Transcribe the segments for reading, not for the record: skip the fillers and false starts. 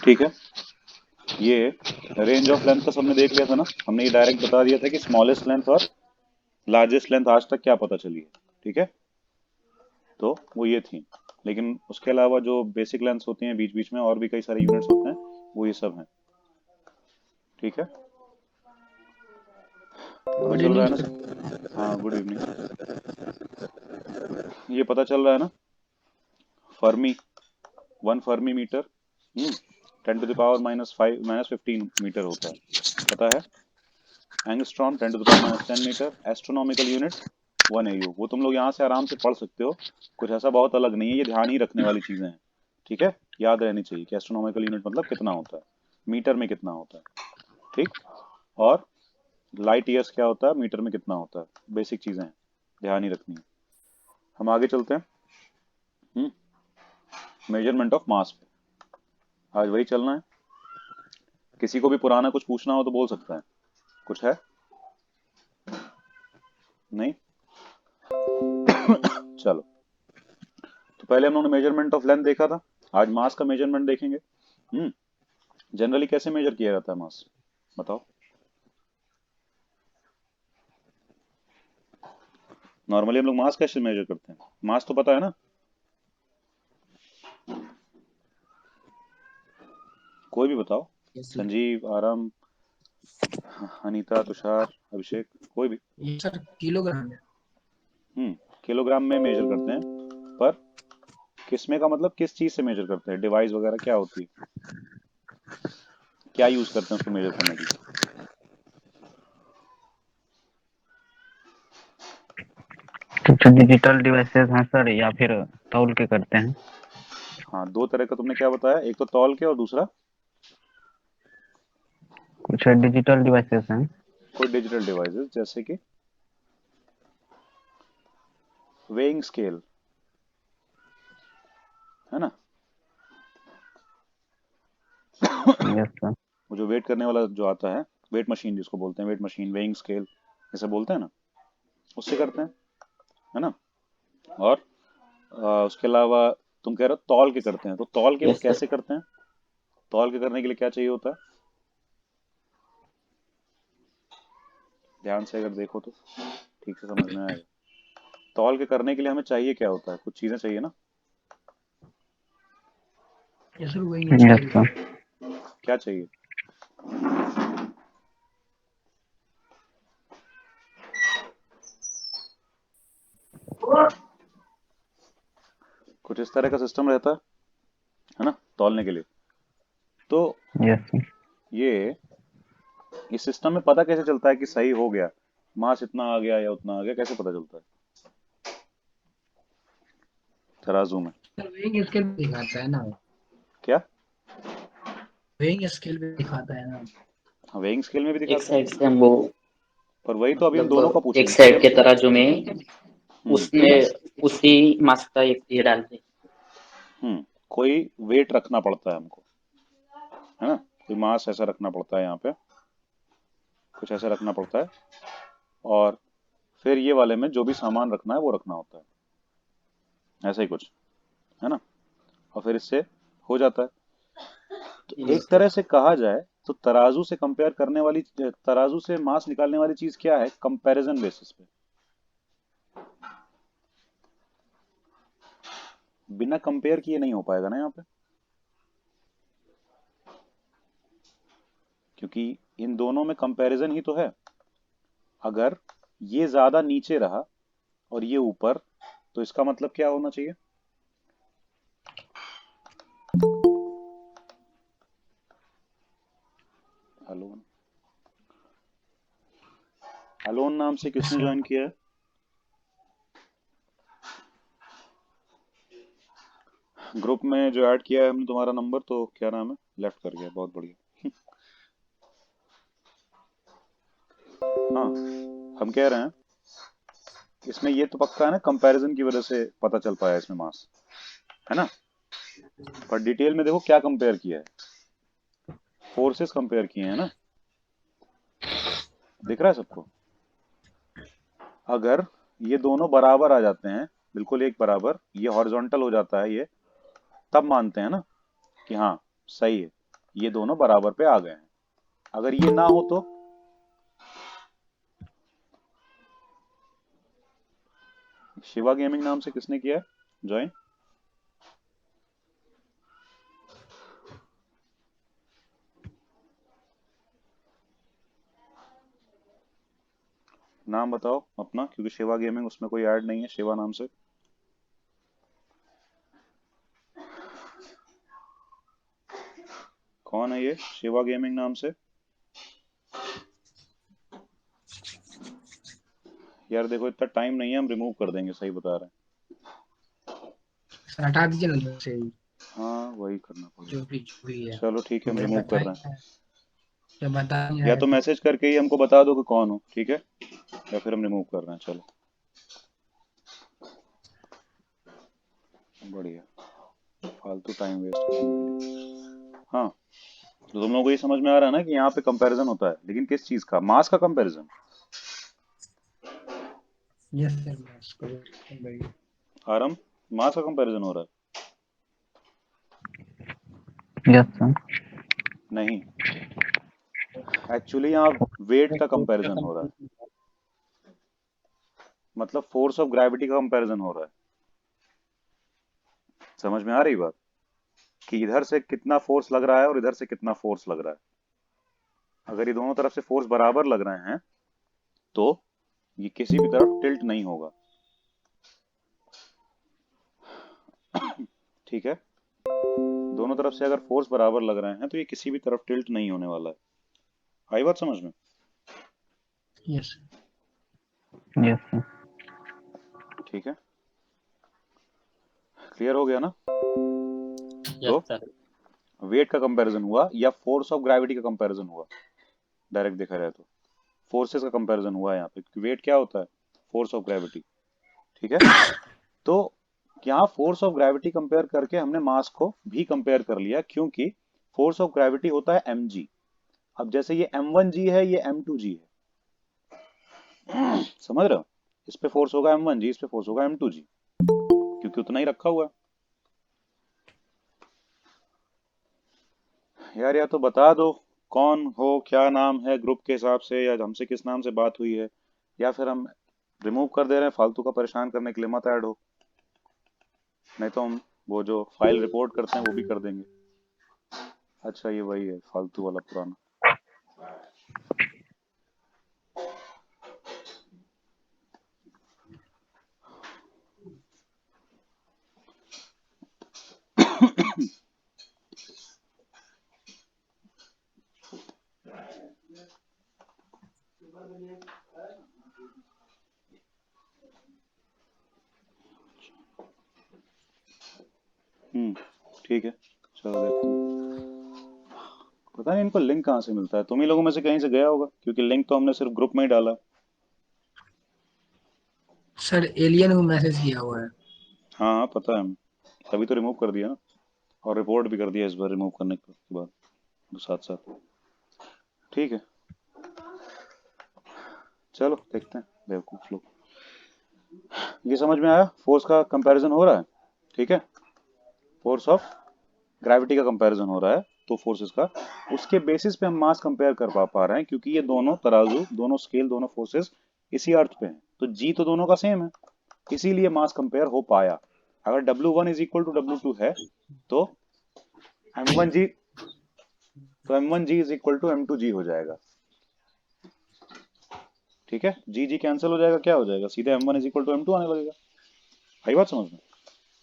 ठीक है, ये रेंज ऑफ लेंथ का सबने देख लिया था ना, हमने ये डायरेक्ट बता दिया था कि स्मॉलेस्ट लेंथ और लार्जेस्ट लेंथ आज तक क्या पता चली है। ठीक है, तो वो ये थी, लेकिन उसके अलावा जो बेसिक लेंथ्स होती हैं बीच बीच में और भी कई सारे यूनिट्स होते हैं, वो ये सब हैं। ठीक है, पता गुड चल रहा इवनिंग है ना सर। सब? हाँ, गुड इवनिंग। ये पता चल रहा है ना, फर्मी, 1 फर्मी मीटर 10⁻⁻⁵ मीटर होता है, पता है? Angstrom 10⁻⁻10 metre, astronomical unit 1 AU। वो तुम लोग यहाँ से आराम से पढ़ सकते हो, कुछ ऐसा बहुत अलग नहीं है, ये ध्यान ही रखने वाली चीजें हैं। ठीक है, याद रहनी चाहिए कि एस्ट्रोनॉमिकल यूनिट मतलब कितना होता है, मीटर में कितना होता है। ठीक, और लाइट ईयर्स क्या होता है, मीटर में कितना होता है, बेसिक चीजें हैं, ध्यान ही रखनी है। हम आगे चलते हैं, मेजरमेंट ऑफ मास पे, आज वही चलना है। किसी को भी पुराना कुछ पूछना हो तो बोल सकता है, कुछ है? नहीं? चलो, तो पहले हम लोगों ने मेजरमेंट ऑफ लेंथ देखा था, आज मास का मेजरमेंट देखेंगे। जनरली कैसे मेजर किया जाता है मास, बताओ? नॉर्मली हम लोग मास कैसे मेजर करते हैं, मास तो पता है ना? कोई भी बताओ, यस सर। संजीव, आराम, अनीता, तुषार, अभिषेक, कोई भी। ये सर किलोग्राम है। किलोग्राम में मेजर करते हैं, पर किसमें का मतलब किस चीज से मेजर करते हैं, डिवाइस वगैरह क्या होती है, क्या यूज करते हैं उसको मेजर करने के लिए? कुछ डिजिटल डिवाइसेस हैं सर, या फिर तौल के करते हैं। हाँ, दो तरह का तुमने क्या बताया, एक तो तौल के और दूसरा कुछ डिजिटल डिवाइसेस हैं। कोई डिजिटल डिवाइसेस, जैसे कि वेइंग स्केल, है ना? Yes sir. वो जो वेट करने वाला जो आता है, वेट मशीन जिसको बोलते हैं, वेट मशीन, वेइंग स्केल जैसे बोलते हैं ना, उससे करते हैं, है ना? और उसके अलावा तुम कह रहे हो तौल के करते हैं, तो तौल के यस सर। कैसे करते हैं? तौल के करने के लिए क्या चाहिए होता है, ध्यान से अगर देखो तो ठीक से समझ में आएगा। तौल के करने के लिए हमें चाहिए क्या होता है, कुछ चीजें चाहिए ना? यस सर, वही यस स्केल। सर। क्या चाहिए? कुछ इस तरह का सिस्टम रहता है ना, तौलने के लिए। तो यस सर। ये इस सिस्टम में पता कैसे चलता है कि सही हो गया, मास इतना आ गया या उतना आ गया, कैसे पता चलता है तराजू में? सर वेइंग स्केल भी दिखाता है ना। क्या? वेइंग स्केल भी दिखाता है ना। हाँ, वेइंग स्केल में भी एक दिखाता है, साइड से हम वो पर वही तो अभी हम दोनों का मतलब पूछे एक हैं, ठीक है? साइड के तराजू में हम्म उसमें उसी मास का एक ये डालते हैं। कोई वेट रखना पड़ता है हमको, है ना? कोई मास ऐसा रखना पड़ता है यहाँ पे, कुछ ऐसा रखना पड़ता है, और फिर ये वाले में जो भी सामान रखना है वो रखना होता है, ऐसा ही कुछ, है ना? और फिर इससे हो जाता है। तो एक यस तरह सर। से कहा जाए तो तराजू से कंपेयर करने वाली, तराजू से मास निकालने वाली चीज क्या है, कंपैरिजन बेसिस पे। बिना कंपेयर किए नहीं हो पाएगा ना यहाँ पे, क्योंकि इन दोनों में कंपैरिजन ही तो है। अगर ये ज्यादा नीचे रहा और ये ऊपर, तो इसका मतलब क्या होना चाहिए? अलोन, अलोन नाम से यस किसने सर। ज्वाइन किया है? ग्रुप में जो ऐड किया है हमने तुम्हारा नंबर, तो क्या नाम है, लेफ्ट कर गया, बहुत बढ़िया। हाँ, हम कह रहे हैं इसमें ये तो पक्का है ना, कंपैरिजन की वजह से पता चल पाया इसमें मास, है ना? पर डिटेल में देखो क्या कंपेयर किया है, फोर्सेस कंपेयर किए हैं ना, दिख रहा है सबको? अगर ये दोनों बराबर आ जाते हैं, बिल्कुल एक बराबर, ये हॉरिजॉन्टल हो जाता है ये, तब मानते हैं ना कि हाँ सही है। ये दोनों बराबर पे आ गए हैं। अगर ये ना हो तो शिवा गेमिंग नाम से किसने किया ज्वाइन? नाम बताओ अपना, क्योंकि शिवा गेमिंग उसमें कोई ऐड नहीं है शिवा नाम से। कौन है ये शिवा गेमिंग नाम से? यार देखो इतना टाइम नहीं है, हम रिमूव कर देंगे, सही बता रहे हैं। सर हटा दीजिए ना से ही, हाँ वही करना पड़ेगा। जो भी है। चलो ठीक है, हम भाई रिमूव कर रहे हैं। जब बता नहीं या रहे तो तो मैसेज करके ही हमको बता दो कि कौन हो, ठीक है, या फिर हम रिमूव कर रहे हैं। चलो बढ़िया, फालतू टाइम वेस्ट करने के लिए। हाँ, तो तुम लोगों को ये समझ में आ रहा है ना कि यहाँ पे कंपैरिजन होता है, लेकिन किस चीज का? मास का कंपैरिजन। यस सर मैं उसको भाई आरम, मास का कंपैरिजन हो रहा यस सर। है? नहीं, एक्चुअली यहाँ वेट का कंपैरिजन हो रहा है, मतलब फोर्स ऑफ ग्रेविटी का कंपैरिजन हो रहा है। समझ में आ रही बात कि इधर से कितना फोर्स लग रहा है और इधर से कितना फोर्स लग रहा है। अगर ये दोनों तरफ से फोर्स बराबर लग रहे हैं तो ये किसी भी तरफ टिल्ट नहीं होगा, ठीक है। दोनों तरफ से अगर फोर्स बराबर लग रहे हैं तो ये किसी भी तरफ टिल्ट नहीं होने वाला है। आई बात समझ में? Yes yes sir. ठीक है, क्लियर हो गया ना? यस तो सर। वेट का कंपैरिजन हुआ या फोर्स ऑफ ग्रेविटी का कंपैरिजन हुआ? डायरेक्ट देखा जाए तो फोर्सेस का कंपैरिजन हुआ है यहाँ पे, क्योंकि वेट क्या होता है? फोर्स ऑफ ग्रेविटी, ठीक है। तो यहाँ फोर्स ऑफ ग्रेविटी कंपेयर करके हमने मास को भी कंपेयर कर लिया, क्योंकि फोर्स ऑफ ग्रेविटी होता है mg। अब जैसे ये m1g है, ये m2g है, समझ रहे हो? इस पे फोर्स होगा m1g, इस पे फोर्स होगा m2g, क्योंकि उतना ही रखा हुआ है। यार या तो बता दो कौन हो, क्या नाम है ग्रुप के हिसाब से, या हमसे किस नाम से बात हुई है, या फिर हम रिमूव कर दे रहे हैं फालतू का परेशान करने के लिए, मत ऐड हो, नहीं तो हम वो जो फाइल रिपोर्ट करते हैं वो भी कर देंगे। अच्छा ये वही है फालतू वाला पुराना। ठीक है, चलो देखते हैं। पता नहीं इनको लिंक कहाँ से मिलता है, तुम ही लोगों में से कहीं से गया होगा, क्योंकि लिंक तो हमने सिर्फ ग्रुप में ही डाला है। सर एलियन को मैसेज किया हुआ है। हाँ हाँ पता है हमें, तभी तो रिमूव कर दिया ना, और रिपोर्ट भी कर दिया इस बार रिमूव करने के बाद साथ साथ। ठीक है, चलो देखते हैं बेवकूफ लोग। ये समझ में आया? फोर्स का कंपैरिजन हो रहा है, ठीक है, फोर्स ऑफ ग्रेविटी का कंपैरिजन हो रहा है, तो फोर्सेस का, उसके बेसिस पे हम मास कंपेयर कर पा रहे हैं, क्योंकि ये दोनों तराजू, दोनों स्केल, दोनों फोर्सेस इसी अर्थ पे हैं, तो जी तो दोनों का सेम है, इसीलिए मास कंपेयर हो पाया। अगर W1 is equal to W2 है तो M1G, तो M1G is equal to M2G हो जाएगा, ठीक है। जी जी कैंसिल हो जाएगा, क्या हो जाएगा? सीधे M1 is equal to M2 आने लगेगा। आई बात समझ में?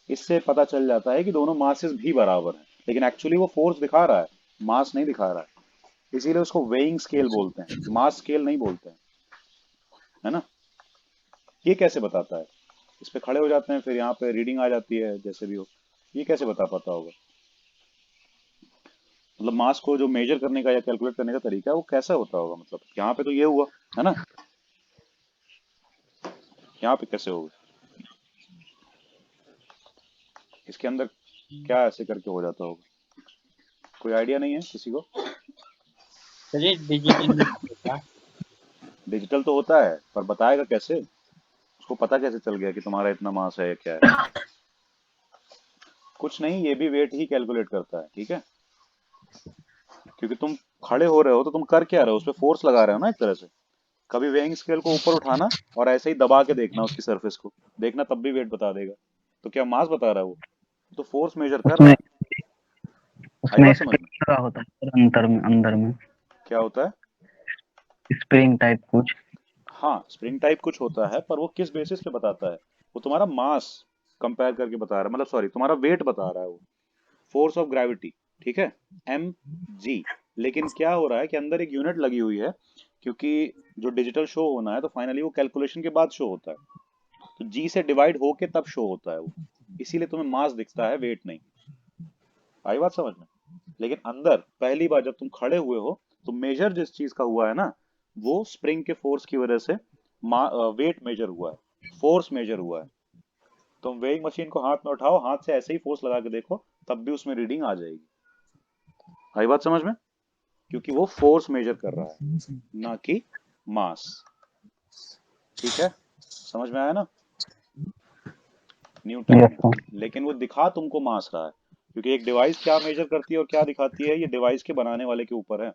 इससे पता चल जाता है कि दोनों मासेस भी बराबर हैं, लेकिन एक्चुअली वो फोर्स दिखा रहा है, मास नहीं दिखा रहा है, इसीलिए उसको वेइंग स्केल बोलते हैं, मास स्केल नहीं बोलते हैं, है ना। ये कैसे बताता है? इस पे खड़े हो जाते हैं, फिर यहाँ पे रीडिंग आ जाती है, जैसे भी हो, ये कैसे बता पाता होगा? मतलब मास को जो मेजर करने का या कैलकुलेट करने का तरीका है वो कैसा होता होगा? मतलब यहाँ पे तो ये हुआ है ना, यहाँ पे कैसे होगा? इसके अंदर क्या ऐसे करके हो जाता होगा? कोई आइडिया नहीं है किसी को? सर ये डिजिटल होगा। डिजिटल तो होता है, पर बताएगा कैसे? उसको पता कैसे चल गया कि तुम्हारा इतना मास है या क्या है? कुछ नहीं, ये भी वेट ही कैलकुलेट करता है, ठीक है। क्योंकि तुम खड़े हो रहे हो तो तुम कर क्या रहे हो, उस पर फोर्स लगा रहे हो ना एक तरह से। कभी वेइंग स्केल को ऊपर उठाना और ऐसे ही दबा के देखना उसकी सरफेस को, देखना तब भी वेट बता देगा। तो क्या मास बता रहा है वो, तो फोर्स मेजर कर रहा उसमें है। आई उसमें बात समझ में? स्प्रिंग लगा होता है सर अंदर में क्या होता है? स्प्रिंग टाइप कुछ। हाँ, स्प्रिंग टाइप कुछ होता है, पर वो किस बेसिस पे बताता है? वो तुम्हारा मास कंपेयर करके बता रहा है, मतलब सॉरी तुम्हारा वेट बता रहा है वो, फोर्स ऑफ ग्रेविटी, ठीक है, एम जी। लेकिन क्या हो रहा है कि अंदर एक यूनिट लगी हुई है, क्योंकि जो डिजिटल शो होना है तो फाइनली वो कैलकुलेशन के बाद शो होता है, तो जी से डिवाइड होके तब शो होता है वो, इसीलिए तुम्हें मास दिखता है, वेट नहीं। आई बात समझ में? लेकिन अंदर पहली बार जब तुम खड़े हुए हो तो मेजर जिस चीज का हुआ है ना, वो स्प्रिंग के फोर्स की वजह से वेट मेजर हुआ है, फोर्स मेजर हुआ है। तुम वेइंग मशीन को हाथ में उठाओ, हाथ से ऐसे ही फोर्स लगा के देखो, तब भी उसमें रीडिंग आ जाएगी। आई बात समझ में? क्योंकि वो फोर्स मेजर कर रहा है, ना कि मास। ठीक है, समझ में आया ना? न्यूटन। Yes sir. लेकिन वो दिखा तुमको मास रहा है, क्योंकि एक डिवाइस क्या मेजर करती है और क्या दिखाती है, ये डिवाइस के बनाने वाले के ऊपर है।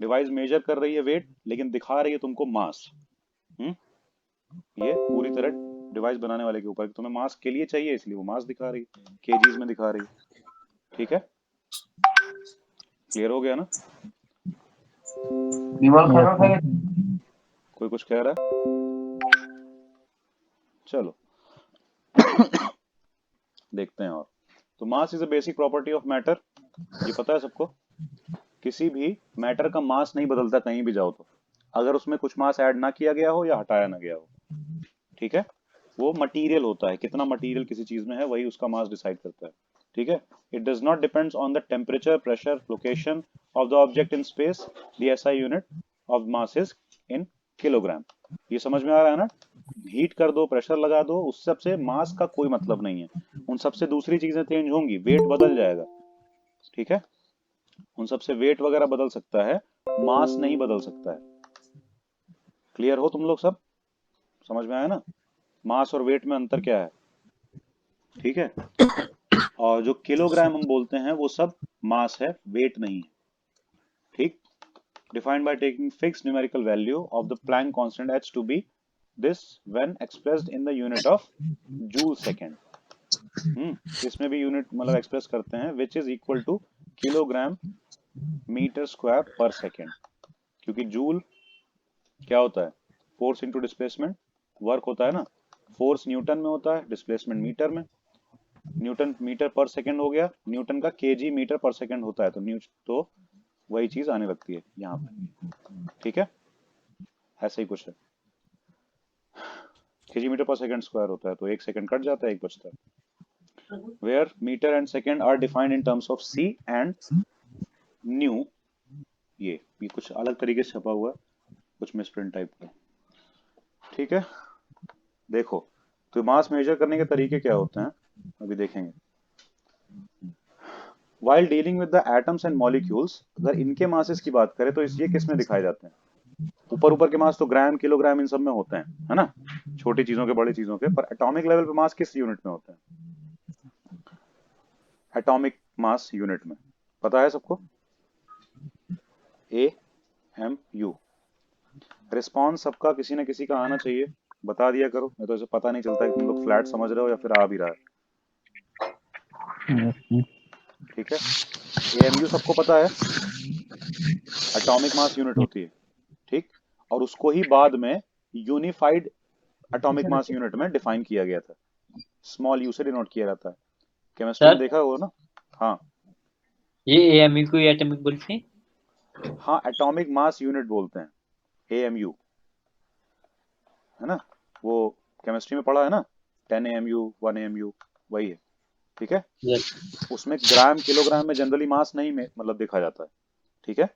डिवाइस मेजर कर रही है वेट, लेकिन दिखा रही है तुमको मास। हम्म, ये पूरी तरह डिवाइस बनाने वाले के ऊपर है कि तुम्हें मास के लिए चाहिए, इसलिए वो मास दिखा रही है, केजीज में दिखा रही है। ठीक है, क्लियर हो गया ना? कोई कुछ कह रहा है? चलो देखते हैं और। तो mass is a basic property of matter, ये पता है सबको। किसी भी मैटर का मास नहीं बदलता कहीं भी जाओ तो, अगर उसमें कुछ मास ऐड ना किया गया हो या हटाया ना गया हो। ठीक है, वो मटेरियल होता है, कितना मटेरियल किसी चीज में है वही उसका मास डिसाइड करता है। ठीक है, it does not depends on the temperature, pressure, location of the object in space. The SI unit of mass is in kilogram. ये समझ में आ रहा है ना? हीट कर दो, प्रेशर लगा दो, उस सबसे मास का कोई मतलब नहीं है। उन सबसे दूसरी चीजें चेंज होंगी, वेट बदल जाएगा। ठीक है, उन सबसे वेट वगैरह बदल सकता है, मास नहीं बदल सकता है। क्लियर हो तुम लोग सब? समझ में आया ना? मास और वेट में अंतर क्या है? ठीक है, और जो किलोग्राम हम बोलते हैं वो सब मास है, वेट नहीं है। ठीक, defined by taking fixed numerical value of the Planck constant h to be this when expressed in the unit of joule second। इसमें भी यूनिट मतलब एक्सप्रेस करते हैं, which is equal to kilogram metre square पर second. क्योंकि joule क्या होता है? फोर्स इंटू डिस्प्लेसमेंट, वर्क होता है ना। फोर्स न्यूटन में होता है, डिस्प्लेसमेंट मीटर में। न्यूटन मीटर पर सेकेंड हो गया, न्यूटन का केजी मीटर पर सेकेंड होता है, तो वही चीज आने लगती है यहाँ पे। ठीक है, ऐसे ही कुछ है। केजी मीटर पर सेकेंड स्क्वायर होता है, तो एक सेकेंड कट जाता है, एक बचता है। Where metre and second are defined in terms of C and nu. ये कुछ अलग तरीके से छपा हुआ है, कुछ मिसप्रिंट टाइप का। ठीक है, देखो तो मास मेजर करने के तरीके क्या होते हैं अभी देखेंगे। While dealing with the atoms and molecules, अगर इनके मासेस की बात करें तो ये किस में दिखाए जाते हैं? ऊपर ऊपर के मास तो ग्राम, किलोग्राम इन सब में होते हैं, है ना, छोटी चीजों के, बड़ी चीजों के। पर एटॉमिक लेवल पे मास किस यूनिट में होते हैं? एटॉमिक मास यूनिट में, पता है सबको? AMU। रिस्पॉन्स सबका किसी न किसी का आना चाहिए, बता दिया करो, नहीं तो इसे पता नहीं चलता कि तुम लोग फ्लैट समझ रहे हो या फिर आ भी रहा है। ठीक है, AMU सबको पता है, एटॉमिक मास यूनिट होती है। ठीक, और उसको ही बाद में यूनिफाइड एटॉमिक मास यूनिट में डिफाइन किया गया था, स्मॉल यू से डिनोट किया जाता है। केमिस्ट्री में सर देखा होगा ना? हाँ ये एएमयू को एटॉमिक बोलते हैं। हाँ, एटॉमिक मास यूनिट बोलते हैं AMU, है ना। वो केमिस्ट्री में पढ़ा है ना, 10 AMU, 1 AMU, वही है। ठीक है, यस। उसमें ग्राम किलोग्राम में जनरली मास नहीं में मतलब देखा जाता है। ठीक है,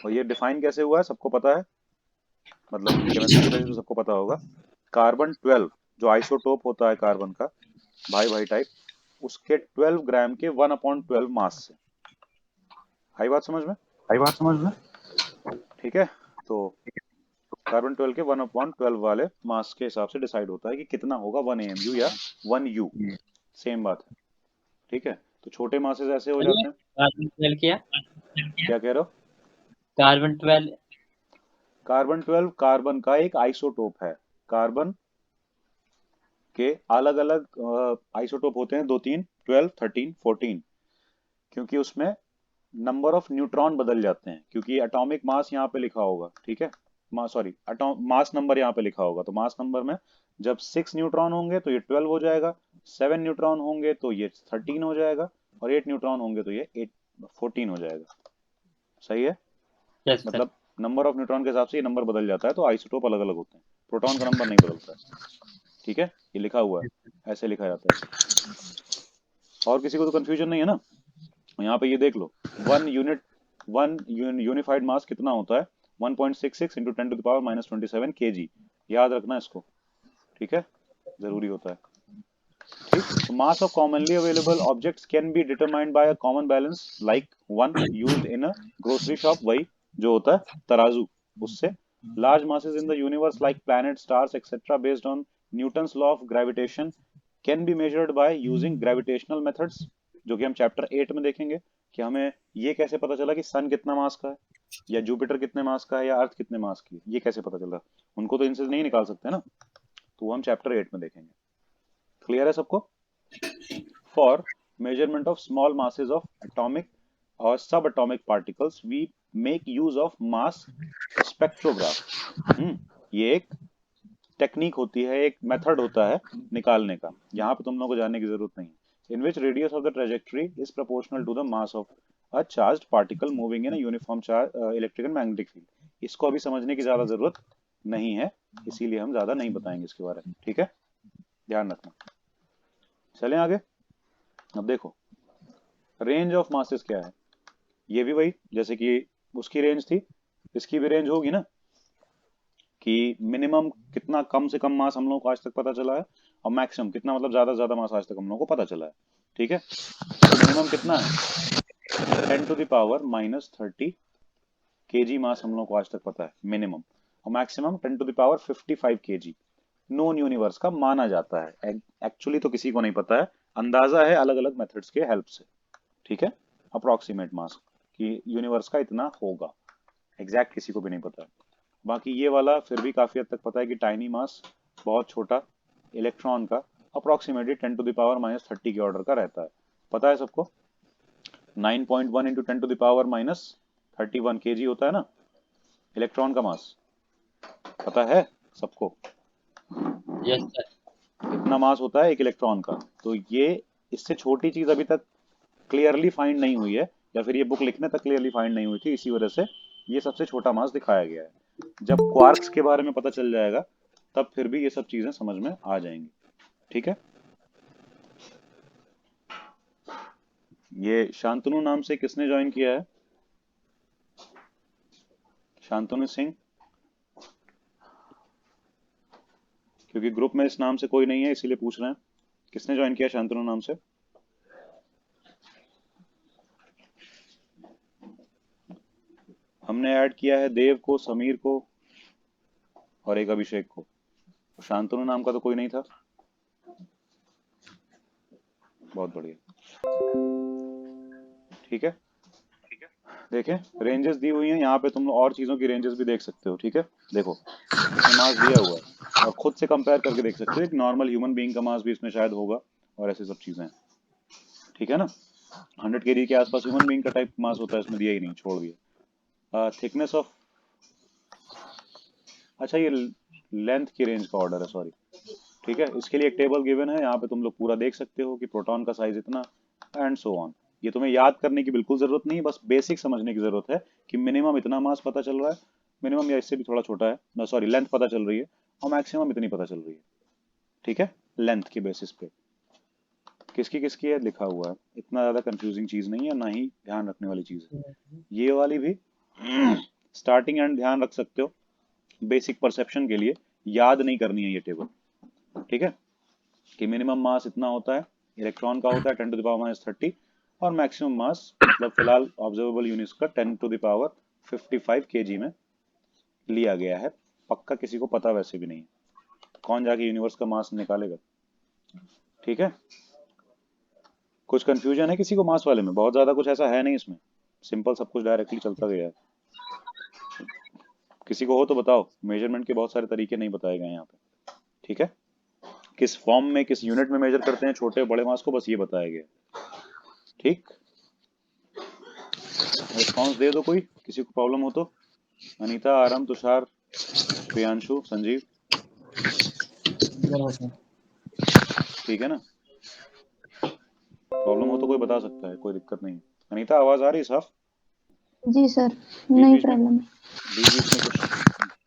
और ये डिफाइन कैसे हुआ है सबको पता है, मतलब केमिस्ट्री के बेसिस पे सबको पता होगा। कार्बन 12 जो आइसोटोप होता है कार्बन का, भाई भाई टाइप, उसके 12 ग्राम के 1/12 मास से। आई बात समझ में? ठीक है, तो कार्बन 12 के 1/12 वाले मास के हिसाब से डिसाइड होता है कि कितना होगा 1 AMU या 1 U, सेम बात है। ठीक है, तो छोटे मासेस ऐसे हो जाते हैं। कार्बन 12 क्या? क्या कह रहे हो? कार्बन 12 कार्बन 12 कार्बन का एक आइसोटोप है। कार्बन के अलग अलग आइसोटोप होते हैं, दो तीन, 12, 13, 14, क्योंकि उसमें नंबर ऑफ न्यूट्रॉन बदल जाते हैं, क्योंकि एटॉमिक मास यहाँ पे लिखा होगा, ठीक है, सॉरी मास नंबर यहाँ पे लिखा होगा, तो मास नंबर में जब 6 न्यूट्रॉन होंगे तो ये 12 हो जाएगा, 7 न्यूट्रॉन होंगे तो ये 13 हो जाएगा, और 8 न्यूट्रॉन होंगे तो ये 14 हो जाएगा। सही है? Yes sir. मतलब नंबर ऑफ न्यूट्रॉन के हिसाब से ये नंबर बदल जाता है, तो आइसोटोप अलग अलग होते हैं, प्रोटॉन का नंबर नहीं बदलता है। ठीक है, ये लिखा हुआ है, ऐसे लिखा जाता है। और किसी को तो कंफ्यूजन नहीं है ना? यहाँ पे ये देख लो, वन यूनिफाइड मास कितना होता है? 1.66 इंटू 10⁻⁻27 kg। याद रखना इसको, ठीक है, जरूरी होता है। ठीक, तो mass of commonly available objects can be determined by a common balance like one used in a grocery shop, वही जो होता है तराजू, उससे large masses in the universe like planets, stars, etc. based on Newton's law of gravitation can be measured by using gravitational methods, जो कि हम chapter 8 में देखेंगे कि हमें ये कैसे पता चला कि सन कितना मास का है, या जुपिटर कितने मास का है, या अर्थ कितने मास की है, ये कैसे पता चला? उनको तो इनसे नहीं निकाल सकते ना, तो वो हम चैप्टर 8 में देखेंगे। क्लियर है सबको? For measurement of small masses of atomic और subatomic particles we make use of mass spectrograph. ये एक टेक्निक होती है, एक मेथड होता है निकालने का, यहाँ पे तुम लोगों को जानने की जरूरत नहीं है। In which radius of the trajectory is proportional to the mass of a charged particle moving in a uniform charge electric and magnetic field. इसको अभी समझने की ज्यादा जरूरत नहीं है, इसीलिए हम ज्यादा नहीं बताएंगे इसके बारे में, ठीक है, ध्यान रखना। चलें आगे। अब देखो रेंज ऑफ मासेस क्या है, ये भी वही जैसे कि उसकी रेंज थी, इसकी भी रेंज होगी ना, कि मिनिमम कितना कम से कम मास हम लोगों को आज तक पता चला है, और मैक्सिमम कितना मतलब ज्यादा से ज्यादा मास आज तक हम लोगों को पता चला है। ठीक है, तो मिनिमम कितना है? 10⁻⁻30 kg मास हम लोगों को आज तक पता है मिनिमम, और मैक्सिमम 10⁻55 kg नोन यूनिवर्स का माना जाता है। एक्चुअली तो किसी को नहीं पता है, अंदाजा है अलग अलग मेथड्स के हेल्प से, ठीक है, अप्रोक्सीमेट मास कि यूनिवर्स का इतना होगा, एग्जैक्ट किसी को भी नहीं पता है। बाकी ये वाला फिर भी काफी हद तक पता है कि टाइनी मास, बहुत छोटा, इलेक्ट्रॉन का अप्रोक्सीमेटली 10⁻30 के ऑर्डर का रहता है, पता है सबको। 9.1 इंटू 10⁻31 kg होता है ना इलेक्ट्रॉन का मास, पता है सबको? Yes sir. इतना मास होता है एक इलेक्ट्रॉन का, तो ये इससे छोटी चीज अभी तक क्लियरली फाइंड नहीं हुई है, या फिर ये बुक लिखने तक क्लियरली फाइंड नहीं हुई थी, इसी वजह से ये सबसे छोटा मास दिखाया गया है। जब क्वार्क्स के बारे में पता चल जाएगा तब फिर भी ये सब चीजें समझ में आ जाएंगी, ठीक है। ये शांतनु नाम से किसने ज्वाइन किया है? शांतनु सिंह, क्योंकि ग्रुप में इस नाम से कोई नहीं है इसीलिए पूछ रहे हैं, किसने ज्वाइन किया शांतनु नाम से? हमने ऐड किया है देव को, समीर को और एक अभिषेक को, शांतनु नाम का तो कोई नहीं था। बहुत बढ़िया, ठीक है। देखें रेंजेस दी हुई हैं यहाँ पे, तुम लोग और चीजों की रेंजेस भी देख सकते हो, ठीक है। देखो इसमें मास दिया हुआ है और खुद से कंपेयर करके देख सकते हो, एक नॉर्मल ह्यूमन बीइंग का मास भी इसमें शायद होगा, और ऐसी सब चीजें हैं, ठीक है ना। 100 kg के आसपास ह्यूमन बीइंग का टाइप मास होता है, इसमें दिया ही नहीं, छोड़ दिया। थिकनेस ऑफ, अच्छा ये लेंथ की रेंज का ऑर्डर है, सॉरी, ठीक है। इसके लिए एक टेबल गिवन है, यहाँ पे तुम लोग पूरा देख सकते हो कि प्रोटॉन का साइज इतना एंड सो ऑन। ये तुम्हें याद करने की बिल्कुल जरूरत नहीं, बस बेसिक समझने की जरूरत है कि मिनिमम इतना मास पता चल रहा है, मिनिमम या इससे भी थोड़ा छोटा है, सॉरी लेंथ पता चल रही है, और मैक्सिमम इतनी पता चल रही है, ठीक है, लेंथ के बेसिस पे। किसकी किसकी है लिखा हुआ है, इतना ज्यादा कंफ्यूजिंग चीज नहीं है, ना ही ध्यान रखने वाली चीज है। ये वाली भी स्टार्टिंग एंड ध्यान रख सकते हो, बेसिक परसेप्शन के लिए याद नहीं करनी है ये टेबल, ठीक है, कि मिनिमम मास इतना होता है, इलेक्ट्रॉन का होता है 10⁻30, और मैक्सिमम मास मतलब फिलहाल ऑब्जर्वेबल यूनिट्स का 10⁻55 kg में लिया गया है। पक्का किसी को पता वैसे भी नहीं है, कौन जाके यूनिवर्स का मास निकालेगा, ठीक है। कुछ कंफ्यूजन है किसी को मास वाले में? बहुत ज्यादा कुछ ऐसा है नहीं इसमें, सिंपल सब कुछ डायरेक्टली चलता गया है। किसी को हो तो बताओ, मेजरमेंट के बहुत सारे तरीके नहीं बताए गए यहाँ पे, ठीक है? किस फॉर्म में, किस यूनिट में मेजर करते हैं छोटे बड़े मास को, बस ये बताया गया। ठीक, रिस्पॉन्स दे दो कोई, किसी को प्रॉब्लम हो तो। अनीता, आरम, तुषार, प्रियांशु, संजीव, ठीक है ना? प्रॉब्लम हो तो कोई बता सकता है, कोई दिक्कत नहीं। अनीता, आवाज आ रही है साफ? जी सर, बीच नहीं बीच में प्रॉब्लम है। बीच बीच में कुछ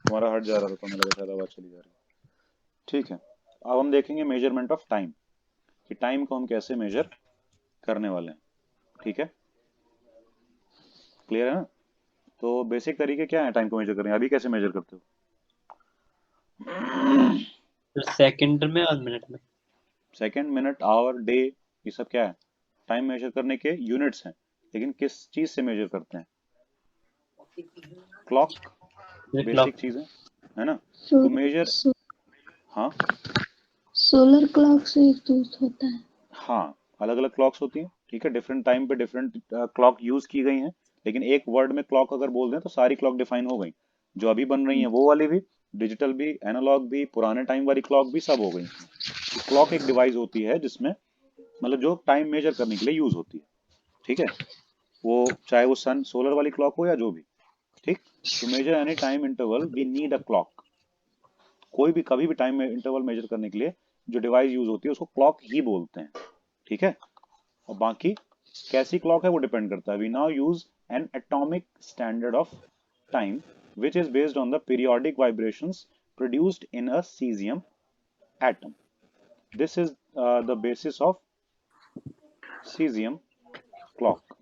तुम्हारा हट जा रहा था तो मुझे लगा शायद आवाज चली जा रही है। ठीक है, अब हम देखेंगे मेजरमेंट ऑफ टाइम, कि टाइम को हम कैसे मेजर करने वाले हैं। ठीक है, क्लियर है ना? तो बेसिक तरीके क्या है टाइम को मेजर करने? अभी कैसे मेजर करते हो? सेकंड में और मिनट में। सेकंड, मिनट, आवर, डे, ये सब क्या है? टाइम मेजर करने के यूनिट्स हैं, लेकिन किस चीज से मेजर करते हैं? क्लॉक, बेसिक चीज है ना? तो मेजर, हाँ सोलर क्लॉक से यूज होता है। हाँ, अलग अलग क्लॉक्स होती हैं, ठीक है? डिफरेंट टाइम पे डिफरेंट क्लॉक यूज की गई हैं, लेकिन एक वर्ड में क्लॉक अगर बोल दें तो सारी क्लॉक डिफाइन हो गई। जो अभी बन रही हैं वो वाली भी, डिजिटल भी, एनालॉग भी, पुराने टाइम वाली क्लॉक भी, सब हो गई। क्लॉक एक डिवाइस होती है जिसमें, मतलब जो टाइम मेजर करने के लिए यूज होती है, ठीक है? वो चाहे वो सन सोलर वाली क्लॉक हो या जो भी, ठीक? To measure any time interval we need a clock. कोई भी कभी भी टाइम इंटरवल मेजर करने के लिए जो डिवाइस यूज होती है उसको क्लॉक ही बोलते हैं, ठीक है? और बाकी कैसी क्लॉक है वो डिपेंड करता है। We now use an atomic standard of time which is based on the periodic vibrations produced in a cesium atom. This is the basis of cesium clock,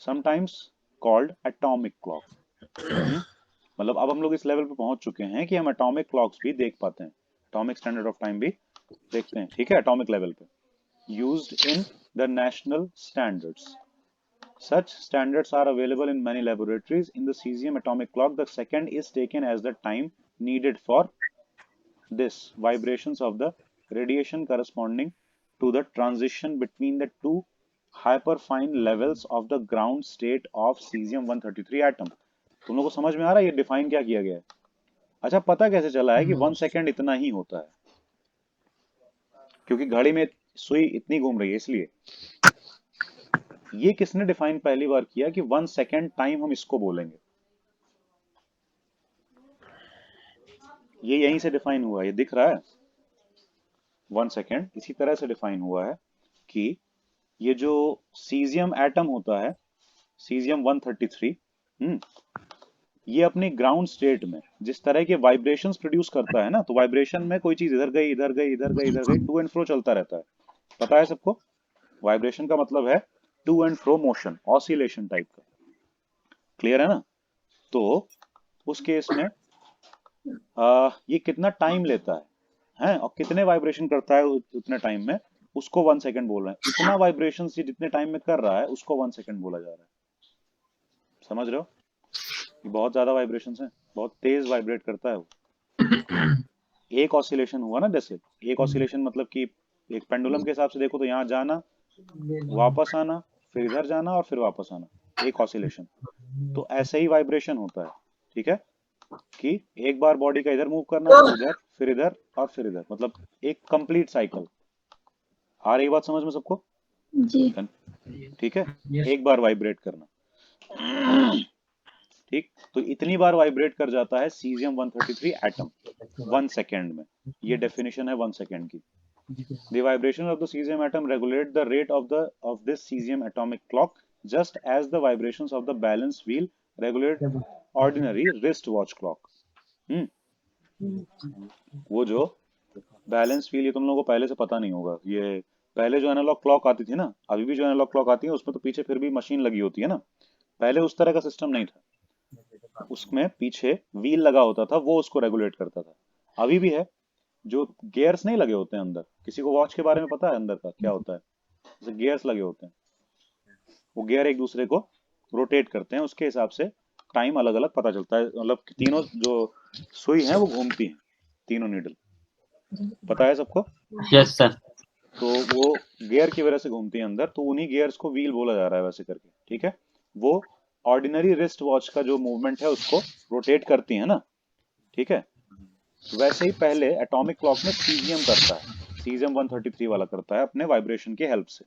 sometimes called atomic clock. मतलब अब हम लोग इस level पे पहुंच चुके हैं कि हम एटॉमिक क्लॉक्स भी देख पाते हैं, एटॉमिक स्टैंडर्ड ऑफ टाइम भी देखते हैं, ठीक है? एटॉमिक लेवल पे used in the national standards. Such standards are available in many laboratories. In the cesium atomic clock, the second is taken as the time needed for this vibrations of the radiation corresponding to the transition between the two hyperfine levels of the ground state of cesium-133 atom. तुम लोगों को समझ में आ रहा है ये define क्या किया गया है? अच्छा, पता कैसे चला है कि 1 सेकेंड इतना ही होता है? क्योंकि घड़ी में सुई इतनी घूम रही है, इसलिए। ये किसने डिफाइन पहली बार किया कि 1 सेकेंड टाइम हम इसको बोलेंगे? ये यहीं से डिफाइन हुआ है, ये दिख रहा है 1 सेकेंड इसी तरह से डिफाइन हुआ है कि ये जो सीजियम एटम होता है, सीजियम 133, ये अपनी ग्राउंड स्टेट में जिस तरह के वाइब्रेशंस प्रोड्यूस करता है ना, तो वाइब्रेशन में कोई चीज इधर गई, इधर गई, इधर गई, इधर गई, टू एंड फ्रो चलता रहता है। पता है सबको? वाइब्रेशन का मतलब है to and fro motion, oscillation type का। क्लियर है ना? तो उस केस में ये कितना टाइम लेता है और कितने वाइब्रेशन करता है उतने टाइम में, उसको 1 सेकेंड बोल रहे हैं। इतना वाइब्रेशन ये जितने टाइम में कर रहा है उसको 1 सेकेंड बोला जा रहा है। समझ रहे हो? ये बहुत ज्यादा वाइब्रेशंस हैं, बहुत तेज वाइब्रेट करता है वो। एक ऑसिलेशन हुआ ना, जैसे एक ऑसिलेशन मतलब कि एक पेंडुलम के हिसाब से देखो तो यहाँ जाना, वापस आना, फिर इधर जाना और फिर वापस आना, एक ऑसिलेशन। तो ऐसे ही वाइब्रेशन होता है, ठीक है? कि एक बार बॉडी का इधर मूव करना, फिर इधर और फिर इधर, मतलब एक कंप्लीट साइकिल। आ रही बात समझ में सबको? जी। ठीक है, एक बार वाइब्रेट करना, ठीक? तो इतनी बार वाइब्रेट कर जाता है सीजियम 133 एटम 1 सेकेंड में। ये डेफिनेशन है 1 सेकेंड की। The vibration of the cesium atom regulate the rate of this cesium atomic clock, just as the vibrations of the balance wheel regulate ordinary wrist watch clock. वो जो balance wheel, ये तुम लोगों को पहले से पता नहीं होगा। ये पहले जो एनालॉग क्लॉक आती थी ना, अभी भी जो एनालॉग क्लॉक आती है उसमें तो पीछे फिर भी मशीन लगी होती है ना। पहले उस तरह का सिस्टम नहीं था, उसमें पीछे व्हील लगा होता था, वो उसको रेगुलेट करता था। अभी भी है, जो गियर्स नहीं लगे होते हैं अंदर। किसी को वॉच के बारे में पता है अंदर का क्या होता है? जैसे गियर्स लगे होते हैं, वो गियर एक दूसरे को रोटेट करते हैं, उसके हिसाब से टाइम अलग अलग पता चलता है। मतलब तीनों जो सुई हैं वो घूमती हैं, तीनों नीडल। पता है सबको? Yes sir. तो वो गियर की वजह से घूमती है अंदर, तो उन्हीं गियर्स को व्हील बोला जा रहा है वैसे करके, ठीक है। वो ऑर्डिनरी रिस्ट वॉच का जो मूवमेंट है उसको रोटेट करती है ना, ठीक है। वैसे ही पहले एटॉमिक क्लॉक में सीजियम करता है, सीजियम 133 वाला करता है अपने वाइब्रेशन की हेल्प से,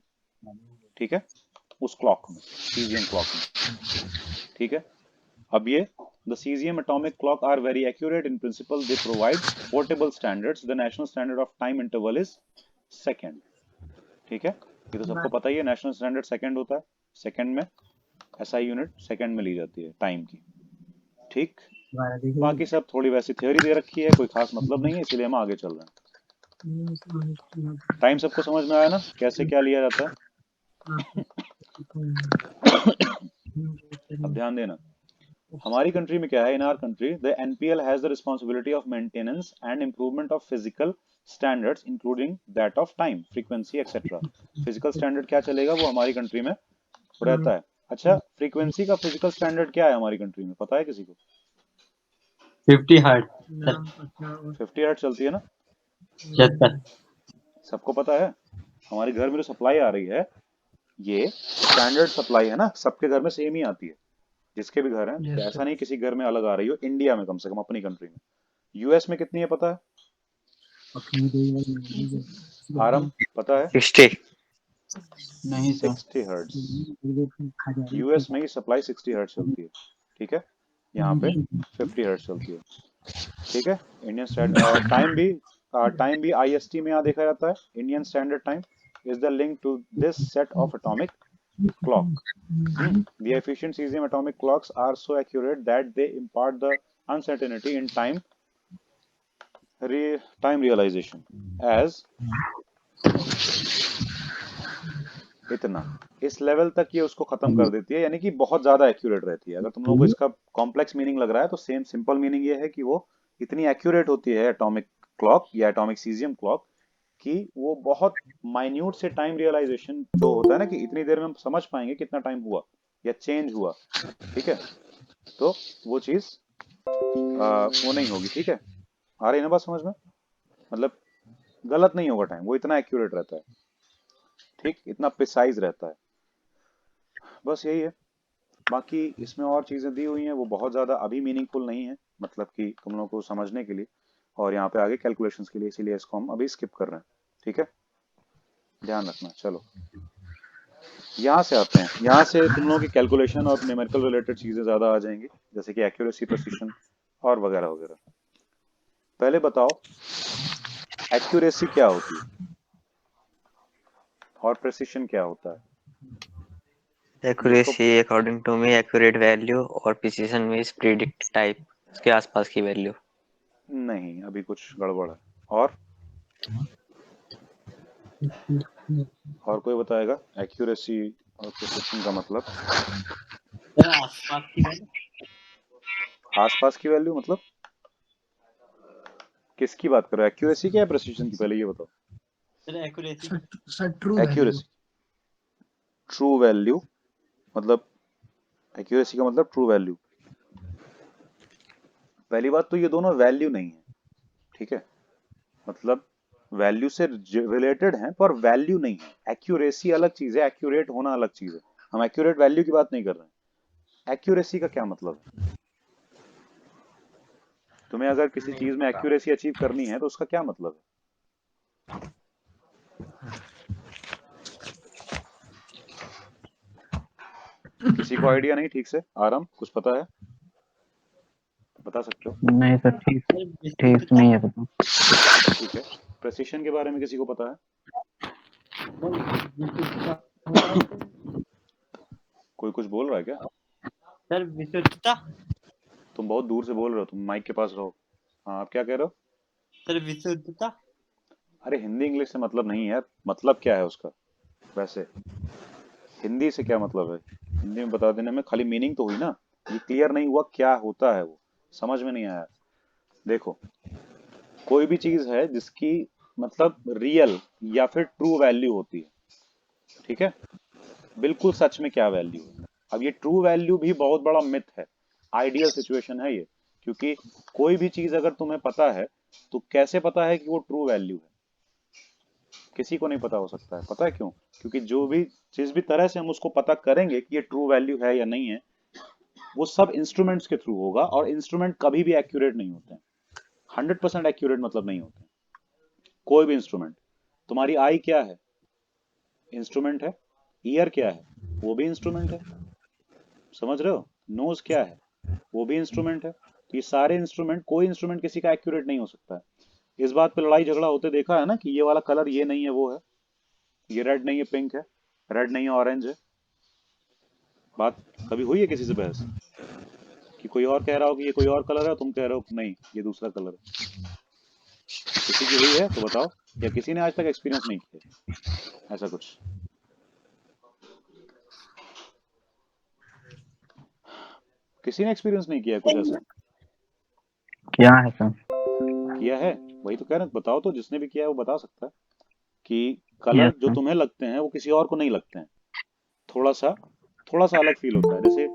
ठीक है, उस क्लॉक में, सीजियम क्लॉक में, ठीक है। अब ये the cesium atomic clock are very accurate in principle. They provide portable standards. The national standard of time interval is second. ठीक है, ये तो सबको पता ही है, नेशनल स्टैंडर्ड सेकंड होता है, सेकंड में एसआई यूनिट सेकंड में ली जाती है टाइम की, ठीक। बाकी सब थोड़ी वैसी थ्योरी दे रखी है, कोई खास मतलब नहीं है, इसीलिए हम आगे चल रहे हैं। टाइम सबको समझ में आया ना, कैसे क्या लिया जाता है। अब ध्यान देना, हमारी कंट्री में क्या है, in our country the NPL has the responsibility of maintenance and improvement of physical standards including that of time, frequency etcetera. Physical standard क्या चलेगा वो हमारी कंट्री में रहता है। अच्छा, फ्रीक्वेंसी का फिजिकल स्टैंडर्ड क्या है हमारी कंट्री में, पता है किसी को? 50 हर्ट्ज। 50 हर्ट्ज चलती है ना, 75। सबको पता है। हमारे घर में जो सप्लाई आ रही है ये स्टैंडर्ड सप्लाई है ना, सबके घर में सेम ही आती है, जिसके भी घर है। Yes, ऐसा नहीं किसी घर में अलग आ रही हो, इंडिया में कम से कम, अपनी कंट्री में। यूएस में कितनी है पता है? आरम पता है? 60। नहीं सर। 60 हर्ट्ज। यूएस में ही सप्लाई 60 हर्ट्ज चलती है, ठीक है, यहाँ पे 50 हर्ट्ज चलती है, ठीक है। इंडियन स्टैंडर्ड टाइम भी आईएसटी में यहाँ देखा जाता है। Indian standard time is the link to this set of atomic clock. The efficient cesium atomic clocks are so accurate that they impart the uncertainty in time realization as इतना, इस level तक ये उसको खत्म कर देती है, यानी कि बहुत ज्यादा एक्यूरेट रहती है। अगर तुम लोगों को इसका कॉम्प्लेक्स मीनिंग लग रहा है तो सेम सिंपल मीनिंग ये है कि वो इतनी एक्यूरेट होती है एटॉमिक क्लॉक या एटॉमिक सीजियम क्लॉक कि वो बहुत माइन्यूट से टाइम रियलाइजेशन जो होता है ना, कि इतनी देर में हम समझ पाएंगे कितना टाइम हुआ या चेंज हुआ, ठीक है, तो वो चीज वो नहीं होगी, ठीक है। आ रही है ना बात समझ में, मतलब गलत नहीं होगा टाइम, वो इतना एक्यूरेट रहता है, ठीक, इतना प्रिसाइज रहता है, बस यही है। बाकी इसमें और चीजें दी हुई हैं, वो बहुत ज्यादा अभी मीनिंगफुल नहीं है, मतलब कि तुम लोगों को समझने के लिए, और यहाँ पे आगे कैलकुलेशंस के लिए, इसीलिए इसको हम अभी स्किप कर रहे हैं, ठीक है, ध्यान रखना। चलो यहाँ से आते हैं, यहाँ से तुम लोगों की कैलकुलेशन और न्यूमेरिकल रिलेटेड चीजें ज्यादा आ जाएंगी, जैसे कि एक्यूरेसी, प्रिसिशन और वगैरह वगैरह। पहले बताओ एक्यूरेसी क्या होती है और प्रिसिशन क्या होता है? Accuracy according to me accurate value और प्रिसिशन मींस प्रिडिक्ट टाइप, उसके आसपास की वैल्यू। नहीं, अभी कुछ गड़बड़ है। और कोई बताएगा एक्यूरेसी और प्रिसिशन का मतलब? सर आसपास की वैल्यू। आसपास की वैल्यू मतलब किसकी बात करो, एक्यूरेसी की या प्रिसिशन की, पहले ये बताओ। Sir accuracy. Sir true accuracy, true value, मतलब एक्यूरेसी का मतलब ट्रू वैल्यू। पहली बात तो ये दोनों वैल्यू नहीं है, ठीक है, मतलब वैल्यू से रिलेटेड हैं पर वैल्यू नहीं है। एक्यूरेसी अलग चीज है, एक्यूरेट होना अलग चीज है। हम एक्यूरेट वैल्यू की बात नहीं कर रहे हैं। एक्यूरेसी का क्या मतलब है? तुम्हें अगर किसी चीज में एक्यूरेसी अचीव करनी है तो उसका क्या मतलब है? किसी को आइडिया नहीं ठीक से? आराम कुछ पता है, बता सकते हो? नहीं सर, ठीक नहीं है पता। ठीक है, प्रेसिशन के बारे में किसी को पता है? कोई कुछ बोल रहा है क्या? सर विशुद्धता। तुम बहुत दूर से बोल रहे हो, तुम माइक के पास रहो। हाँ, आप क्या कह रहे हो? सर विशुद्धता। अरे हिंदी इंग्लिश से मतलब नहीं है, मतलब क्या है उसका? वैसे हिंदी से क्या मतलब है? हिंदी में बता देने में खाली मीनिंग तो हुई ना, ये क्लियर नहीं हुआ क्या होता है, वो समझ में नहीं आया। देखो, कोई भी चीज है जिसकी मतलब रियल या फिर ट्रू वैल्यू होती है, ठीक है, बिल्कुल सच में क्या वैल्यू है। अब ये ट्रू वैल्यू भी बहुत बड़ा मिथ है, आइडियल सिचुएशन है ये, क्योंकि कोई भी चीज अगर तुम्हें पता है तो कैसे पता है कि वो ट्रू वैल्यू है? किसी को नहीं पता हो सकता है। पता है क्यों? क्योंकि जो भी जिस भी तरह से हम उसको पता करेंगे कि ये ट्रू वैल्यू है या नहीं है, वो सब इंस्ट्रूमेंट्स के थ्रू होगा, और इंस्ट्रूमेंट कभी भी एक्यूरेट नहीं होते हैं। 100% एक्यूरेट मतलब नहीं होते। कोई भी इंस्ट्रूमेंट, तुम्हारी आई क्या है? इंस्ट्रूमेंट है। ईयर क्या है? वो भी इंस्ट्रूमेंट है। समझ रहे हो? नोज क्या है? वो भी इंस्ट्रूमेंट है। तो ये सारे इंस्ट्रूमेंट, कोई इंस्ट्रूमेंट किसी का एक्यूरेट नहीं हो सकता है। इस बात पे लड़ाई झगड़ा होते देखा है ना, कि ये वाला कलर ये नहीं है वो है, ये रेड नहीं है पिंक है, रेड नहीं है ऑरेंज है। बात कभी हुई है किसी से बहस कि कोई और कह रहा हो कि ये कोई और कलर है, तुम कह रहे हो कि नहीं ये दूसरा कलर है? किसी की हुई है तो बताओ, या किसी ने आज तक एक्सपीरियंस नहीं किया ऐसा कुछ? किसी ने एक्सपीरियंस नहीं किया कुछ ऐसा? क्या है सर? किया है? वही तो कह रहे हैं, बताओ तो, जिसने भी किया है वो बता सकता है कि कलर यस जो सर। तुम्हें लगते हैं वो किसी और को नहीं लगते हैं। थोड़ा सा अलग फील होता है। जैसे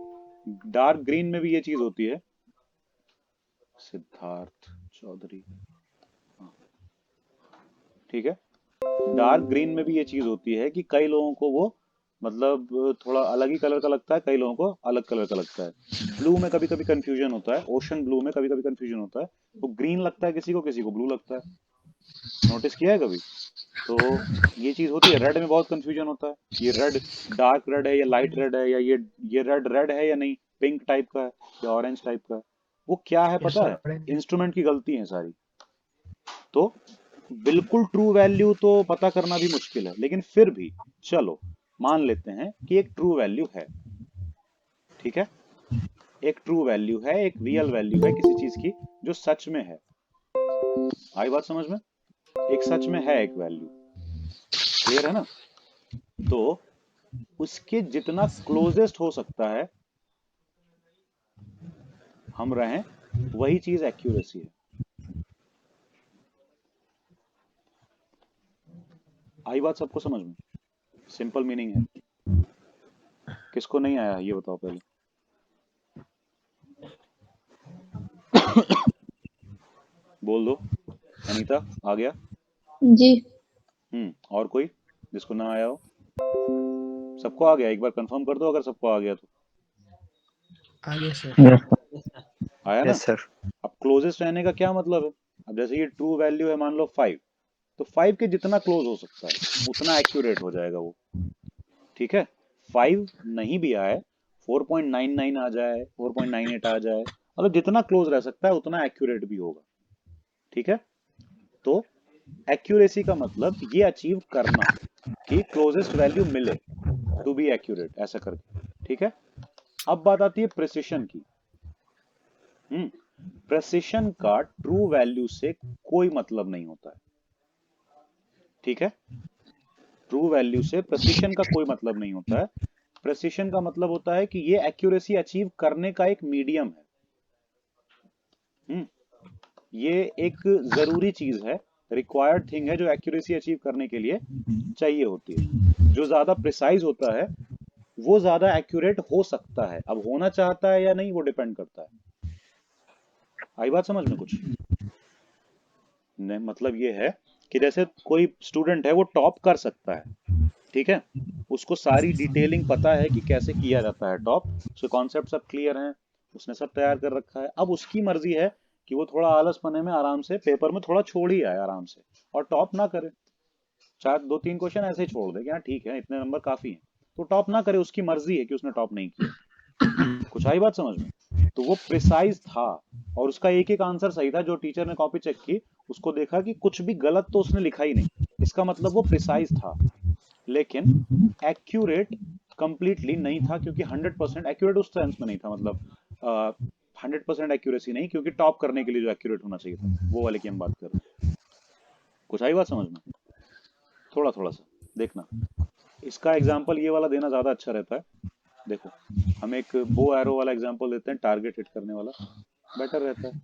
डार्क ग्रीन में भी ये चीज होती है। सिद्धार्थ चौधरी, हाँ, ठीक है। डार्क ग्रीन में भी ये चीज होती है कि कई लोगों को वो मतलब थोड़ा अलग ही कलर का लगता है, कई लोगों को अलग कलर का लगता है। ब्लू में कभी कभी कंफ्यूजन होता है, ओशन ब्लू में कभी कभी कंफ्यूजन होता है। तो ग्रीन लगता है किसी को ब्लू लगता है। नोटिस किया है कभी? तो ये चीज होती है। रेड में बहुत कंफ्यूजन होता है, ये रेड डार्क रेड है या लाइट रेड है, या ये रेड रेड है या नहीं, पिंक टाइप का है या ऑरेंज टाइप का है। वो क्या है ये पता है? ऑरेंज इंस्ट्रूमेंट की गलती है सारी। तो बिल्कुल ट्रू वैल्यू तो पता करना भी मुश्किल है, लेकिन फिर भी चलो मान लेते हैं कि एक ट्रू वैल्यू है। ठीक है, एक ट्रू वैल्यू है, एक रियल वैल्यू है किसी चीज की जो सच में है। आई बात समझ में? एक सच में है एक वैल्यू। क्लियर है ना? तो उसके जितना क्लोजेस्ट हो सकता है हम रहें, वही चीज एक्यूरेसी है। आई बात सबको समझ में? सिंपल मीनिंग है। किसको नहीं आया ये बताओ पहले। बोल दो। अनीता आ गया? जी। और कोई जिसको ना आया हो? सबको आ गया? एक बार कंफर्म कर दो अगर सबको आ गया तो। आगे sir. Yes sir. Yes, sir. आया ना? Yes sir. अब क्लोजेस्ट रहने का क्या मतलब है? अब जैसे ये ट्रू वैल्यू है मान लो 5, तो 5 के जितना क्लोज हो सकता है उतना एक्यूरेट हो जाएगा वो। ठीक है, 5 नहीं भी आए, 4.99 आ जाए, 4.98 आ जाए, मतलब जितना क्लोज रह सकता है उतना एक्यूरेट भी होगा। ठीक है, तो एक्यूरेसी का मतलब ये अचीव करना कि क्लोजेस्ट वैल्यू मिले टू बी एक्यूरेट, ऐसा करके। ठीक है, अब बात आती है प्रिसिशन की। प्रिसिशन का ट्रू वैल्यू से कोई मतलब नहीं होता है। ठीक है, ट्रू वैल्यू से प्रिसिशन का कोई मतलब नहीं होता है। प्रिसिशन का मतलब होता है कि ये एक्यूरेसी अचीव करने का एक मीडियम है। ये एक जरूरी चीज है, रिक्वायर्ड थिंग है जो एक्यूरेसी अचीव करने के लिए चाहिए होती है। जो ज्यादा प्रिसाइज होता है वो ज्यादा एक्यूरेट हो सकता है। अब होना चाहता है या नहीं वो डिपेंड करता है। आई बात समझ में कुछ? नहीं, मतलब ये है कि जैसे कोई स्टूडेंट है वो टॉप कर सकता है। ठीक है, उसको सारी डिटेलिंग पता है कि कैसे किया जाता है टॉप, उसके कॉन्सेप्ट सब क्लियर हैं, उसने सब तैयार कर रखा है। अब उसकी मर्जी है कि वो थोड़ा आलस पने में आराम से पेपर में थोड़ा छोड़ ही आए आराम से, और टॉप ना करे। 2-3 क्वेश्चन ऐसे ही छोड़ दे कि हाँ ठीक है इतने नंबर काफी हैं, तो टॉप ना करे। उसकी मर्जी है कि उसने टॉप नहीं किया। कुछ आई बात समझ में? तो वो प्रिसाइज था और उसका एक एक आंसर सही था। जो टीचर ने कॉपी चेक की उसको देखा कि कुछ भी गलत तो उसने लिखा ही नहीं, इसका मतलब वो प्रिसाइज था। लेकिन एक्यूरेट कंप्लीटली नहीं था, क्योंकि 100% एक्यूरेट उस सेंस में नहीं था, मतलब 100% एक्यूरेसी नहीं, क्योंकि टॉप करने के लिए जो एक्यूरेट होना चाहिए था वो वाले की हम बात कर रहे हैं। कुछ आई बात समझ में? थोड़ा थोड़ा सा देखना। इसका एग्जाम्पल ये वाला देना ज्यादा अच्छा रहता है। देखो, हम एक बो एरो वाला एग्जाम्पल देते हैं, टारगेट हिट करने वाला बेटर रहता है।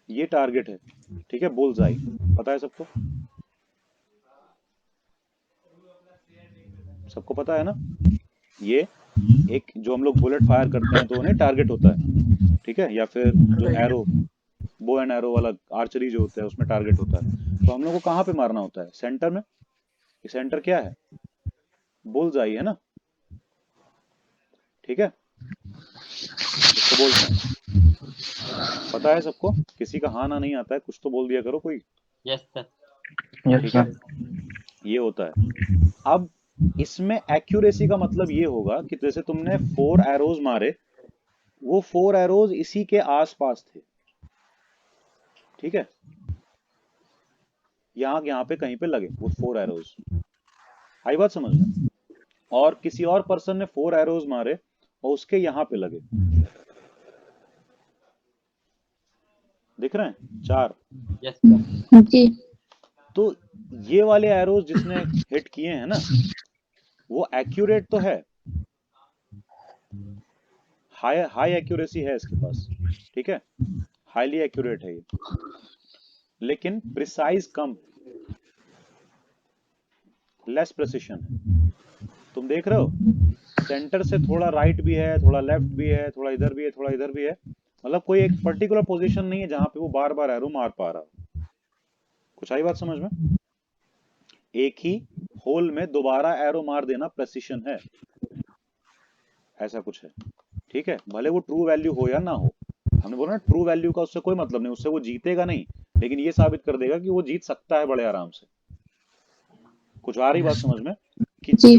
ये टारगेट है, ठीक है, बुल्सआई, पता है सबको? सबको पता है ना? ये एक जो हम लोग बुलेट फायर करते हैं तो उन्हें टारगेट होता है। ठीक है, या फिर जो एरो, बो एंड एरो वाला आर्चरी जो होता है उसमें टारगेट होता है। तो हम लोग को कहाँ पे मारना होता है? सेंटर में। ये सेंटर क्या है? बुल्स आई है ना, ठीक है, इसको बोलते हैं। पता है सबको? किसी का हाँ ना नहीं आता है, कुछ तो बोल दिया करो कोई। Yes sir. ठीक है, ये होता है। अब इसमें एक्यूरेसी का मतलब ये होगा कि जैसे तुमने 4 एरोज मारे, वो 4 एरोज इसी के आसपास थे, ठीक है, यहाँ पे कहीं पे लगे वो 4 एरोज। आई बात समझ में? और किसी और पर्सन ने 4 एरोज मारे और उसके यहाँ पे लगे, दिख रहे हैं 4। Yes sir. जी तो ये वाले एरोज जिसने हिट किए हैं ना, वो एक्यूरेट तो है, हाई एक्यूरेसी है इसके पास, ठीक है, हाईली एक्यूरेट है ये, लेकिन प्रिसाइज कम, लेस प्रिसिशन है। तुम देख रहे हो सेंटर से थोड़ा राइट भी है, थोड़ा लेफ्ट भी है, थोड़ा इधर भी है, थोड़ा इधर भी है, मतलब कोई एक पर्टिकुलर पोजीशन नहीं है जहां पे वो बार बार एरो मार पा रहा हो। कुछ आई बात समझ में? एक ही होल में दोबारा एरो मार देना प्रेसिशन है, ऐसा कुछ है, ठीक है, भले वो ट्रू वैल्यू हो या ना हो। हमने बोला ना ट्रू वैल्यू का उससे कोई मतलब नहीं, उससे वो जीतेगा नहीं, लेकिन ये साबित कर देगा कि वो जीत सकता है बड़े आराम से। कुछ आ रही बात समझ में? कि जी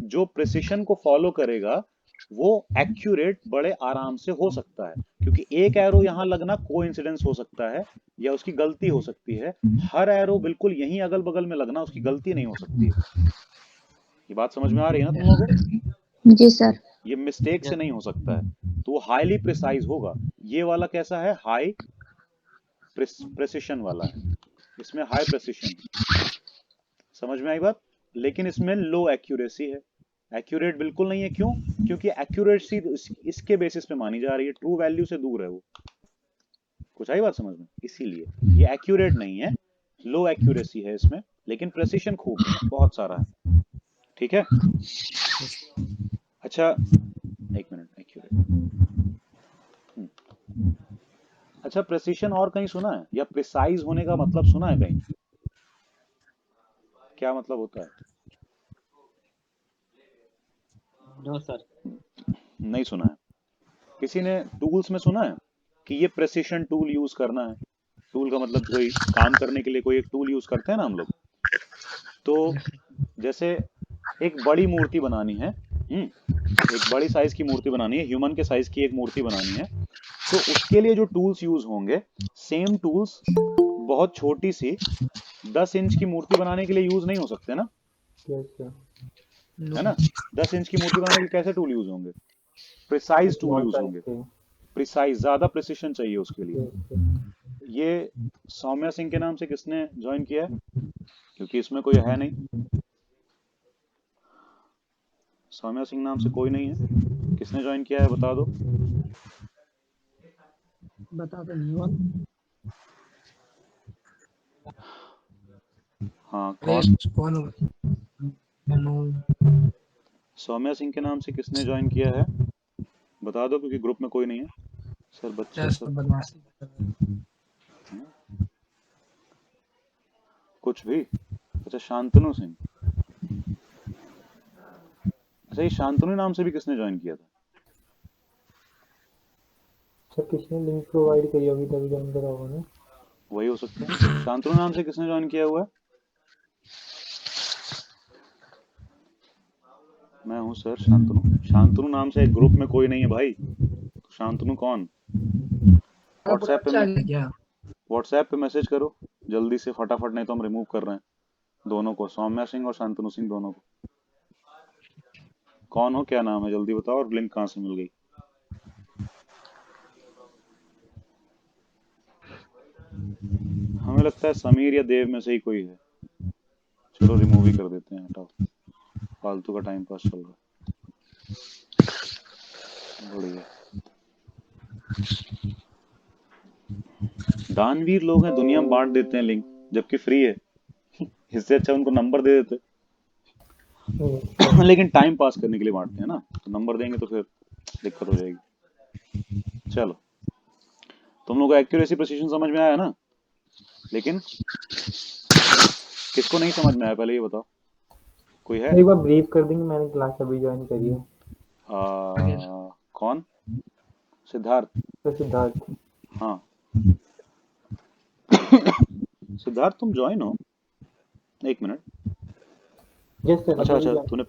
जो प्रिसिशन को फॉलो करेगा वो एक्यूरेट बड़े आराम से हो सकता है, क्योंकि एक एरो यहां लगना कोइंसिडेंस हो सकता है या उसकी गलती हो सकती है, हर एरो बिल्कुल यहीं अगल बगल में लगना उसकी गलती नहीं हो सकती है। ये बात समझ में आ रही है ना तुम लोगों को? जी सर। ये मिस्टेक से नहीं हो सकता है, तो वो हाईली प्रिसाइज होगा। ये वाला कैसा है? हाई प्रिसिशन वाला है, इसमें हाई प्रिसिशन है, समझ में आई बात? लेकिन इसमें लो एक्यूरेसी है, एक्यूरेट बिल्कुल नहीं है। क्यों? क्योंकि एक्यूरेसी इसके बेसिस पे मानी जा रही है, ट्रू वैल्यू से दूर है वो। कुछ आई बात समझ में? इसीलिए ये एक्यूरेट नहीं है, लो एक्यूरेसी है इसमें, लेकिन प्रेसिशन खूब है, बहुत सारा है, ठीक है। अच्छा एक मिनट, एक्यूरेट, अच्छा प्रेसिशन और कहीं सुना है, या प्रिसाइज होने का मतलब सुना है कहीं? क्या मतलब होता है? No sir. नहीं सुना है। किसी ने टूल्स में सुना है कि ये प्रेसिशन टूल यूज करना है? टूल का मतलब कोई काम करने के लिए कोई एक टूल यूज करते हैं ना हम लोग। तो जैसे एक बड़ी मूर्ति बनानी है, एक बड़ी साइज की मूर्ति बनानी है, ह्यूमन के साइज की एक मूर्ति बनानी है, तो उसके लिए जो टूल्स यूज होंगे, सेम टूल्स बहुत छोटी सी 10 इंच की मूर्ति बनाने के लिए यूज नहीं हो सकते ना, है ना? 10 इंच की मूर्ति बनाने के लिए कैसे टूल यूज होंगे? प्रिसाइज टूल यूज होंगे, प्रिसाइज, ज्यादा प्रिसिशन चाहिए उसके लिए। ये सौम्या सिंह के नाम से किसने ज्वाइन किया है? क्योंकि इसमें कोई है नहीं, सौम्या सिंह नाम से कोई नहीं है, किसने ज्वाइन किया है बता दो। बता तो नहीं हुआ। हाँ कौन? कौन होगा? सौम्या सिंह के नाम से किसने ज्वाइन किया है बता दो, क्योंकि ग्रुप में कोई नहीं है। सर बच्चे सब बदमाशी कर रहे हैं। कुछ भी। अच्छा शांतनु सिंह, अच्छा ये शांतनु नाम से भी किसने ज्वाइन किया था? सर किसने लिंक प्रोवाइड करी होगी तभी ज्वाइन करा होगा ना। वही हो सकता है। शांतनु नाम से किसने ज्वाइन किया हुआ है? मैं हूँ सर शांतनु। शांतनु नाम से एक ग्रुप में कोई नहीं है भाई, तो शांतनु कौन? व्हाट्सएप पे मैसेज करो जल्दी से फटाफट, नहीं तो हम रिमूव कर रहे हैं दोनों को, सौम्या सिंह और शांतनु सिंह दोनों को। कौन हो, क्या नाम है, जल्दी बताओ, और लिंक कहाँ से मिल गई? हमें लगता है समीर या देव में से ही कोई है। चलो रिमूव ही कर देते हैं, हटाओ, फालतू का टाइम पास चल रहा है। बढ़िया। दानवीर लोग हैं, दुनिया में बांट देते हैं लिंक जबकि फ्री है। इससे अच्छा उनको नंबर दे देते। लेकिन टाइम पास करने के लिए बांटते हैं ना, तो नंबर देंगे तो फिर दिक्कत हो जाएगी। चलो तुम लोग को एक्यूरेसी प्रिसिशन समझ में आया ना? लेकिन किसको नहीं समझ में आया पहले ये बताओ। कोई है? एक बार ब्रीफ कर देंगे, मैंने क्लास अभी ज्वाइन करी है। कौन? सिद्धार्थ? तो सिद्धार्थ। हाँ सिद्धार्थ तुम ज्वाइन हो? एक मिनट। यस सर, अच्छा अभी अच्छा तूने,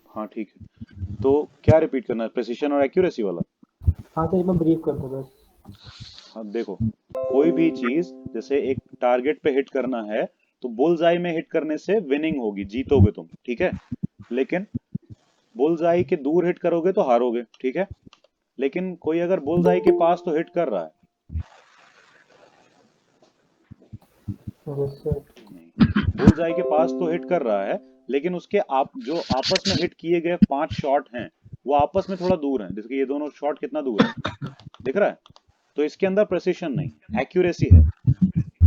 हाँ ठीक है। तो क्या रिपीट करना है, प्रिसिशन और एक्यूरेसी वाला? हाँ सर, एक बार ब्रीफ कर दो बस। हाँ देखो, कोई भी चीज जैसे एक टारगेट पे हिट करना है तो बुलजाई में हिट करने से विनिंग होगी, जीतोगे तुम, ठीक है। लेकिन बुलजाई के दूर हिट करोगे तो हारोगे, ठीक है। लेकिन कोई अगर बुलजाई के पास तो हिट कर रहा है, यस सर। बुलजाई के पास तो हिट कर रहा है, लेकिन उसके आप जो आपस में हिट किए गए 5 शॉट हैं वो आपस में थोड़ा दूर हैं। जैसे ये दोनों शॉट कितना दूर है, दिख रहा है? तो इसके अंदर प्रेसिशन नहीं, एक्यूरेसी है,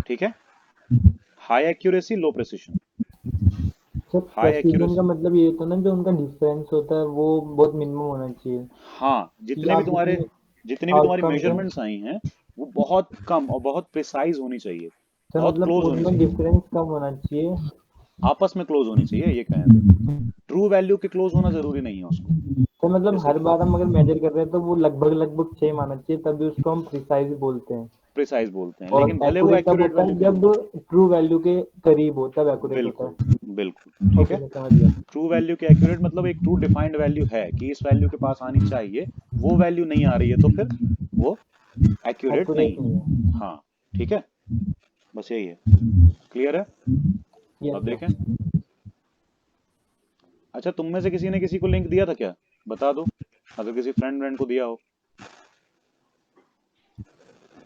ठीक है। High accuracy, low precision. Sir high precision accuracy, का मतलब ये होता है ना, जो उनका डिफरेंस होता है वो बहुत मिनिमम होना चाहिए। हाँ कि जितनी आप जितनी भी तुम्हारी आउटकम के, मेजरमेंट्स आई हैं वो बहुत कम और बहुत प्रिसाइज होनी चाहिए, सर बहुत मतलब क्लोज होनी उनमें चाहिए, डिफरेंस कम होना चाहिए। आपस में क्लोज होनी चाहिए, ये कहें तो। ट्रू वैल्यू के क्लोज होना जरूरी नहीं है उसको। तो मतलब जैसे हर बार हम अगर मेजर कर रहे हैं तो वो लगभग लगभग सेम आना चाहिए, तभी उसको हम प्रिसाइज बोलते हैं। प्रिसाइज बोलते हैं, और लेकिन भले वो एक्यूरेट तब एक्यूरेट होता वैल्यू है के जब ट्रू वैल्यू के करीब हो, तब एक्यूरेट होता बिल्कुल है। बिल्कुल ठीक ओके, है। मैं समझ गया। ट्रू वैल्यू के एक्यूरेट मतलब एक ट्रू डिफाइंड वैल्यू है कि इस वैल्यू के पास आनी चाहिए, वो वैल्यू नहीं आ रही है तो फिर वो एक्यूरेट नहीं एक्यूरेट नहीं है। है। हाँ ठीक है, बस यही है। क्लियर है? यस अब देखें। सर। अच्छा तुम में से किसी ने किसी को लिंक दिया था क्या, बता दो, अगर किसी फ्रेंड को दिया हो।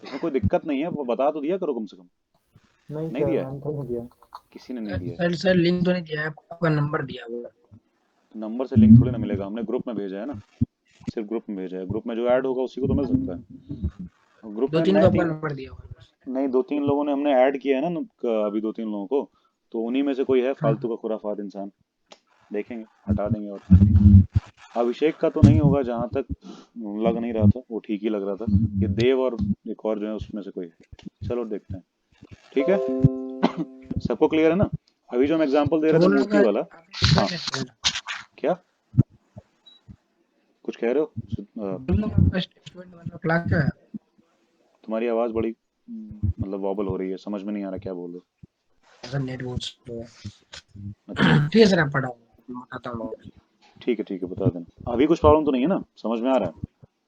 इसमें कोई दिक्कत नहीं है, वो बता तो दिया करो कम से कम। नहीं नहीं सर, दिया है? मैंने तो नहीं दिया। किसी ने नहीं दिया है? सर लिंक तो नहीं दिया है, आपका नंबर दिया हुआ है। नंबर से लिंक थोड़ी ना मिलेगा, हमने ग्रुप में भेजा है ना, सिर्फ ग्रुप में भेजा है। ग्रुप में जो ऐड होगा उसी को तो मिल सकता है। ग्रुप दो में तीन को मैं आपका 3, नंबर दिया हुआ है बस। नहीं 2-3 लोगों ने हमने ऐड किया है ना अभी 2-3 लोगों को, तो उन्हीं में से कोई है हाँ फालतू का खुराफात इंसान, देखेंगे हटा देंगे। और अभिषेक का तो नहीं होगा, जहां तक लग नहीं रहा था, वो ठीक ही लग रहा था। ये देव और एक और जो है उसमें से कोई है। चलो देखते हैं, ठीक है। सबको क्लियर है ना? अभी जो हम एग्जांपल दे रहे थे सोलर मूर्ति का वाला। हाँ क्या कुछ कह रहे हो? स्टेटमेंट वाला क्लास का है। तुम्हारी आवाज बड़ी मतलब वॉबल हो रही है, समझ में नहीं आ रहा क्या बोल रहे सर नेट बहुत स्लो है। हो। अच्छा ठीक है सर, आप पढ़ाओ, मैं बताता हूँ। ठीक है बता देना। अभी कुछ प्रॉब्लम तो नहीं है ना, समझ में आ रहा है?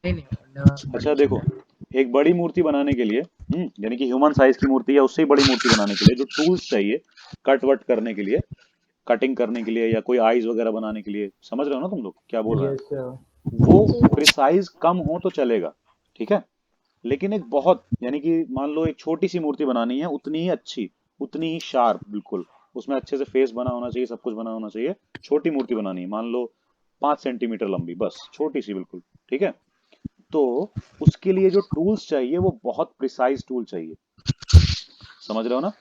नहीं नहीं, अच्छा बढ़िया देखो, चल एक बड़ी मूर्ति बनाने के लिए यानी कि ह्यूमन साइज की मूर्ति या उससे ही बड़ी मूर्ति बनाने के लिए जो टूल्स चाहिए, कट वट करने के लिए, कटिंग करने के लिए, या कोई आईज वगैरह बनाने के लिए, समझ रहे हो ना तुम लोग क्या बोल रहे यस हैं? सर। वो जी प्रिसाइज कम हो तो चलेगा, ठीक है। लेकिन एक बहुत यानी कि मान लो एक छोटी सी मूर्ति बनानी है, उतनी ही अच्छी, उतनी ही शार्प, बिल्कुल उसमें अच्छे से फेस बना होना चाहिए, सब कुछ बना होना चाहिए। छोटी मूर्ति बनानी है, मान लो 5 सेंटीमीटर लंबी, बस छोटी सी बिल्कुल, ठीक है। तो उसके लिए जो टूल्स चाहिए वो बहुत प्रिसाइज टूल चाहिए, समझ रहे हो ना?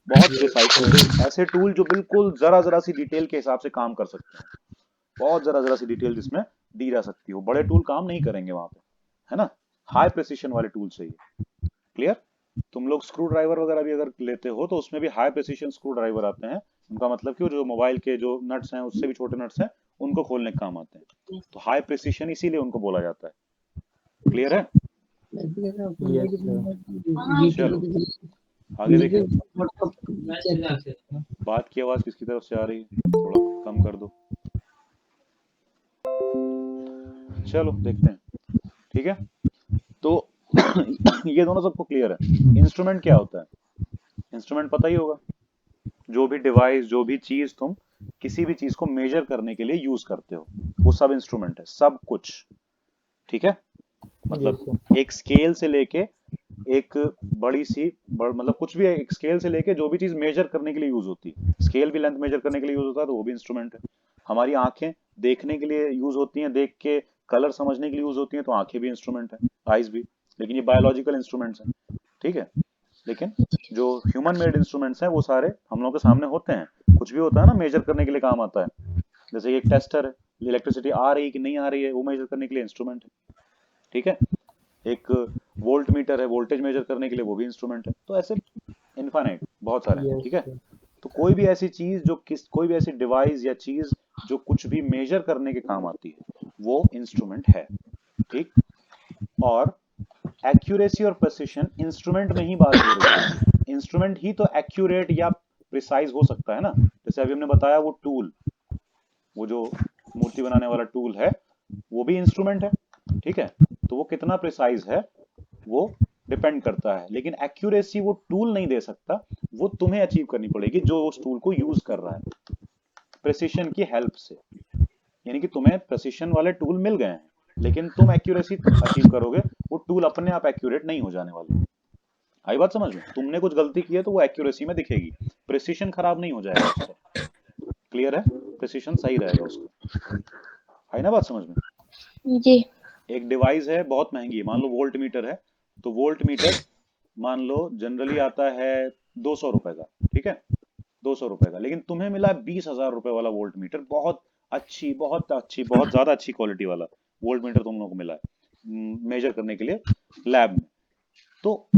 बहुत प्रिसाइज टूल, ऐसे टूल जो बिल्कुल जरा जरा सी डिटेल के हिसाब से काम कर सकते हैं, बहुत जरा जरा सी डिटेल जिसमें दी जा सकती हो। बड़े टूल काम नहीं करेंगे वहां पे, है ना। हाई प्रिसिशन वाले टूल चाहिए। क्लियर? तुम लोग स्क्रू ड्राइवर वगैरह भी अगर लेते हो तो उसमें भी हाई प्रिसिशन स्क्रू ड्राइवर आते हैं। उनका मतलब कि जो मोबाइल के जो नट्स हैं उससे भी छोटे नट्स हैं, उनको खोलने के काम आते हैं। तो हाई प्रिसिशन इसीलिए उनको बोला जाता है। क्लियर है? Yes sir. चलो आगे देखें। बात की आवाज किसकी तरफ से आ रही है, थोड़ा कम कर दो। चलो देखते हैं, ठीक है। तो ये दोनों सबको क्लियर है। इंस्ट्रूमेंट क्या होता है? इंस्ट्रूमेंट पता ही होगा, जो भी डिवाइस, जो भी चीज तुम किसी भी चीज को मेजर करने के लिए यूज करते हो, वो सब इंस्ट्रूमेंट है, सब कुछ, ठीक है। यस मतलब सर। एक स्केल से लेके एक बड़ी सी मतलब कुछ भी, एक स्केल से लेके जो भी चीज मेजर करने के लिए यूज होती है, स्केल भी लेंथ मेजर करने के लिए यूज होता है, तो वो भी इंस्ट्रूमेंट है। हमारी आंखें देखने के लिए यूज होती हैं, देख के कलर समझने के लिए यूज होती हैं, तो आंखें भी इंस्ट्रूमेंट है, आईज भी। लेकिन ये बायोलॉजिकल इंस्ट्रूमेंट्स हैं, ठीक है। लेकिन जो ह्यूमन मेड इंस्ट्रूमेंट्स हैं वो सारे हम लोगों के सामने होते हैं। कुछ भी होता है ना मेजर करने के लिए काम आता है, जैसे ये एक टेस्टर है, इलेक्ट्रिसिटी आ रही है कि नहीं आ रही है वो मेजर करने के लिए इंस्ट्रूमेंट है, ठीक है। एक वोल्ट मीटर है, वोल्टेज मेजर करने के लिए, वो भी इंस्ट्रूमेंट है। तो ऐसे इनफाइनाइट बहुत सारे हैं, यस ठीक है। सर। तो कोई भी ऐसी चीज जो कोई भी ऐसी डिवाइस या चीज जो कुछ भी मेजर करने के काम आती है वो इंस्ट्रूमेंट है, ठीक। और एक्यूरेसी और प्रिसिशन इंस्ट्रूमेंट में ही बात हो रही है, इंस्ट्रूमेंट ही तो एक्यूरेट या प्रिसाइज हो सकता है ना। जैसे अभी हमने बताया वो टूल, वो जो मूर्ति बनाने वाला टूल है वो भी इंस्ट्रूमेंट है, ठीक है। तो वो कितना प्रिसाइज है वो डिपेंड करता है, लेकिन एक्यूरेसी वो टूल नहीं दे सकता, वो तुम्हें अचीव करनी पड़ेगी जो उस टूल को यूज कर रहा है प्रिसिशन की हेल्प से। यानी कि तुम्हें प्रिसिशन वाले टूल मिल गए हैं, लेकिन तुम एक्यूरेसी अचीव करोगे, वो टूल अपने आप एक्यूरेट नहीं हो जाने वाला। आई बात समझ में? तुमने कुछ गलती की है तो वो एक्यूरेसी में दिखेगी, प्रिसिशन खराब नहीं हो जाएगा उसका। क्लियर है? प्रिसिशन सही रहेगा उसका। आई ना बात समझ में? जी। एक डिवाइस है बहुत महंगी, मान लो वोल्ट मीटर है, तो वोल्ट मीटर मान लो जनरली आता है 200 रुपए का, ठीक है, 200 रुपए का, लेकिन तुम्हें मिला 20,000 रुपए वाला वोल्ट मीटर, बहुत बहुत ज्यादा अच्छी क्वालिटी वाला वोल्ट मीटर तुम लोगों को मिला है मेजर करने के लिए लैब में। तो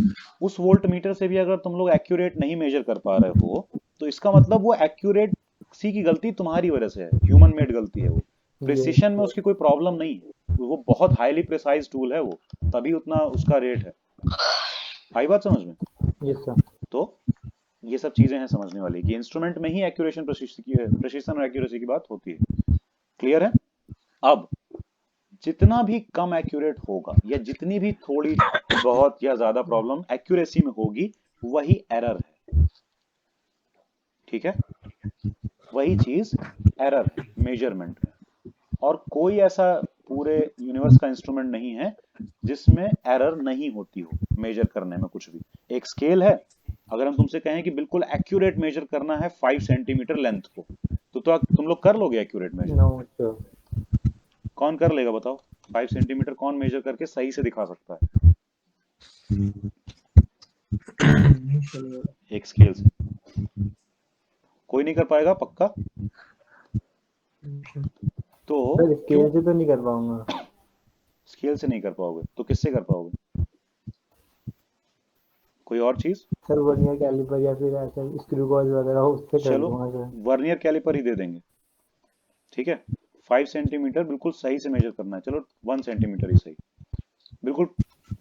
उस वोल्ट मीटर से भी अगर तुम लोग एक्यूरेट नहीं मेजर कर पा रहे हो, तो इसका मतलब वो एक्यूरेसी की गलती तुम्हारी वजह से है, ह्यूमन मेड गलती है वो। प्रिसिशन में उसकी कोई प्रॉब्लम नहीं है, वो बहुत हाईली प्रिसाइज टूल है वो, तभी उतना उसका रेट है। आई बात समझ में? Yes sir. तो ये सब चीजें हैं समझने वाली कि इंस्ट्रूमेंट में ही एक्यूरेशन प्रिसिशन और एक्यूरेसी की बात होती है। क्लियर है? अब जितना भी कम एक्यूरेट होगा या जितनी भी थोड़ी बहुत या ज्यादा प्रॉब्लम एक्यूरेसी में होगी, वही एरर है, ठीक है। वही चीज एरर है मेजरमेंट में, और कोई ऐसा पूरे यूनिवर्स का इंस्ट्रूमेंट नहीं है जिसमें एरर नहीं होती हो मेजर करने में कुछ भी। एक स्केल है, अगर हम तुमसे कहें कि बिल्कुल एक्यूरेट मेजर करना है 5 सेंटीमीटर लेंथ को, तो तुम लोग कर लोगे एक्यूरेट मेजर? No sir. कौन कर लेगा बताओ? 5 सेंटीमीटर कौन मेजर करके सही से दिखा सकता है एक स्केल से? कोई नहीं कर पाएगा पक्का? तो सर स्केल से तो नहीं कर पाऊंगा। स्केल से नहीं कर पाओगे तो किससे कर पाओगे? कोई और चीज? सर वर्नियर कैलिपर या फिर ऐसे स्क्रू गॉज वगैरह हो उससे कर चलो लूंगा सर। वर्नियर कैलिपर ही दे देंगे, ठीक है। 5 सेंटीमीटर बिल्कुल सही से मेजर करना है, चलो 1 सेंटीमीटर ही सही, बिल्कुल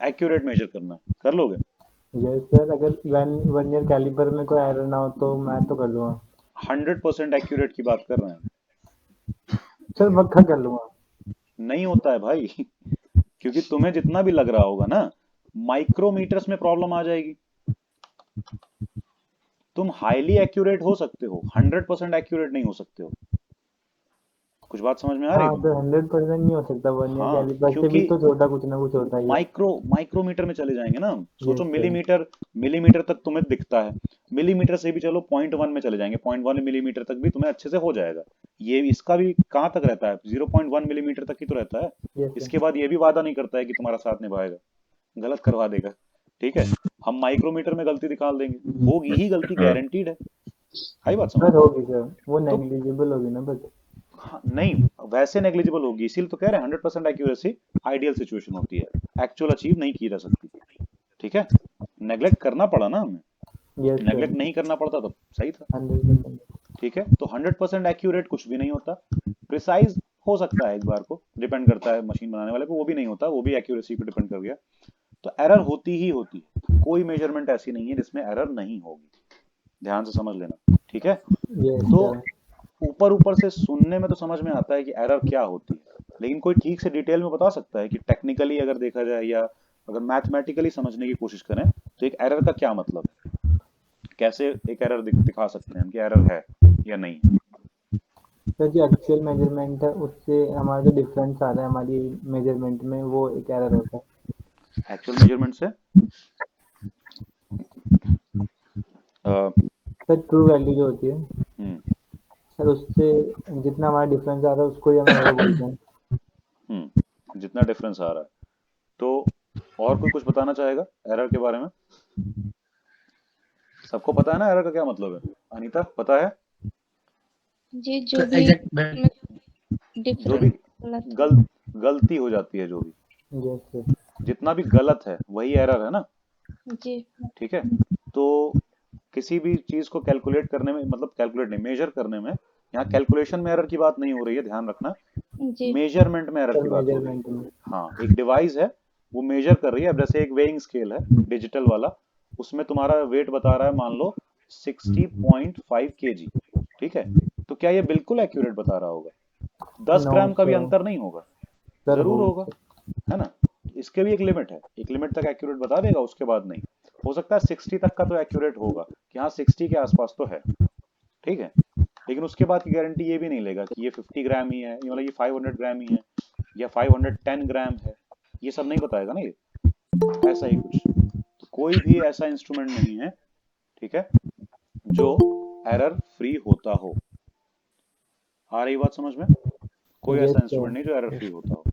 एक्यूरेट मेजर करना है, कर लोगे? Yes sir. अगर वर्नियर कैलिपर में कोई एरर ना हो तो मैं तो कर लूंगा। 100% एक्यूरेट की बात कर रहे हैं। सर पक्का कर लूंगा। नहीं होता है भाई क्योंकि तुम्हें जितना भी लग रहा होगा ना, माइक्रोमीटर्स में प्रॉब्लम आ जाएगी। तुम हाईली एक्यूरेट हो सकते हो, 100% एक्यूरेट नहीं हो सकते हो। कुछ बात समझ में आ रही हाँ है? सर 100% नहीं हो सकता वर्नियर हाँ, कैलिपर से भी क्योंकि तो छोटा कुछ ना कुछ होता ही है। माइक्रोमीटर में चले जाएंगे ना। सोचो Yes, मिलीमीटर तक तुम्हें दिखता है, मिलीमीटर से भी चलो 0.1 में चले जाएंगे, 0.1 मिलीमीटर तक भी तुम्हें अच्छे से हो जाएगा। ये इसका भी कहाँ तक रहता है? 0.1 मिलीमीटर तक ही तो रहता है। Yes, sir. इसके बाद ये भी वादा नहीं करता है कि तुम्हारा साथ निभाएगा, गलत करवा देगा, ठीक है। हम माइक्रोमीटर में गलती निकाल देंगे, होगी ही गलती, गारंटीड है। हाई बात समझ? सर होगी सर, वो नेग्लिजिबल होगी ना बस। हाँ, नहीं वैसे नेग्लिजिबल होगी, इसीलिए तो कह रहे हैं 100% एक्यूरेसी आइडियल सिचुएशन होती है, एक्चुअल अचीव नहीं की जा सकती, ठीक है। नेग्लेक्ट करना पड़ा ना हमें, यस नेग्लेक्ट सर नहीं करना पड़ता तो सही था, 100%। ठीक है। तो 100% एक्यूरेट कुछ भी नहीं होता, प्रिसाइज हो सकता है एक बार को, डिपेंड करता है मशीन बनाने वाले को, वो भी नहीं होता, वो भी एक्यूरेसी पे डिपेंड कर गया। तो एरर होती ही होती है, कोई मेजरमेंट ऐसी नहीं है जिसमें एरर नहीं होगी, ध्यान से समझ लेना, ठीक है। यस तो सर। ऊपर से सुनने में तो समझ में आता है कि एरर क्या होती है, लेकिन कोई ठीक से डिटेल में बता सकता है कि टेक्निकली अगर देखा जाए या अगर मैथमेटिकली समझने की कोशिश करें तो एक एरर का क्या मतलब है, कैसे एक एरर दिखा सकते हैं हम कि एरर है या नहीं? सर जो एक्चुअल मेजरमेंट है उससे हमारा जो डिफरेंस आ रहा है हमारी मेजरमेंट में, वो एक एरर होता है। एक्चुअल मेजरमेंट से सर ट्रू वैल्यू जो होती है सर, उससे जितना हमारा डिफरेंस आ रहा है उसको ही हम एरर बोलते हैं। जितना डिफरेंस आ रहा है। तो और कोई कुछ बताना चाहेगा एरर के बारे में? सबको पता है ना एरर का क्या मतलब है? अनीता पता है? जी जो भी जो भी गलती हो जाती है, जो भी यस सर। जितना भी गलत है वही एरर है ना, जी ठीक है। तो किसी भी चीज को कैलकुलेट करने में, मतलब कैलकुलेट नहीं, मेजर करने में, यहाँ कैलकुलेशन में एरर की बात नहीं हो रही है, ध्यान रखना, जी मेजरमेंट में एरर की बात हो रही है। मेजरमेंट में हाँ, एक डिवाइस है वो मेजर कर रही है। अब जैसे एक वेइंग स्केल है डिजिटल वाला, उसमें तुम्हारा वेट बता रहा है मान लो 60.5 kg, ठीक है, तो क्या ये बिल्कुल एक्यूरेट बता रहा होगा? 10 नो ग्राम का भी सर, अंतर नहीं होगा, सर जरूर हो होगा, है ना। इसके भी एक लिमिट है, एक लिमिट तक एक्यूरेट बता देगा, उसके बाद नहीं। हो सकता है 60 तक का तो एक्यूरेट होगा कि हाँ 60 के आसपास तो है, ठीक है, लेकिन उसके बाद की गारंटी ये भी नहीं लेगा कि ये 50 ग्राम ही है, ये मतलब ये 500 ग्राम ही है या 510 ग्राम है, ये सब नहीं बताएगा ना ये, ऐसा ही कुछ। तो कोई भी ऐसा इंस्ट्रूमेंट नहीं है, ठीक है, जो एरर फ्री होता हो। आ रही बात समझ में? कोई यस ऐसा सर। इंस्ट्रूमेंट नहीं जो एरर फ्री होता हो।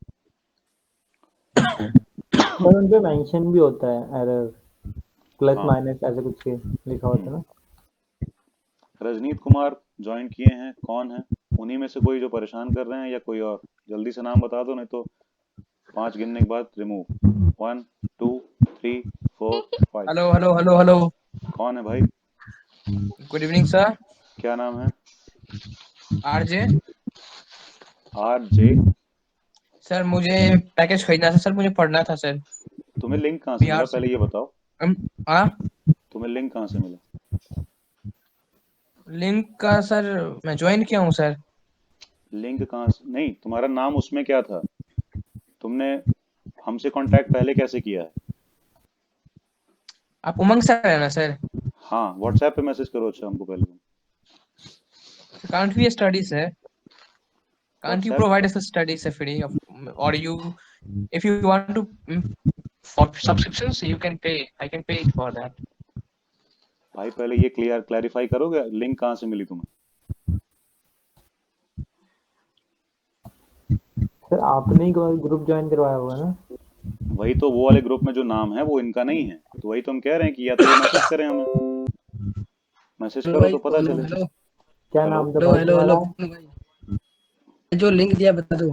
सर उन पे मेंशन भी होता है एरर प्लस हाँ। माइनस ऐसे कुछ के लिखा होता है ना। रजनीत कुमार ज्वाइन किए हैं, कौन है? उन्हीं में से कोई जो परेशान कर रहे हैं या कोई और? जल्दी से नाम बता दो, नहीं तो 5 गिनने के बाद remove. 1 2 3 4 5। Hello hello hello hello. कौन है भाई? Good evening sir. क्या नाम है? आरजे। RJ। सर मुझे पैकेज खरीदना था सर, मुझे पढ़ना था सर। तुम्हें लिंक कहाँ से मिला, बिहार से। पहले ये बताओ। हाँ, तुम्हें लिंक कहाँ से मिला? लिंक का सर मैं ज्वाइन किया हूँ सर। लिंक कहाँ से? नहीं, तुम्हारा नाम उसमें क्या था? तुमने हमसे कांटेक्ट पहले कैसे किया है? आप उमंग सर है ना सर? हाँ, व्हाट्सएप पे मैसेज करो अच्छा हमको पहले। Can't we study sir? Can't you WhatsApp. Provide us study sir free और you if you want to for subscriptions you can pay, I can pay for that. भाई पहले ये क्लैरिफाई करोगे, लिंक कहाँ से मिली तुम्हें? सर आपने ही ग्रुप ज्वाइन करवाया होगा ना। वही तो, वो वाले ग्रुप में जो नाम है वो इनका नहीं है, तो वही तो हम कह रहे हैं कि या तो ये मैसेज करें हमें, मैसेज हेलो करो भाई, तो पता हेलो चले। हेलो क्या हेलो। नाम था हेलो भाई हेलो हेलो तुम्हारा? भाई, जो लिंक दिया बता दो।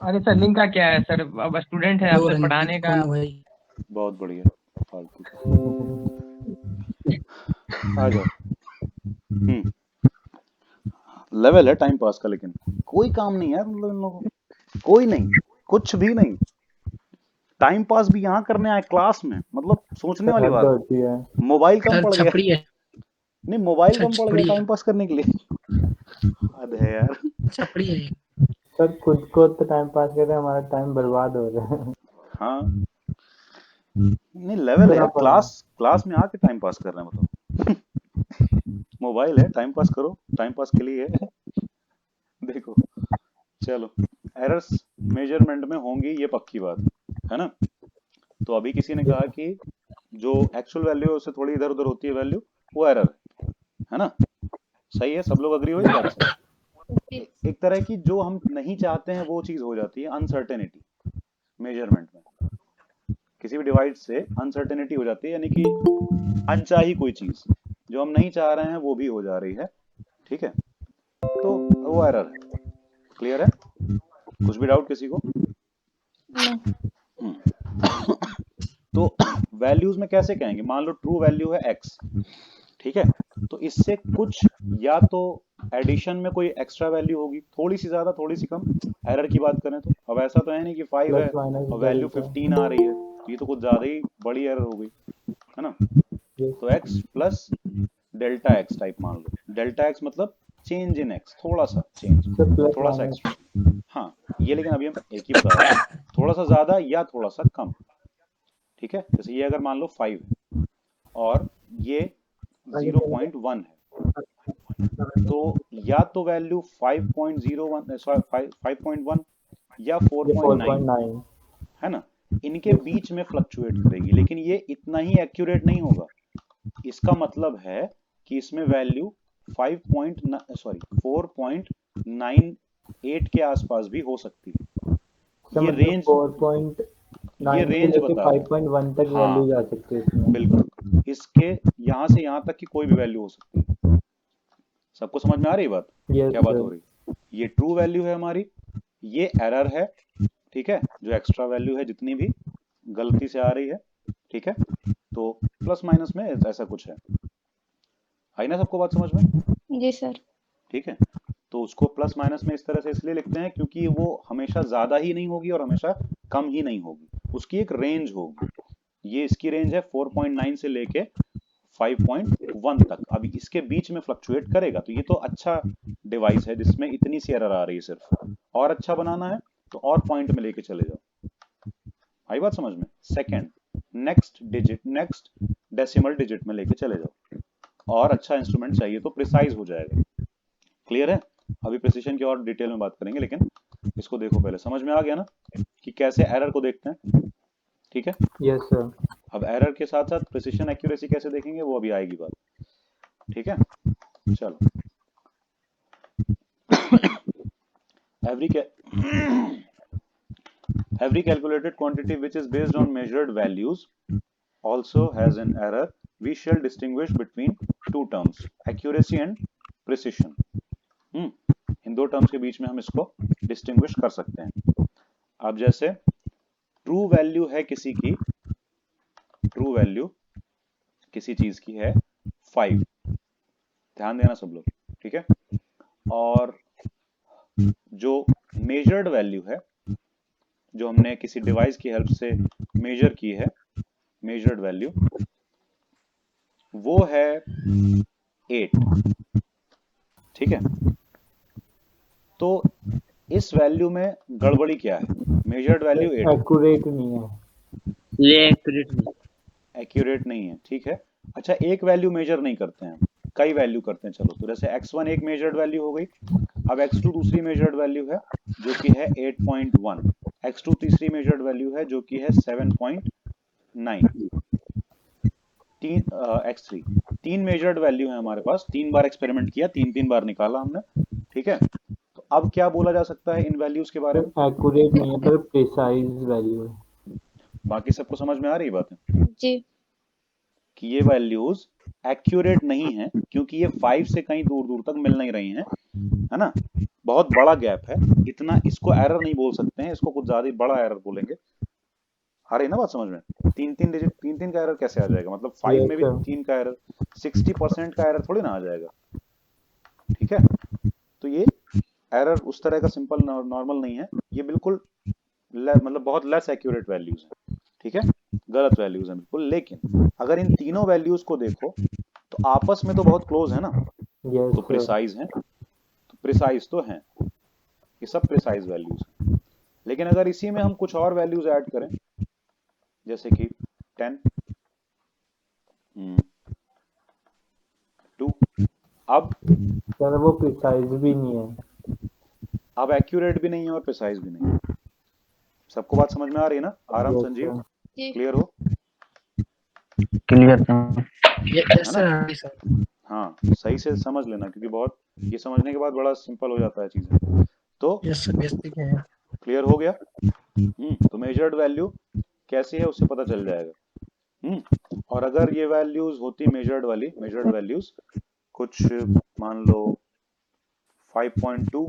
अरे सर लिंक का क्या है सर, अब स्टूडेंट है हेलो आपसे रंजीत, पढ़ाने का। कौन हो भाई? बहुत बढ़िया, फालतू आ जाओ। लेवल है टाइम पास का, लेकिन कोई काम नहीं है यार, मतलब इन लोगों को कोई नहीं, कुछ भी नहीं। टाइम पास भी यहाँ करने आए क्लास में, मतलब सोचने वाली हद बात है। होती है। मोबाइल कम सर पड़ गया, छपरी है। नहीं मोबाइल सर कम पड़ गया छपरी है, टाइम पास करने के लिए। हद है यार। छपरी है। सर खुद को तो टाइम पास करते हैं, हमारा टाइम बर्बाद हो रहा है। हाँ, नहीं लेवल है यार, क्लास क्लास में आके टाइम पास कर रहे हैं, बताओ। मोबाइल है, टाइम पास करो, टाइम पास के लिए है। देखो, चलो, एरर्स मेजरमेंट में होंगी ये पक्की बात है ना। तो अभी किसी ने कहा कि जो एक्चुअल वैल्यू है उससे थोड़ी इधर उधर होती है वैल्यू, वो एरर है ना। सही है, सब लोग अग्री हो इस बात से? एक तरह की जो हम नहीं चाहते हैं वो चीज हो जाती है, अनसर्टेनिटी मेजरमेंट में। किसी भी डिवाइस से अनसर्टेनिटी हो जाती है, यानी कि अनचाही कोई चीज जो हम नहीं चाह रहे हैं वो भी हो जा रही है, ठीक है, तो वो एरर है। क्लियर है? कुछ भी डाउट किसी को? तो वैल्यूज में कैसे कहेंगे? मान लो ट्रू वैल्यू है x, ठीक है, तो इससे कुछ या तो एडिशन में कोई एक्स्ट्रा वैल्यू होगी, थोड़ी सी ज्यादा थोड़ी सी कम, एरर की बात करें तो। अब ऐसा तो है नहीं कि 5 है प्लस माइनस और वैल्यू डेल्टा। 15 आ रही है, ये तो कुछ ज्यादा ही बड़ी एरर हो गई, है ना। तो x plus delta x type मान लो, डेल्टा x मतलब चेंज इन x, थोड़ा सा चेंज, सर प्लस थोड़ा सा माइनस। एक्स्ट्रा। हाँ, ये लेकिन अभी हम एक ही बता रहे हैं, थोड़ा सा ज्यादा या थोड़ा सा कम, ठीक है। जैसे ये अगर मान लो 5 है और ये 0.1 है, तो या तो वैल्यू 5.01 5.1 या ये 4.9, 4.9। है ना। इनके बीच में फ्लक्चुएट करेगी, लेकिन ये इतना ही एक्यूरेट नहीं होगा। इसका मतलब है कि इसमें वैल्यू 4.98 के आसपास भी हो सकती है। ये मतलब रेंज, 4.9 ये से रेंज लेके बता रहा है। 5.1 तक हाँ, वैल्यू जा सकती है इसमें। बिल्कुल, इसके यहाँ से यहाँ तक की कोई भी वैल्यू हो सकती है। सबको समझ में आ रही बात? यस क्या बात सर। हो रही? ये ट्रू वैल्यू है हमारी, ये एरर है, ठीक है, जो एक्स्ट्रा वैल्यू है जितनी भी गलती से आ रही है, ठीक है। तो प्लस माइनस में ऐसा कुछ है। आई ना सबको बात समझ में? जी सर। ठीक है, तो उसको प्लस माइनस में इस तरह से इसलिए लिखते हैं क्योंकि वो हमेशा ज्यादा ही नहीं होगी और हमेशा कम ही नहीं होगी, उसकी एक रेंज होगी। ये इसकी रेंज है 4.9 से लेके 5.1 तक। अभी इसके बीच में फ्लक्चुएट करेगा, तो ये तो अच्छा डिवाइस है जिसमें इतनी सी एरर आ रही है। सिर्फ और अच्छा बनाना है तो और पॉइंट में लेके चले जाओ। आई बात समझ में? Second, next digit, next decimal digit में लेके चले जाओ। और अच्छा इंस्ट्रूमेंट चाहिए तो प्रिसाइज हो जाएगा। क्लियर है? अभी प्रिसिशन की और डिटेल में बात करेंगे, लेकिन इसको देखो पहले। समझ में आ गया ना कि कैसे एरर को देखते हैं? ठीक है, यस सर। अब एरर के साथ साथ प्रिसिशन एक्यूरेसी कैसे देखेंगे वो अभी आएगी बात। ठीक है, चलो। every calculated quantity which is based on measured values also has an error. We shall distinguish between two terms, accuracy and precision. इन दो टर्म्स के बीच में हम इसको डिस्टिंग्विश कर सकते हैं। अब जैसे ट्रू वैल्यू है किसी की, ट्रू वैल्यू किसी चीज की है 5, ध्यान देना सब लोग, ठीक है। और जो मेजर्ड वैल्यू है, जो हमने किसी डिवाइस की हेल्प से मेजर की है, मेजर्ड वैल्यू वो है 8, ठीक है। तो इस वैल्यू में गड़बड़ी क्या है? मेजर्ड वैल्यू 8 एक्यूरेट नहीं है, ये एक्यूरेट नहीं। एक्यूरेट नहीं है, ठीक है। अच्छा, एक वैल्यू मेजर नहीं करते हैं, कई वैल्यू करते हैं। चलो, तो जैसे x1 एक मेजर्ड वैल्यू हो गई, अब x2 दूसरी मेजर्ड वैल्यू है जो कि है 8.1, x2 तीसरी मेजर्ड वैल्यू है जो कि है 7.9, x3 तीन मेजर्ड वैल्यू है हमारे पास। 3 बार एक्सपेरिमेंट किया, 3 बार निकाला हमने, ठीक है। तो अब क्या बोला जा सकता है इन वैल्यूज के बारे में? एक्यूरेट नहीं है पर प्रिसाइज वैल्यू है। बाकी सबको समझ में आ रही बात है जी। कि ये वैल्यूज एक्यूरेट नहीं है क्योंकि ये 5 से कहीं दूर दूर तक मिल नहीं रही हैं, है ना। बहुत बड़ा गैप है, इतना इसको एरर नहीं बोल सकते हैं, इसको कुछ ज्यादा बड़ा एरर बोलेंगे। आ रही ना बात समझ में? 3 डिजिट, 3 का एरर कैसे आ जाएगा? मतलब 5 में भी 3 का एरर, 60% का एरर थोड़ी ना आ जाएगा, ठीक है। तो ये एरर उस तरह का सिंपल नॉर्मल नहीं है, ये बिल्कुल मतलब बहुत लेस एक्यूरेट वैल्यूज है, ठीक है, गलत वैल्यूज हैं बिल्कुल। लेकिन अगर इन तीनों वैल्यूज को देखो तो आपस में तो बहुत क्लोज है ना, तो प्रिसाइज है, तो प्रिसाइज तो हैं, ये सब प्रिसाइज वैल्यूज हैं। लेकिन अगर इसी में हम कुछ और वैल्यूज ऐड करें, जैसे कि 10, 2, अब सर वो प्रिसाइज भी नहीं है, अब एक्यूरेट भी नहीं है और प्रिसाइज भी नहीं है। सबको बात समझ में आ रही है ना? आराम संजीव, जी। क्लियर हो? क्लियर था। Yes sir. हाँ, सही से समझ लेना क्योंकि बहुत ये समझने के बाद बड़ा सिंपल हो जाता है चीजें। तो यस सर, बेसिक है। क्लियर हो गया? तो मेजर्ड वैल्यू कैसी है उससे पता चल जाएगा। और अगर ये वैल्यूज होती मेजर्ड वाली, मेजर्ड वैल्यूज कुछ मान लो 5.2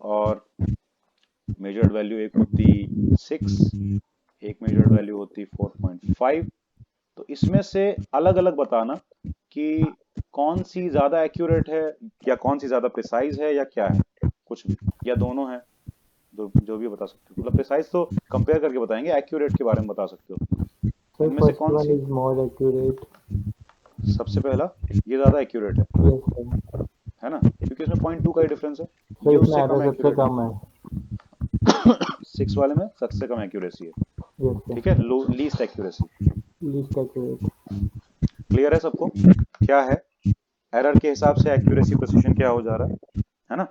और मेजर्ड वैल्यू एक होती 6, एक मेजर्ड वैल्यू होती 4.5, तो इसमें से अलग अलग बताना कि कौन सी ज्यादा एक्यूरेट है या कौन सी ज्यादा प्रिसाइज है या क्या है, कुछ भी, या दोनों है, जो भी बता सकते हो। मतलब प्रिसाइज तो कंपेयर करके बताएंगे, एक्यूरेट के बारे में बता सकते हो। सर इनमें से फर्स्ट कौन one see is more accurate. सबसे पहला ये ज्यादा एक्यूरेट है, यस सर। है ना, क्योंकि इसमें 0.2 का ही डिफरेंस है। सर ये इसमें उससे कम एरर सबसे एक्यूरेट कम है। 6 वाले में सबसे कम एक्यूरेसी है, यस सर। ठीक है, low least accuracy. Least accurate. Clear है सबको? क्या है एरर के हिसाब से एक्यूरेसी प्रिसिशन क्या हो जा रहा है ना,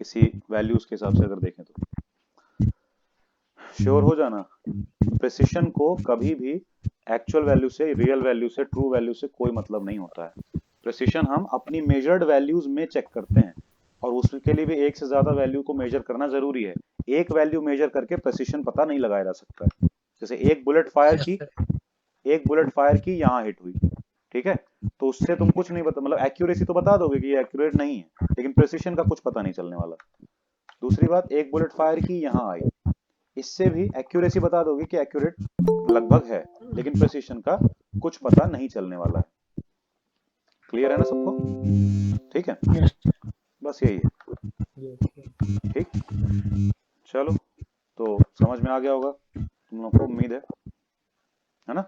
किसी वैल्यूज के हिसाब से अगर देखें तो श्योर हो जाना। प्रिसिशन को कभी भी एक्चुअल वैल्यू से, रियल वैल्यू से, ट्रू वैल्यू से कोई मतलब नहीं होता है। प्रिसिशन हम अपनी मेजर्ड वैल्यूज में चेक करते हैं और उसके लिए भी एक से ज्यादा वैल्यू को मेजर करना जरूरी है। एक वैल्यू मेजर करके प्रिसिशन पता नहीं लगाया जा सकता है। जैसे एक बुलेट फायर की यहाँ हिट हुई, ठीक है, तो उससे तुम कुछ नहीं बता, मतलब एक्यूरेसी तो बता दोगे कि ये एक्यूरेट नहीं है, लेकिन प्रिसिशन का कुछ पता नहीं चलने वाला। दूसरी बात, एक बुलेट फायर की यहाँ आई, इससे भी एक्यूरेसी बता दोगे कि एक्यूरेट लगभग है, लेकिन प्रिसिशन का कुछ पता नहीं चलने वाला है। क्लियर है ना सबको? ठीक है, Yes. बस यही है। Yes, sir. ठीक, चलो तो समझ में आ गया होगा तुम लोग को, उम्मीद है ना?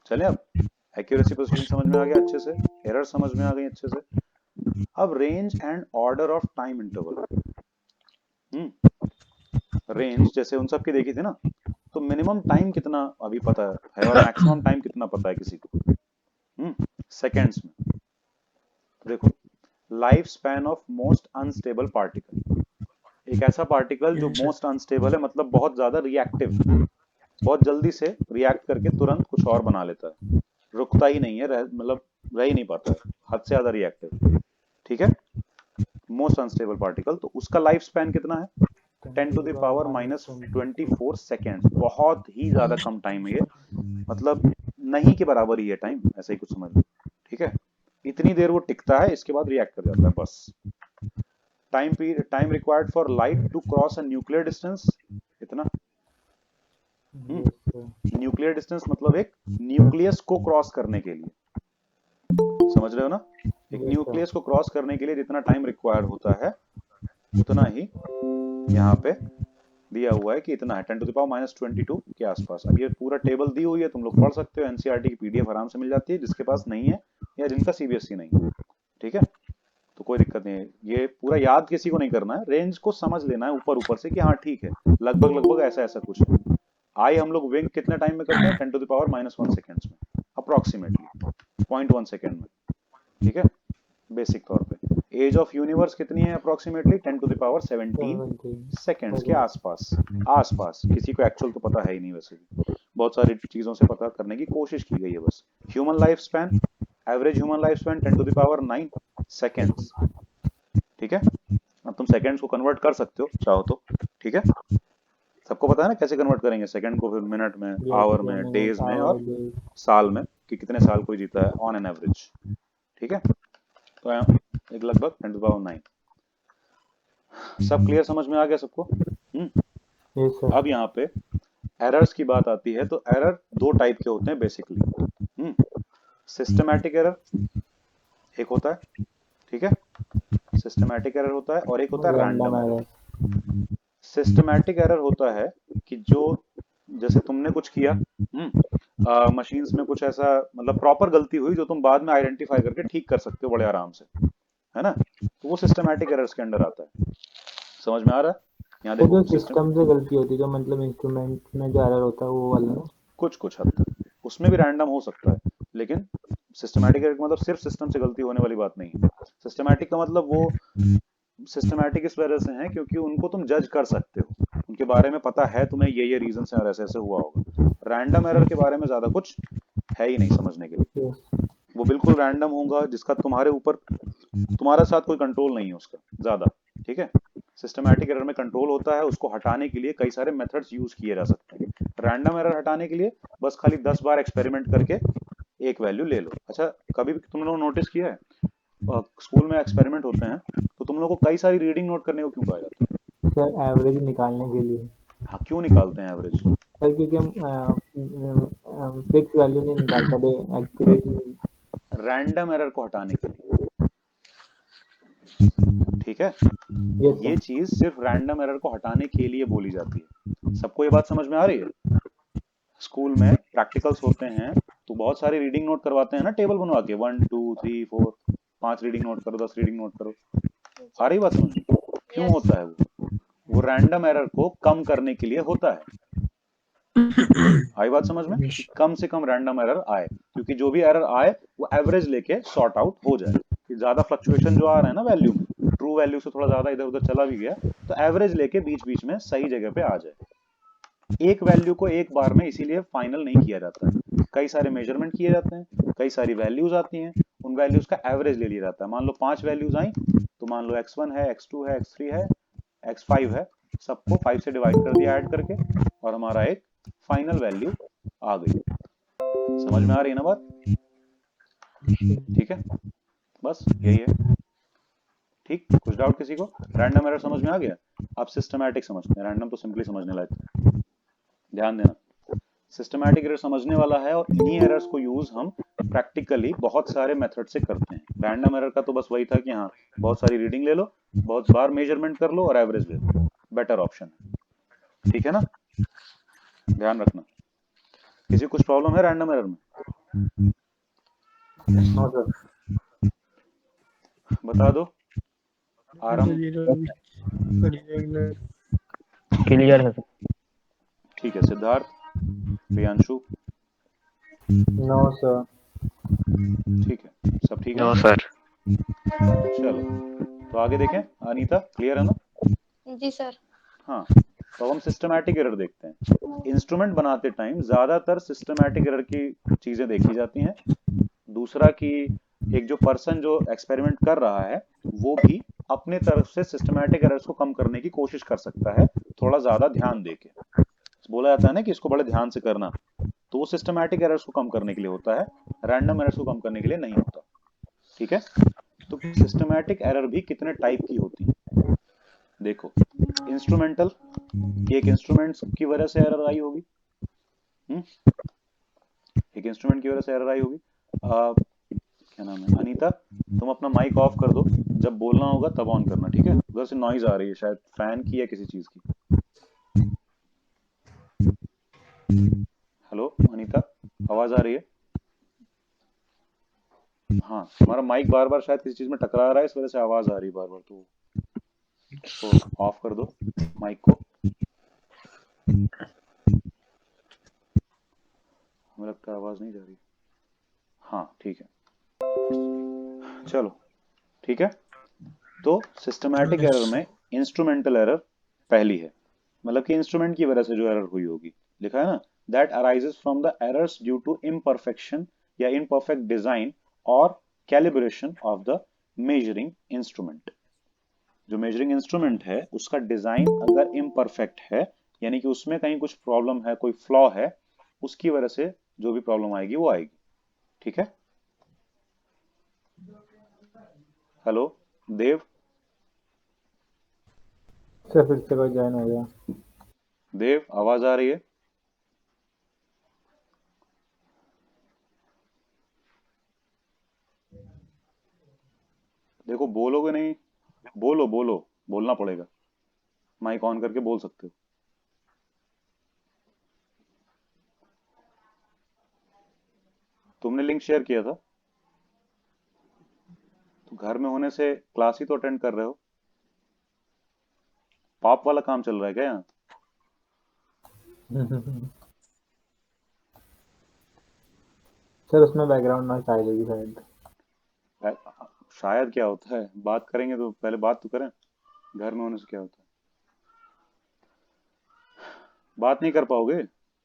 चले अब एक्यूरेसी प्रिसिशन समझ में आ गया अच्छे से, एरर समझ में आ गई अच्छे से। अब range and order of time interval. Range जैसे उन सब की देखी थी ना, तो मिनिमम टाइम कितना अभी पता है और मैक्सिमम टाइम कितना पता है किसी को? सेकेंड्स में। देखो, life span of most unstable particle, एक ऐसा पार्टिकल जो मोस्ट अनस्टेबल है, मतलब बहुत ज्यादा रिएक्टिव, बहुत जल्दी से रिएक्ट करके तुरंत कुछ और बना लेता है, रुकता ही नहीं है, मतलब रह ही नहीं पाता है, हद से ज्यादा रिएक्टिव। ठीक है, मोस्ट अनस्टेबल पार्टिकल, तो उसका लाइफ स्पैन कितना है? 10 to the power minus 24 second. बहुत ही ज्यादा कम टाइम है ये, मतलब नहीं के बराबर ही है टाइम, ऐसा ही कुछ समझ लो। ठीक है, इतनी देर वो टिकता है, इसके बाद रिएक्ट कर जाता है बस। Time required for light to cross a nuclear distance, इतना। Yes, sir. न्यूक्लियर डिस्टेंस मतलब एक न्यूक्लियस को क्रॉस करने के लिए, समझ रहे हो ना? एक Yes, न्यूक्लियस को क्रॉस करने के लिए जितना टाइम रिक्वायर्ड होता है, उतना ही यहाँ पे दिया हुआ है कि इतना है, 10 टू द पावर माइनस 22 के आसपास। अब ये पूरा टेबल दी हुई है, तुम लोग पढ़ सकते हो, एनसीईआरटी की पीडीएफ आराम से मिल जाती है, जिसके पास नहीं है या जिनका सीबीएसई नहीं है। ठीक है, तो कोई दिक्कत नहीं है, ये पूरा याद किसी को नहीं करना है, रेंज को समझ लेना है ऊपर ऊपर से कि हाँ ठीक है, लगभग लगभग ऐसा ऐसा कुछ है। आई हम लोग विंक कितने टाइम में करते हैं? 10 to the power minus 1 seconds में, अप्रोक्सीमेटली 0.1 सेकेंड में। ठीक है, बेसिक तौर पे। एज ऑफ यूनिवर्स कितनी है? Approximately 10 to the power 17 seconds के आसपास। आसपास, किसी को एक्चुअल तो पता है ही नहीं, वैसे भी बहुत सारी चीजों से पता करने की कोशिश की गई है बस। Human life span, average human life span 10 to the power 9 seconds. ठीक है, अब तुम सेकेंड्स को कन्वर्ट कर सकते हो चाहो तो। ठीक है, सबको पता है ना कैसे कन्वर्ट करेंगे सेकंड को, फिर मिनट में, आवर में, डेज में और साल में, कि कितने साल कोई जीता है ऑन एन एवरेज। ठीक है, तो एक लगभग 10 टू द पावर 9। सब क्लियर, समझ में आ गया सबको? Yes, sir. अब यहाँ पे एरर्स की बात आती है, तो एरर दो टाइप के होते हैं बेसिकली। सिस्टमैटिक एरर एक होता है, ठीक है, सिस्टमैटिक एरर होता है, और एक होता है रैंडम एरर। सिस्टमैटिक एरर होता है कि जो, जैसे तुमने कुछ किया, मशीन्स में कुछ ऐसा, मतलब प्रॉपर गलती हुई जो तुम बाद में आइडेंटिफाई करके ठीक कर सकते हो बड़े आराम से, है ना? तो वो सिस्टमैटिक एरर्स के अंडर आता है। समझ में आ रहा है? यहाँ तो देखो, जो सिस्टम से गलती होती है, जो मतलब इंस्ट्रूमेंट में जो एरर होता है वो वाला ना? कुछ हद तक उसमें भी रैंडम हो सकता है, लेकिन सिस्टमैटिक एरर का मतलब सिर्फ सिस्टम से गलती होने वाली बात नहीं है। सिस्टमैटिक का मतलब वो सिस्टमैटिक इस वजह से है क्योंकि उनको तुम जज कर सकते हो, उनके बारे में पता है तुम्हें, ये रीजन से और ऐसे ऐसे हुआ होगा। रैंडम एरर के बारे में ज्यादा कुछ है ही नहीं समझने के लिए, Yes. वो बिल्कुल रैंडम होगा, जिसका तुम्हारे ऊपर, तुम्हारे साथ कोई कंट्रोल नहीं है उसका ज्यादा। ठीक है, सिस्टमैटिक एरर में कंट्रोल होता है, उसको हटाने के लिए कई सारे मेथड्स यूज किए जा सकते हैं। रैंडम एरर हटाने के लिए बस खाली 10 बार एक्सपेरिमेंट करके एक वैल्यू ले लो। अच्छा, कभी तुम लोगों ने नोटिस किया है स्कूल में एक्सपेरिमेंट होते हैं तो तुम लोगों को कई सारी रीडिंग नोट करने को क्यों कहा जाता है? सर एवरेज निकालने के लिए। हाँ, क्यों निकालते हैं एवरेज? सर क्योंकि हम फिक्स वैल्यू नहीं निकाल पाते, एक्यूरेट। रैंडम एरर को हटाने के लिए। ठीक है, Yes, ये sir. चीज सिर्फ रैंडम एरर को हटाने के लिए बोली जाती है। सबको ये बात समझ में आ रही है? स्कूल में प्रैक्टिकल्स होते हैं तो बहुत सारी रीडिंग नोट करवाते हैं ना, टेबल बनवा के 1 2 3 4 5 रीडिंग नोट करो, 10 रीडिंग नोट करो। आ रही बात समझ में? क्यों होता है वो रैंडम एरर को कम करने के लिए होता है। आई बात समझ में? कि कम से कम रैंडम एरर आए, क्योंकि जो भी एरर आए वो एवरेज लेके सॉर्ट आउट हो जाए। कि ज्यादा फ्लक्चुएशन जो आ रहा है ना वैल्यू में, ट्रू वैल्यू से थोड़ा ज्यादा इधर उधर चला भी गया, तो एवरेज लेके बीच बीच में सही जगह पे आ जाए। एक वैल्यू को एक बार में इसीलिए फाइनल नहीं किया जाता है, कई सारे मेजरमेंट किए जाते हैं, कई सारी वैल्यूज आती हैं, उन वैल्यूज का एवरेज ले लिया जाता है। मान लो 5 वैल्यूज आई, तो मान लो x1 है, x2 है, x3 है, x5 है, सबको 5 से डिवाइड कर दिया ऐड करके, और हमारा एक फाइनल वैल्यू आ गई। समझ में आ रही है ना बात? ठीक है, बस यही है। ठीक, कुछ डाउट किसी को? रैंडम एरर समझ में आ गया? आप सिस्टमैटिक समझते हैं, रैंडम तो सिंपली समझने लायक है। ध्यान देना, सिस्टमैटिक एरर समझने वाला है, और इन्हीं एरर्स को यूज हम प्रैक्टिकली बहुत सारे मेथड से करते हैं। रैंडम एरर का तो बस वही था कि हाँ, बहुत सारी रीडिंग ले लो, बहुत बार मेजरमेंट कर लो और एवरेज ले लो, बेटर ऑप्शन है। ठीक है ना, ध्यान रखना। किसी कुछ प्रॉब्लम है रैंडम एरर में? No sir. बता दो। आरंभ, क्लियर है सर। ठीक है। Siddharth, Priyanshu, no sir. ठीक है, सब ठीक है नो ना? सर। चलो तो आगे देखें। अनीता, क्लियर है ना? जी सर। हाँ, तो हम सिस्टमैटिक एरर देखते हैं। इंस्ट्रूमेंट बनाते टाइम ज्यादातर सिस्टमैटिक एरर की चीजें देखी जाती हैं। दूसरा कि एक जो पर्सन जो एक्सपेरिमेंट कर रहा है वो भी अपने तरफ से सिस्टमैटिक एरर्स को कम करने की कोशिश कर सकता है, थोड़ा ज्यादा ध्यान देके। बोला जाता है ना कि इसको बड़े ध्यान से करना, तो वो सिस्टमैटिक एरर्स को कम करने के लिए होता है, रैंडम एरर्स को कम करने के लिए नहीं होता। ठीक है, तो सिस्टमैटिक एरर भी कितने टाइप की होती है देखो। इंस्ट्रूमेंटल, ये एक इंस्ट्रूमेंट की वजह से एरर आई होगी। एक इंस्ट्रूमेंट की वजह से एरर आई होगी। क्या नाम है? अनीता, तुम अपना माइक ऑफ कर दो, जब बोलना होगा तब ऑन करना, ठीक है? उधर से नॉइज आ रही है, शायद फैन की या किसी चीज की। हेलो अनीता, आवाज आ रही है? हाँ, तुम्हारा माइक बार बार शायद किसी चीज में टकरा रहा है, इस वजह से आवाज आ रही है बार बार, तो उसको ऑफ कर दो माइक को। हमें लगता है आवाज नहीं जा रही। हाँ ठीक है, चलो ठीक है। तो सिस्टमैटिक एरर में इंस्ट्रूमेंटल एरर पहली है, मतलब कि इंस्ट्रूमेंट की वजह से जो एरर हुई होगी। लिखा है ना, that arises from the errors due to imperfection या इम्परफेक्ट डिजाइन और calibration of the measuring instrument. जो मेजरिंग इंस्ट्रूमेंट है उसका डिजाइन अगर इम्परफेक्ट है, यानी कि उसमें कहीं कुछ प्रॉब्लम है, कोई फ्लॉ है, उसकी वजह से जो भी प्रॉब्लम आएगी वो आएगी। ठीक है? हेलो देव, सर फिर से कोई ज्वाइन हो गया। देव आवाज आ रही है? देखो बोलोगे नहीं, बोलो बोलो, बोलना पड़ेगा, माइक ऑन करके बोल सकते हो। तुमने लिंक शेयर किया था, तो घर में होने से क्लास ही तो अटेंड कर रहे हो। पाप वाला काम चल रहा है क्या यहाँ? सर उसमें बैकग्राउंड नॉइस आ जाएगी शायद। शायद क्या होता है, बात करेंगे तो पहले बात तो करें। घर में होने से क्या होता है? बात नहीं कर पाओगे?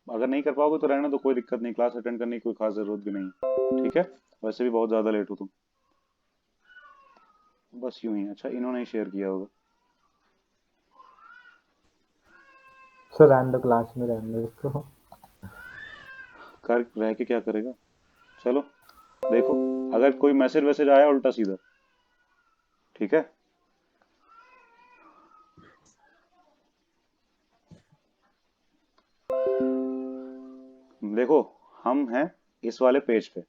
अगर नहीं कर पाओगे तो रहना दो, कोई दिक्कत नहीं, क्लास अटेंड करने की कोई खास जरूरत भी नहीं। ठीक है, वैसे भी बहुत ज्यादा लेट हो तुम। बस यूं ही। अच्छा, इन्होंने ही शेयर किया होगा। सर रहने दो, क्लास में रहने दो इसको। कर रह के क्या करेगा? चलो देखो, अगर कोई मैसेज वैसेज आया उल्टा सीधा, ठीक है? देखो, हम हैं इस वाले पेज पे,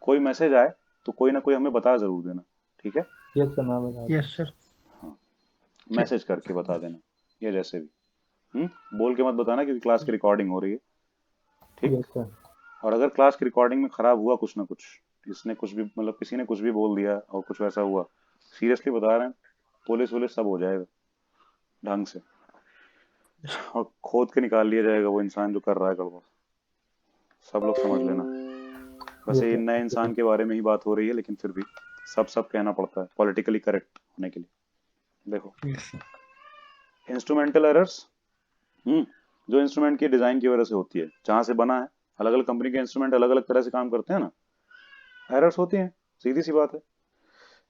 कोई मैसेज आए तो कोई ना कोई हमें बता जरूर देना, ठीक है? यस सर, मैं बता। Yes sir. हाँ, मैसेज करके बता देना, या जैसे भी। बोल के मत बताना, क्योंकि क्लास की रिकॉर्डिंग हो रही है। ठीक? Yes sir. और अगर क्लास की रिकॉर्डिंग में खराब हुआ कुछ ना कुछ, इसने कुछ भी मतलब किसी ने कुछ भी बोल दिया और कुछ वैसा हुआ, सीरियसली बता रहे हैं, पुलिस वुलिस सब हो जाएगा ढंग से, और खोद के निकाल लिया जाएगा वो इंसान जो कर रहा है गड़बड़। सब लोग समझ लेना। वैसे ये नए इंसान के बारे में ही बात हो रही है, लेकिन फिर भी सब कहना पड़ता है पॉलिटिकली करेक्ट होने के लिए। देखो, इंस्ट्रूमेंटल एरर्स जो इंस्ट्रूमेंट की डिजाइन की वजह से होती है, जहां से बना है, अलग अलग कंपनी के इंस्ट्रूमेंट अलग अलग तरह से काम करते हैं ना, एरर्स होती हैं, सीधी सी बात है।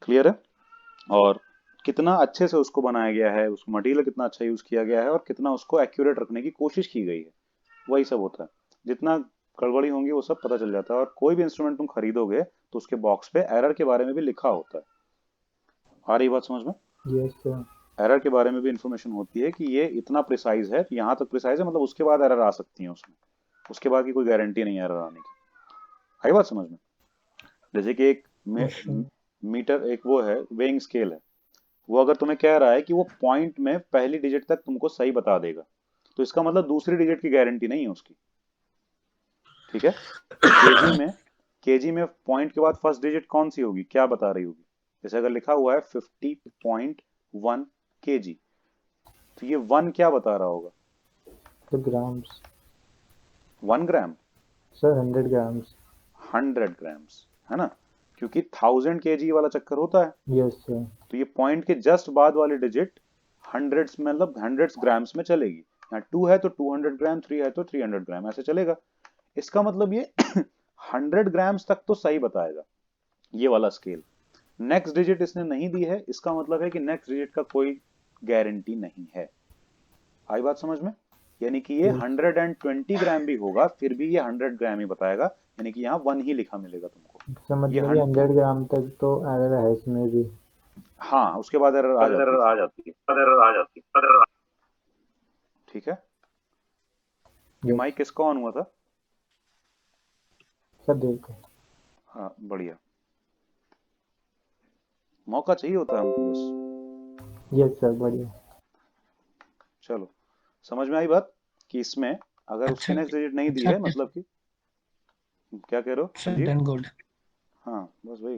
क्लियर है? और कितना अच्छे से उसको बनाया गया है, उसको मटेरियल कितना अच्छा यूज किया गया है, और कितना उसको एक्यूरेट रखने की कोशिश की गई है, वही सब होता है। जितना गड़बड़ी होंगी वो सब पता चल जाता है। और कोई भी इंस्ट्रूमेंट तुम खरीदोगे तो उसके बॉक्स पे एरर के बारे में भी लिखा होता है। आ रही बात समझ में? Yes sir. एरर के बारे में भी इंफॉर्मेशन होती है कि ये इतना प्रिसाइज है, यहाँ तक प्रिसाइज है, मतलब उसके बाद एरर आ सकती है उसमें, उसके बाद की कोई गारंटी नहीं है एरर आने की। आई बात समझ में? जैसे कि एक मीटर, एक वो है वेइंग स्केल है, वो अगर तुम्हें कह रहा है कि वो पॉइंट में पहली डिजिट तक तुमको सही बता देगा, तो इसका मतलब दूसरी डिजिट की गारंटी नहीं है उसकी। ठीक है? केजी में पॉइंट के बाद फर्स्ट डिजिट कौन सी होगी, क्या बता रही होगी? जैसे अगर लिखा हुआ है 50.1 kg, तो ये 1 क्या बता रहा होगा? तो ग्राम्स 1 ग्राम, सर, 100 ग्राम्स। 100 ग्राम्स, है ना? क्योंकि 1000 kg वाला चक्कर होता है, यस सर। तो ये पॉइंट के जस्ट बाद वाली डिजिट हंड्रेड्स में, मतलब हंड्रेड्स ग्राम्स में चलेगी। यहाँ 2 है तो 200 ग्राम, 3 है तो 300 ग्राम, ऐसे चलेगा। इसका मतलब ये 100 ग्राम्स तक तो सही बताएगा ये वाला स्केल। नेक्स्ट डिजिट इसने नहीं दी है, इसका मतलब है कि नेक्स्ट डिजिट का कोई गारंटी नहीं है। आई बात समझ में? यानी कि ये 120 ग्राम भी होगा फिर भी ये 100 ग्राम ही बताएगा, यानी कि यहाँ 1 ही लिखा मिलेगा तुमको। समझ ये में 100 ग्राम तक तो एरर है इसमें भी। हाँ, उसके बाद एरर आ जाती है। ठीक है? ये माइक किसका ऑन हुआ था? सर देखो। हाँ, बढ़िया। मौका चाहिए होता है हमको बस। यस सर, बढ़िया। चलो, समझ में आई बात कि इसमें अगर उसके नेक्स्ट डिजिट नहीं दी है, मतलब कि क्या कह रहे हो संजीव? Then good. हाँ, बस वही,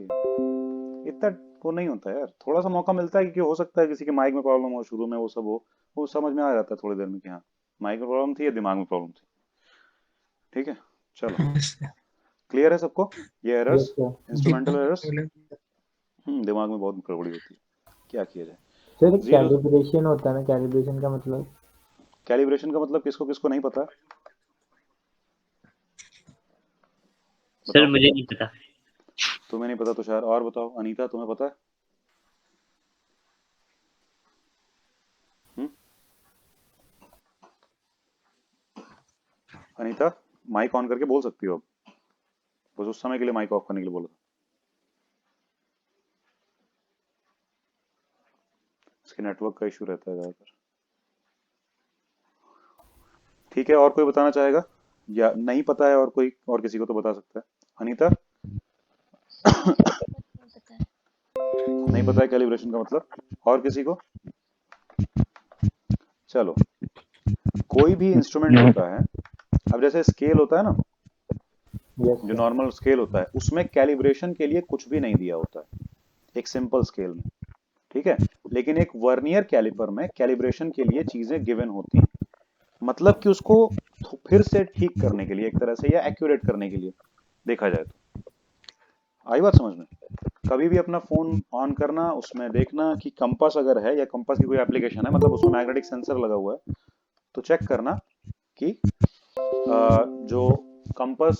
इतना वो नहीं होता यार, थोड़ा सा मौका मिलता है कि हो सकता है किसी के माइक में प्रॉब्लम हो, शुरू में वो सब हो, वो समझ में आ जाता है थोड़ी देर में कि हाँ माइक में प्रॉब्लम थी या दिमाग में प्रॉब्लम थी। ठीक है, चलो, क्लियर है सबको? ये एरर्स, इंस्ट्रूमेंटल एरर्स, दिमाग में बहुत गड़बड़ी होती है, क्या किया जाए। सर, कैलिब्रेशन होता है ना, कैलिब्रेशन का मतलब? कैलिब्रेशन का मतलब किसको किसको नहीं पता? सर मुझे नहीं पता। तुम्हें नहीं पता तो शायद और बताओ। अनीता, तुम्हें पता है? अनीता, माइक ऑन करके बोल सकती हो अब, बस उस समय के लिए माइक ऑफ करने के लिए बोला था। इसके नेटवर्क का इशू रहता है ज्यादातर। ठीक है, और कोई बताना चाहेगा या नहीं पता है? और कोई और किसी को तो बता सकता है। अनीता? नहीं पता है कैलिब्रेशन का मतलब? और किसी को? चलो, कोई भी इंस्ट्रूमेंट होता है, अब जैसे स्केल होता है ना, जो नॉर्मल स्केल होता है, उसमें कैलिब्रेशन के लिए कुछ भी नहीं दिया होता है, एक सिंपल स्केल में। ठीक है? लेकिन एक वर्नियर कैलिपर में कैलिब्रेशन के लिए चीजें गिवन होती हैं, मतलब कि उसको फिर से ठीक करने के लिए एक तरह से, या एक्यूरेट करने के लिए देखा जाए तो। आई बात समझ में? कभी भी अपना फोन ऑन करना, उसमें देखना कि कंपास अगर है, या कंपास की कोई एप्लीकेशन है, मतलब उसमें मैग्नेटिक सेंसर लगा हुआ है, तो चेक करना कि जो कंपास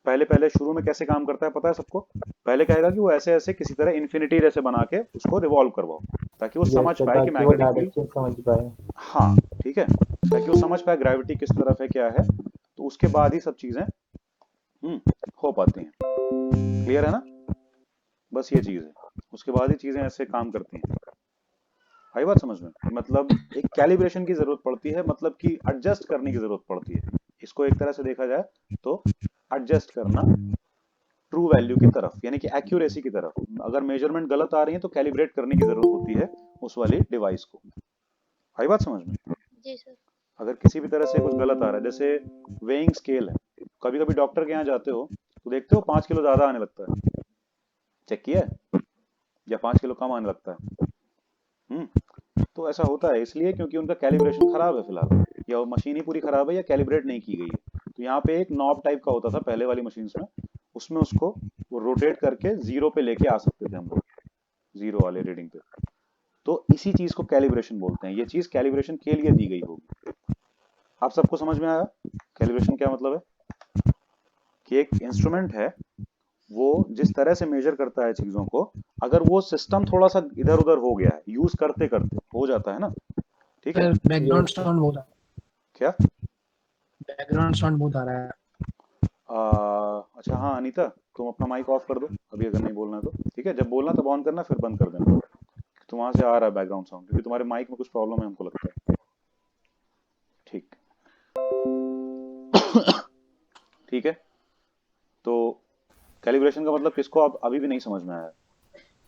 पहले पहले शुरू में कैसे काम करता है पता है सबको? पहले कहेगा कि वो ऐसे ऐसे किसी तरह इन्फिनिटी जैसे बना के उसको रिवॉल्व करवाओ, ताकि वो समझ पाए कि मैग्नेटिक, समझ पाए। हाँ ठीक है, ताकि वो समझ पाए ग्रेविटी किस तरफ है, क्या है, तो उसके बाद ही सब चीजें हो पाती हैं। क्लियर है ना? बस ये चीज है, उसके बाद ही चीजें ऐसे काम करती हैं। आई बात समझ में? मतलब एक कैलिब्रेशन की जरूरत पड़ती है, मतलब कि एडजस्ट करने की जरूरत पड़ती है। इसको एक तरह से देखा जाए तो एडजस्ट करना ट्रू वैल्यू की तरफ, यानी कि एक्यूरेसी की तरफ। अगर मेजरमेंट गलत आ रही है तो कैलिब्रेट करने की जरूरत होती है उस वाली डिवाइस को। आई बात समझ में? जी सर। अगर किसी भी तरह से कुछ गलत आ रहा है, जैसे वेइंग स्केल है, कभी कभी डॉक्टर के यहाँ जाते हो तो देखते हो 5 किलो ज्यादा आने लगता है, चेक किया है? या 5 किलो कम आने लगता है। तो ऐसा होता है इसलिए क्योंकि उनका कैलिब्रेशन खराब है फिलहाल, या वो मशीन ही पूरी खराब है, या कैलिब्रेट नहीं की गई है। तो यहाँ पे एक नॉब टाइप का होता था पहले वाली मशीन्स में, उसमें उसको वो रोटेट करके जीरो पे लेके आ सकते थे हम लोग, जीरो वाले रीडिंग पे। तो इसी चीज को कैलिब्रेशन बोलते हैं, ये चीज कैलिब्रेशन के लिए दी गई होगी। आप सबको समझ में आया कैलिब्रेशन क्या मतलब है? कि एक इंस्ट्रूमेंट है, वो जिस तरह से मेजर करता है चीजों को, अगर वो सिस्टम थोड़ा सा इधर उधर हो गया है, यूज करते करते हो जाता है ना, ठीक है? बैकग्राउंड साउंड बहुत क्या बैकग्राउंड साउंड बहुत आ रहा है। अच्छा हाँ अनीता, तुम अपना माइक ऑफ कर दो अभी, अगर नहीं बोलना है तो। ठीक है, जब बोलना तब ऑन करना, फिर बंद कर देना। तो वहां से आ रहा है बैकग्राउंड साउंड, क्योंकि तुम्हारे माइक में कुछ प्रॉब्लम है हमको लगता है। ठीक ठीक है, तो कैलिब्रेशन का मतलब किसको अब अभी भी नहीं समझ में आया?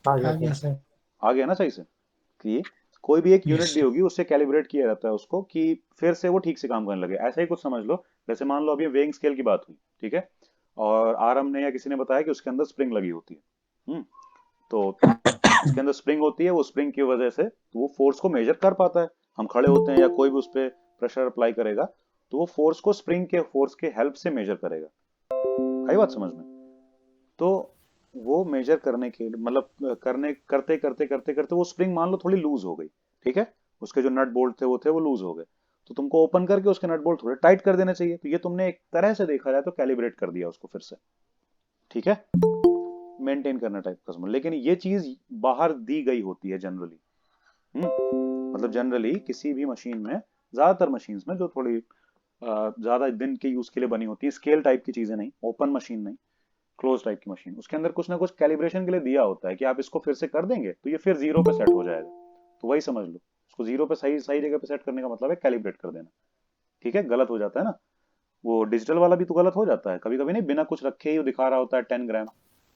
आ आ गया गया सर। सर। आ गया ना सही से? कि कोई भी एक Yes, यूनिट दी sir. होगी, उससे कैलिब्रेट किया जाता है उसको कि फिर से वो ठीक से काम करने लगे। ऐसा ही कुछ समझ लो, जैसे मान लो अभी वेइंग स्केल की बात हुई, ठीक है, और आरएम ने या किसी ने बताया कि उसके अंदर स्प्रिंग लगी होती है। तो उसके अंदर स्प्रिंग होती है, वो स्प्रिंग की वजह से वो फोर्स को मेजर कर पाता है। हम खड़े होते हैं या कोई भी उस पर प्रेशर अप्लाई करेगा तो वो फोर्स को स्प्रिंग के फोर्स के हेल्प से मेजर करेगा। आई बात समझ में? तो वो मेजर करने के मतलब करने करते करते करते करते वो स्प्रिंग मान लो थोड़ी लूज हो गई, ठीक है, उसके जो नट बोल्ट थे वो लूज हो गए, तो तुमको ओपन करके उसके नट बोल्ट थोड़े टाइट कर देने चाहिए। तो ये तुमने एक तरह से देखा जाए तो कैलिब्रेट कर दिया उसको फिर से, ठीक है, मेंटेन करना टाइप का समझ। लेकिन ये चीज बाहर दी गई होती है जनरली। मतलब जनरली किसी भी मशीन में, ज्यादातर मशीन्स में जो थोड़ी ज्यादा दिन के यूज के लिए बनी होती है, स्केल टाइप की चीजें नहीं, ओपन मशीन नहीं, क्लोज टाइप की मशीन, उसके अंदर कुछ ना कुछ कैलिब्रेशन के लिए दिया होता है कि आप इसको फिर से कर देंगे तो ये फिर जीरो पे सेट हो जाएगा। तो वही समझ लो, उसको जीरो पे सही सही जगह पे सेट करने का मतलब है कैलिब्रेट कर देना। ठीक है, गलत हो जाता है ना, वो डिजिटल वाला भी तो गलत हो जाता है कभी कभी, नहीं बिना कुछ रखे ही वो दिखा रहा होता है 10 ग्राम,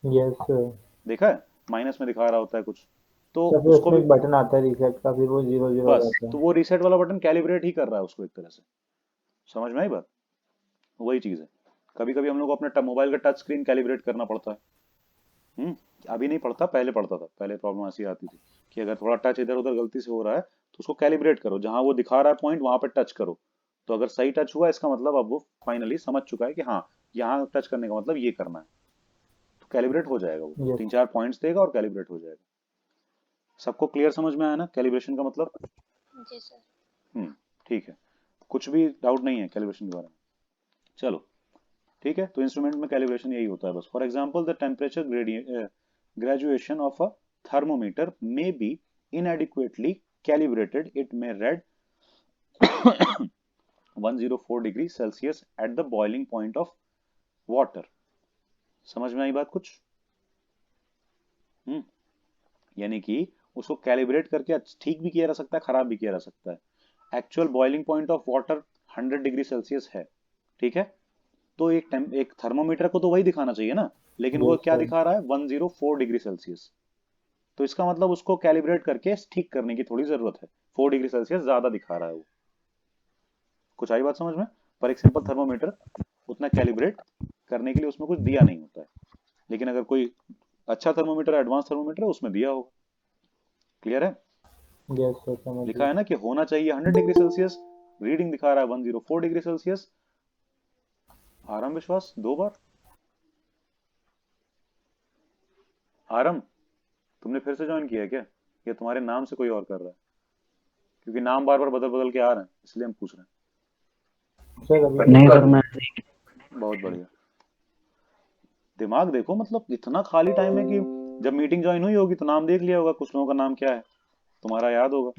यस सर। देखा है, माइनस में दिखा रहा होता है कुछ, तो सर फिर उसको उसमें भी एक बटन आता है रीसेट का, फिर वो 0 0 हो बस, जाता तो है। वो रीसेट वाला बटन कैलिब्रेट ही कर रहा है उसको एक तरह से। समझ में आई बात? वही चीज है, कभी कभी हम लोग को अपने मोबाइल का टच स्क्रीन कैलिब्रेट करना पड़ता है। अभी नहीं पड़ता, पहले पड़ता था, पहले प्रॉब्लम ऐसी आती थी कि अगर थोड़ा टच इधर उधर गलती से हो रहा है तो उसको कैलिब्रेट करो, जहां वो दिखा रहा है पॉइंट वहां पे टच करो, तो अगर सही टच हुआ इसका मतलब अब वो फाइनली समझ चुका है कि हाँ यहाँ टच करने का मतलब ये करना है, तो कैलिब्रेट हो जाएगा, वो यस 3 4 पॉइंट्स देगा और कैलिब्रेट हो जाएगा। सबको क्लियर समझ में आया ना कैलिब्रेशन का मतलब? जी सर। ठीक है, कुछ भी डाउट नहीं है कैलिब्रेशन के बारे में? चलो ठीक है, तो इंस्ट्रूमेंट में कैलिब्रेशन यही होता है बस। For example the temperature graduation of a thermometer may be inadequately calibrated. It may read 104 degree Celsius at the boiling point of water. समझ में आई बात कुछ? यानी कि उसको कैलिब्रेट करके ठीक भी किया जा सकता है, खराब भी किया जा सकता है। Actual boiling point of water 100 degree Celsius है, ठीक है, तो एक थर्मोमीटर को तो वही दिखाना चाहिए ना, लेकिन वो यस क्या सर। दिखा रहा है 104 डिग्री सेल्सियस। तो इसका मतलब उसको कैलिब्रेट करके ठीक करने की थोड़ी जरूरत है, 4 डिग्री सेल्सियस ज्यादा दिखा रहा है वो। कुछ आई बात समझ में? पर एक सिंपल थर्मोमीटर उतना कैलिब्रेट करने के लिए उसमें कुछ दिया नहीं होता है, लेकिन अगर कोई अच्छा थर्मोमीटर, एडवांस थर्मोमीटर है, उसमें दिया होगा। क्लियर है? यस सर, समझ लिखा गया। है ना कि होना चाहिए 100 डिग्री सेल्सियस, रीडिंग दिखा रहा है 104 डिग्री सेल्सियस। आराम विश्वास 2 बार। आराम, तुमने फिर से ज्वाइन किया है क्या, या तुम्हारे नाम से कोई और कर रहा है? क्योंकि नाम बार बार बदल बदल के आ रहे हैं, इसलिए हम पूछ रहे हैं। सर अभी नहीं सर, मैं बहुत बढ़िया। दिमाग देखो, मतलब इतना खाली टाइम है कि जब मीटिंग ज्वाइन हुई होगी तो नाम देख लिया होगा, कुछ लोगों का नाम क्या है, तुम्हारा याद होगा।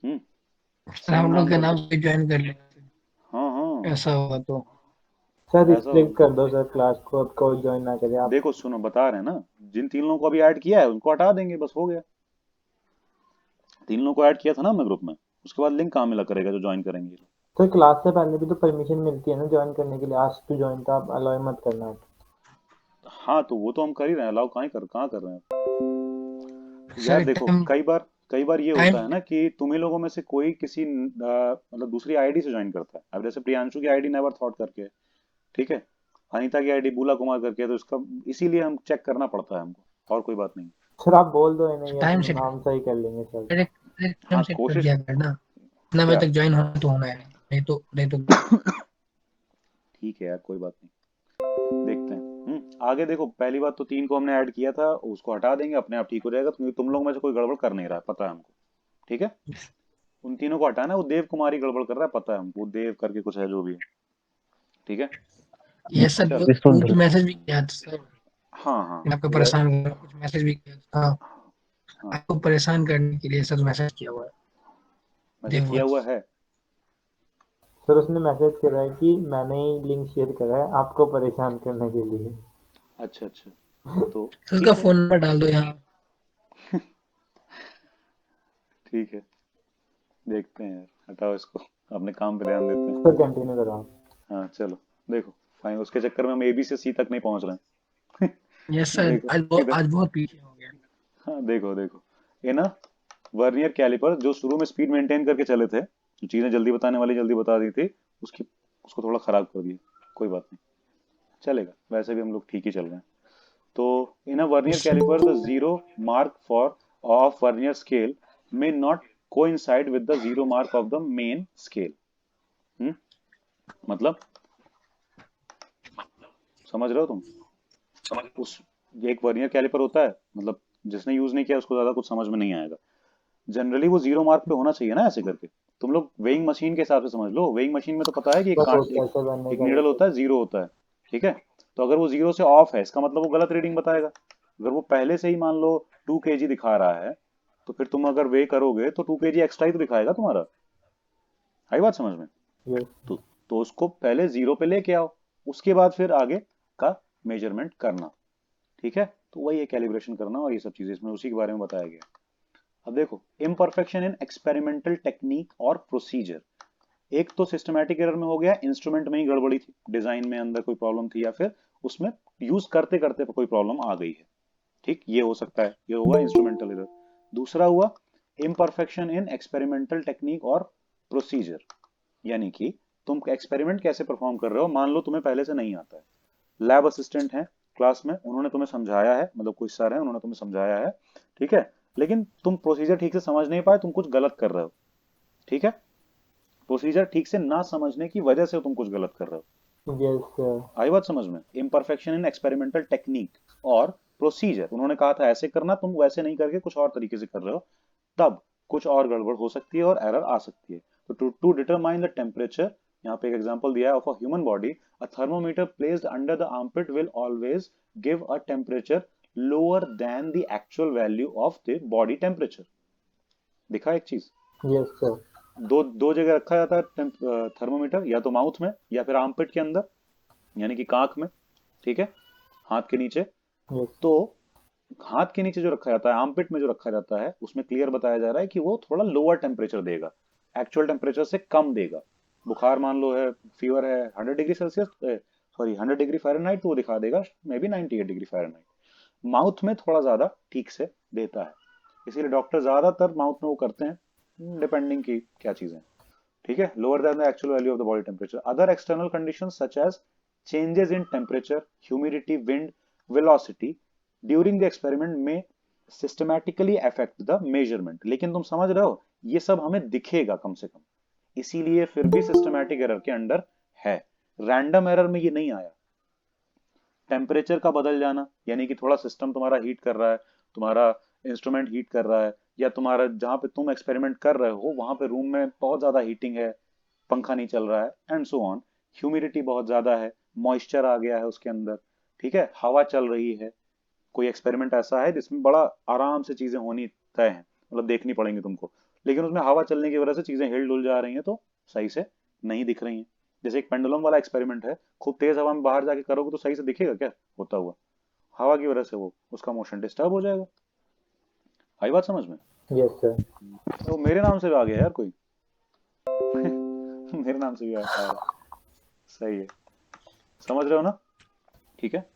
सर सेम हम लोग नाम के कर नाम दो। से ज्वाइन कर लेंगे, हाँ हाँ, ऐसा होगा तो। सर ऐसा स्प्लिट होगा। कर दो सर क्लास को, अब कोई ज्वाइन ना करे आप। देखो सुनो, बता रहे हैं ना, जिन 3 लोगों को अभी ऐड किया है उनको हटा देंगे, बस हो गया। 3 लोगों को ऐड किया था ना हमने ग्रुप में, उसके बाद लिंक कहाँ मिला करेगा जो ज्वाइन करेंगे। सर क्लास से पहले भी तो परमिशन मिलती है ना ज्वाइन करने के लिए, आज टू ज्वाइन था, आप अलाउ मत करना आप। हाँ तो वो तो हम कर ही रहे हैं, अलाउ कहाँ कर रहे हैं यार। सर देखो कई बार ये टाइम होता है ना कि तुम्ही लोगों में से कोई किसी मतलब दूसरी आईडी से ज्वाइन करता है। अब जैसे प्रियांशु की आईडी नेवर थॉट करके, ठीक है, अनीता की आईडी बूला कुमार करके, तो इसका इसीलिए हम चेक करना पड़ता है हमको, और कोई बात नहीं। सर आप बोल दो इन्हें, टाइम अपना सेट नाम सही कर लेंगे सर। टाइम हाँ सेट कर कोशिश दिया करना, इतना बजे क्या, तक ज्वाइन होना तो होना है, नहीं तो ठीक है यार कोई बात नहीं, देखते हैं। आगे देखो, पहली बात तो 3 को हमने ऐड किया था, उसको हटा देंगे, अपने आप ठीक हो जाएगा, क्योंकि तुम लोग में से कोई गड़बड़ कर नहीं रहा है, पता है हमको, ठीक है। उन 3 को हटाना है, वो देव कुमारी गड़बड़ कर रहा है, पता है हमको, वो देव करके कुछ है जो भी है, ठीक है। ये सर चलो, वो तो मैसेज भी किया था सर, हाँ हाँ, आपको परेशान कर कुछ मैसेज भी किया था, हाँ आपको परेशान करने के लिए सर मैसेज किया हुआ है मैसेज किया हुआ देववंश। है। सर उसने मैसेज करा है कि मैंने ही लिंक शेयर करा है आपको परेशान करने के लिए। अच्छा अच्छा, तो सर उसका ठीक है, फोन नंबर डाल दो यहाँ। ठीक है, देखते हैं यार, हटाओ इसको, अपने काम पे ध्यान देते हैं। सर कंटिन्यू करो आप। हाँ चलो, देखो फाइन, उसके चक्कर में हम ए बी से सी तक नहीं पहुंच रहे हैं। यस सर, देखो इधर, आज बहुत पीछे हो गया। हाँ देखो देखो, ये ना वर्नियर कैलिपर जो शुरू में स्पीड मेंटेन करके चले थे, जो चीजें जल्दी बताने वाली जल्दी बता दी थी, उसकी उसको थोड़ा खराब कर दिया। कोई बात नहीं, चलेगा, वैसे भी हम लोग ठीक ही चल रहे हैं। तो in a vernier caliper the zero mark for of vernier scale may not coincide with the zero mark of the main scale. मतलब समझ रहे हो तुम? उस ये एक वर्नियर कैलिपर होता है, मतलब जिसने यूज नहीं किया उसको ज्यादा कुछ समझ में नहीं आएगा। जनरली वो जीरो मार्क पे होना चाहिए ना, ऐसे करके। तुम लोग वेइंग मशीन के हिसाब से समझ लो, वेइंग मशीन में तो पता है कि सर वो कैसे बनने एक का नीडल होता है, जीरो होता है, ठीक है। तो अगर वो जीरो से ऑफ है, इसका मतलब वो गलत रीडिंग बताएगा। अगर वो पहले से ही मान लो 2 kg दिखा रहा है, तो फिर तुम अगर वे करोगे तो 2 kg एक्स्ट्रा ही तो दिखाएगा तुम्हारा। आई बात समझ में? ये तो उसको पहले जीरो पे लेके आओ, उसके बाद फिर आगे का मेजरमेंट करना, ठीक है। तो वही है कैलिब्रेशन करना, और ये सब चीजें इसमें उसी के बारे में बताया गया। अब देखो, इम्परफेक्शन इन एक्सपेरिमेंटल टेक्निक और प्रोसीजर। एक तो सिस्टमैटिक एरर में हो गया, इंस्ट्रूमेंट में ही गड़बड़ी थी, डिजाइन में अंदर कोई प्रॉब्लम थी, या फिर उसमें यूज करते करते कोई प्रॉब्लम आ गई है, ठीक, ये हो सकता है, ये हुआ इंस्ट्रूमेंटल एरर। दूसरा हुआ इम्परफेक्शन इन एक्सपेरिमेंटल टेक्निक और प्रोसीजर, यानी कि तुम एक्सपेरिमेंट कैसे परफॉर्म कर रहे हो, मान लो तुम्हें पहले से नहीं आता है, लैब असिस्टेंट है क्लास में, उन्होंने तुम्हें समझाया है, मतलब कोई सर है उन्होंने तुम्हें समझाया है, ठीक है, लेकिन तुम प्रोसीजर ठीक से समझ नहीं पाए, तुम कुछ गलत कर रहे हो, ठीक है। प्रोसीजर ठीक से ना समझने की वजह से तुम कुछ गलत कर रहे हो। Yes sir. आई बात समझ में? इम्परफेक्शन इन एक्सपेरिमेंटल टेक्निक और प्रोसीजर, उन्होंने कहा था ऐसे करना, तुम वैसे नहीं करके कुछ और तरीके से कर रहे हो, तब कुछ और गड़बड़ हो सकती है और एरर आ सकती है। तो टू डिटरमाइन द टेम्परेचर, यहाँ पे एक एग्जांपल दिया है of a human body, a thermometer placed under the armpit will always give a temperature lower than the actual value of the body temperature. दिखा एक चीज, यस सर। दो दो जगह रखा जाता है थर्मोमीटर, या तो माउथ में या फिर आर्मपिट के अंदर, यानी कि कांख में, ठीक है, हाथ के नीचे। यस तो हाथ के नीचे जो रखा जाता है, आर्मपिट में जो रखा जाता है, उसमें क्लियर बताया जा रहा है कि वो थोड़ा लोअर टेम्परेचर देगा, एक्चुअल टेम्परेचर से कम देगा। बुखार मान लो है, फीवर है 100 degree Celsius, sorry 100 degree Fahrenheit, तो वो दिखा देगा may be 98 degree Fahrenheit. Mouth में थोड़ा ज्यादा ठीक से देता है, इसीलिए डॉक्टर ज्यादातर माउथ में वो करते हैं, डिपेंडिंग की क्या चीजें, ठीक है, lower than the actual value of the body temperature. Other external conditions such as changes in temperature, humidity, wind, velocity during the experiment में सिस्टमैटिकली अफेक्ट द मेजरमेंट। लेकिन तुम समझ रहे हो, ये सब हमें दिखेगा कम से कम, इसीलिए फिर भी सिस्टमैटिक एरर के अंडर है। रैंडम एरर में ये नहीं आया। टेम्परेचर का बदल जाना, यानी कि थोड़ा सिस्टम तुम्हारा हीट कर रहा है, तुम्हारा इंस्ट्रूमेंट हीट कर रहा है, या तुम्हारा जहां पे तुम एक्सपेरिमेंट कर रहे हो वहां पे रूम में बहुत ज्यादा हीटिंग है, पंखा नहीं चल रहा है, एंड सो ऑन, ह्यूमिडिटी बहुत ज्यादा है, मॉइस्चर आ गया है उसके अंदर, ठीक है, हवा चल रही है। कोई एक्सपेरिमेंट ऐसा है जिसमें बड़ा आराम से चीजें होनी तय है, मतलब देखनी पड़ेंगी तुमको, लेकिन उसमें हवा चलने की वजह से चीजें हिल डुल जा रही हैं, तो सही से नहीं दिख रही हैं। जैसे एक पेंडुलम वाला एक्सपेरिमेंट है, खूब तेज हवा में बाहर जाके करोगे तो सही से दिखेगा क्या होता हुआ? हवा की वजह से वो उसका मोशन डिस्टर्ब हो जाएगा। आई बात समझ में? Yes sir. तो मेरे नाम से भी आ गया यार कोई। मेरे नाम से भी आ रहा है, सही है, समझ रहे हो ना? ठीक है।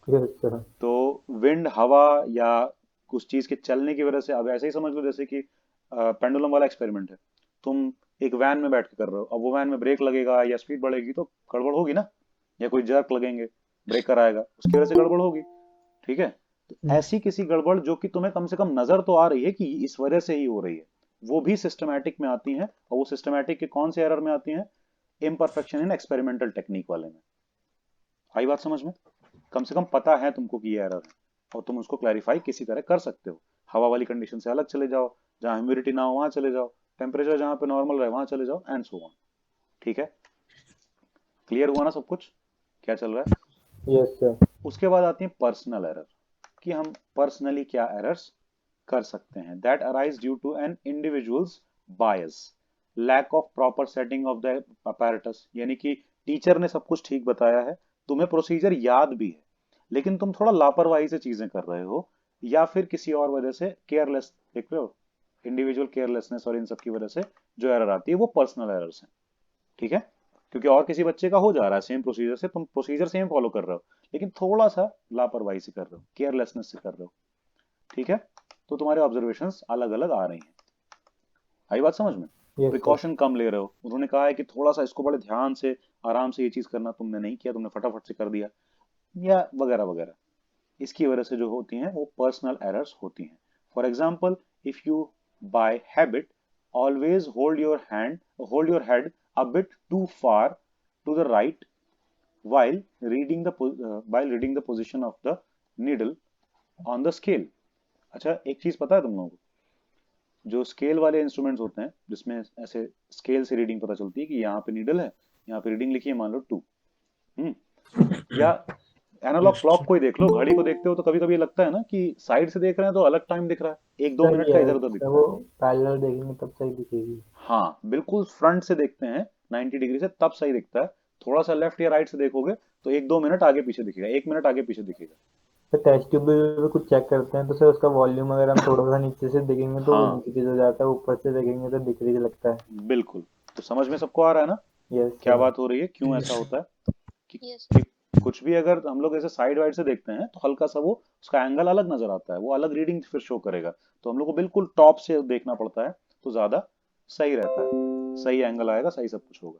Yes sir. तो विंड, हवा या कुछ चीज के चलने की वजह से, अब ऐसे ही समझ लो जैसे कि पेंडुलम वाला एक्सपेरिमेंट है, तुम एक वैन में बैठ के कर रहे हो, अब वो वैन में ब्रेक लगेगा या स्पीड बढ़ेगी तो गड़बड़ होगी ना, या कोई जर्क लगेंगे, ब्रेकर आएगा, उसकी वजह से गड़बड़ होगी, ठीक है। तो ऐसी किसी गड़बड़ जो कि तुम्हें कम से कम नजर तो आ रही है कि इस वजह से ही हो रही है, वो भी सिस्टमैटिक में आती है। और वो सिस्टमैटिक के कौन से एरर में आती है? इम्परफेक्शन इन एक्सपेरिमेंटल टेक्निक वाले में। आई बात समझ में? कम से कम पता है तुमको कि ये एरर है, और तुम उसको क्लैरिफाई किसी तरह कर सकते हो। हवा वाली कंडीशन से अलग चले जाओ, जहां ह्यूमिडिटी ना हो वहां चले जाओ, टेम्परेचर जहां पे नॉर्मल रहे वहां चले जाओ, एंड सो ऑन। ठीक है, क्लियर हुआ ना सब कुछ क्या चल रहा है? Yes sir. उसके बाद आती है पर्सनल एरर, कि हम पर्सनली क्या एरर्स कर सकते हैं। That arise due to an individual's bias, lack of proper setting of the apparatus, यानी कि टीचर ने सब कुछ ठीक बताया है, तुम्हें प्रोसीजर याद भी है, लेकिन तुम थोड़ा लापरवाही से चीजें कर रहे हो, या फिर किसी और वजह से केयरलेस, देख रहे हो, इंडिविजुअल केयरलेसनेस और इन सब की वजह से जो एरर आती है वो पर्सनल एरर्स हैं, ठीक है। क्योंकि और किसी बच्चे का हो जा रहा है सेम प्रोसीजर से, तुम प्रोसीजर सेम फॉलो कर रहे हो लेकिन थोड़ा सा लापरवाही से कर रहे हो, केयरलेसनेस से कर रहे हो, ठीक है। तो तुम्हारे ऑब्जर्वेशंस अलग अलग आ रही हैं, आई बात समझ में। Yes sir. प्रिकॉशन कम ले रहे हो, उन्होंने कहा है कि थोड़ा सा इसको बड़े ध्यान से आराम से ये चीज करना, तुमने नहीं किया, तुमने फटाफट से कर दिया या वगैरह वगैरह, इसकी वजह से जो होती हैं वो पर्सनल एरर्स होती हैं। For example, if you by habit always hold your head a bit too far to the right while reading the position of the needle on the scale। अच्छा, एक चीज पता है तुम लोगों को, जो स्केल वाले इंस्ट्रूमेंट्स होते हैं जिसमें ऐसे स्केल से रीडिंग पता चलती है कि यहाँ पे नीडल है, यहाँ पे रीडिंग लिखी है मान लो 2, या एनालॉग क्लॉक को ही देख लो, घड़ी को देखते हो तो कभी कभी लगता है ना कि साइड से देख रहे हैं तो अलग टाइम दिख रहा है, 1-2 मिनट का इधर उधर दिख सर रहा वो है। पैरेलल देखेंगे तब सही दिखेगी। हाँ बिल्कुल, फ्रंट से देखते हैं 90 डिग्री से तब सही दिखता है, थोड़ा सा लेफ्ट या राइट से देखोगे तो 1-2 मिनट आगे पीछे दिखेगा, 1 मिनट आगे पीछे दिखेगा। तो टेस्ट ट्यूब में कुछ चेक करते हैं तो सर उसका वॉल्यूम अगर हम थोड़ा सा नीचे से देखेंगे तो हाँ। इंक्रीज हो जाता है, ऊपर से देखेंगे तो डिक्रीज लगता है। बिल्कुल, तो समझ में सबको आ रहा है ना यस क्या सर। बात हो रही है, क्यों ऐसा होता है कि, यस कि कुछ भी अगर हम लोग ऐसे साइड वाइड से देखते हैं तो हल्का सा वो उसका एंगल अलग नजर आता है, वो अलग रीडिंग फिर शो करेगा, तो हम लोग को बिल्कुल टॉप से देखना पड़ता है तो ज्यादा सही रहता है, सही एंगल आएगा, सही सब कुछ होगा।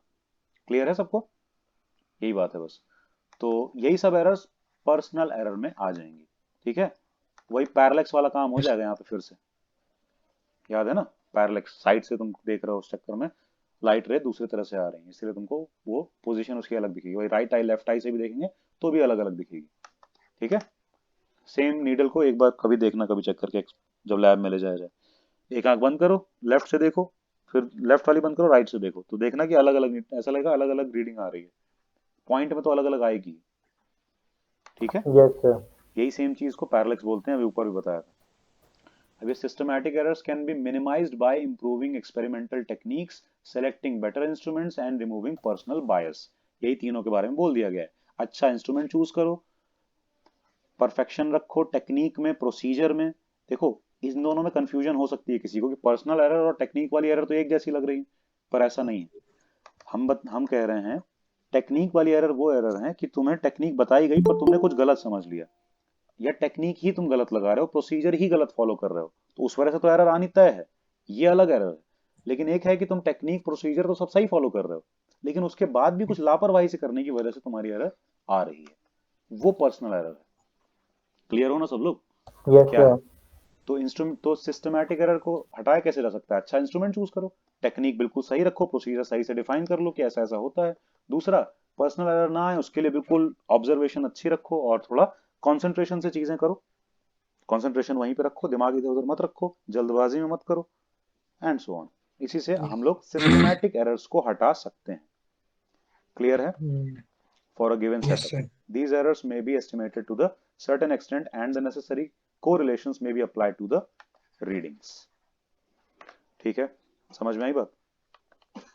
क्लियर है सबको, यही बात है बस। तो यही सब एरर्स पर्सनल एरर में आ जाएंगी, ठीक है। वही पैरेलैक्स वाला काम हो जाएगा यहाँ पे फिर से, याद है ना, पैरेलैक्स साइड से तुम देख रहे हो, उस चक्कर में लाइट रे दूसरी तरह से आ रही है, इसलिए तुमको वो पोजीशन उसकी अलग दिखेगी। वही राइट आई लेफ्ट आई से भी देखेंगे तो भी अलग अलग दिखेगी, ठीक है। सेम नीडल को एक बार कभी देखना, कभी चेक करके जब लैब में ले जाया जाए, एक आंख बंद करो, लेफ्ट से देखो, फिर लेफ्ट वाली बंद करो, राइट से देखो, तो देखना कि अलग अलग, ऐसा लगेगा अलग अलग रीडिंग आ रही है, पॉइंट में तो अलग अलग आएगी, ठीक है। Yes sir. यही सेम चीज को पैरेलैक्स बोलते हैं, अभी ऊपर भी बताया था। अब ये systematic errors can be minimised by improving experimental techniques, selecting better instruments and removing personal bias. यही तीनों के बारे में बोल दिया गया है। अच्छा इंस्ट्रूमेंट चूज करो, परफेक्शन रखो टेक्निक में, प्रोसीजर में। देखो इन दोनों में कंफ्यूजन हो सकती है किसी को कि पर्सनल एरर और टेक्निक वाली एरर तो एक जैसी लग रही है, पर ऐसा नहीं है। हम कह रहे हैं टेक्निक वाली एरर वो एरर है कि तुम्हें टेक्निक बताई गई पर तुमने कुछ गलत समझ लिया, या टेक्निक ही तुम गलत लगा रहे हो, प्रोसीजर ही गलत फॉलो कर रहे हो, तो उस वजह से तो एरर आनी तय है, ये अलग एरर है। लेकिन एक है कि तुम टेक्निक प्रोसीजर तो सब सही फॉलो कर रहे हो, लेकिन उसके बाद भी कुछ लापरवाही से करने की वजह से तुम्हारी एरर आ रही है, वो पर्सनल एरर है। क्लियर हो ना सब लोग यस क्या है? सर। तो इंस्ट्रूमेंट तो सिस्टमैटिक एरर को हटाया कैसे जा सकता है, अच्छा इंस्ट्रूमेंट चूज करो, टेक्निक बिल्कुल सही रखो, प्रोसीजर सही से डिफाइन कर लो कि ऐसा ऐसा होता है। दूसरा, पर्सनल एरर ना आए उसके लिए बिल्कुल ऑब्जर्वेशन अच्छी रखो और थोड़ा कंसंट्रेशन से चीजें करो, कंसंट्रेशन वहीं पे रखो, दिमाग इधर उधर मत रखो, जल्दबाजी में मत करो, एंड सो ऑन। इसी से हम लोग सिस्टमैटिक एरर्स को हटा सकते हैं। क्लियर है? For a given Yes, setup, sir. these errors may be estimated to the certain extent and the necessary correlations may be applied to the readings। ठीक है, समझ में आई बात?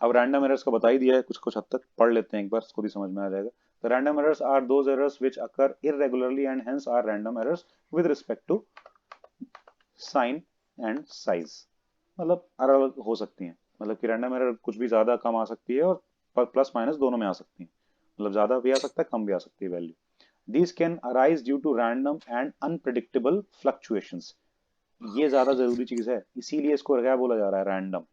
अब रैंडम एरर्स का बता ही दिया है, कुछ कुछ हद तक पढ़ लेते हैं एक बार, खुद ही समझ में आ जाएगा। The random errors are those errors which occur irregularly and hence are random errors with respect to sign and size। मतलब अलग हो सकती हैं, मतलब कि रैंडम एरर कुछ भी ज्यादा कम आ सकती है और प्लस माइनस दोनों में आ सकती है, मतलब ज्यादा भी आ सकता है, कम भी आ सकती है value. These can arise due to random and unpredictable fluctuations। ये ज्यादा जरूरी चीज है, इसीलिए इसको क्या बोला जा रहा है, रैंडम।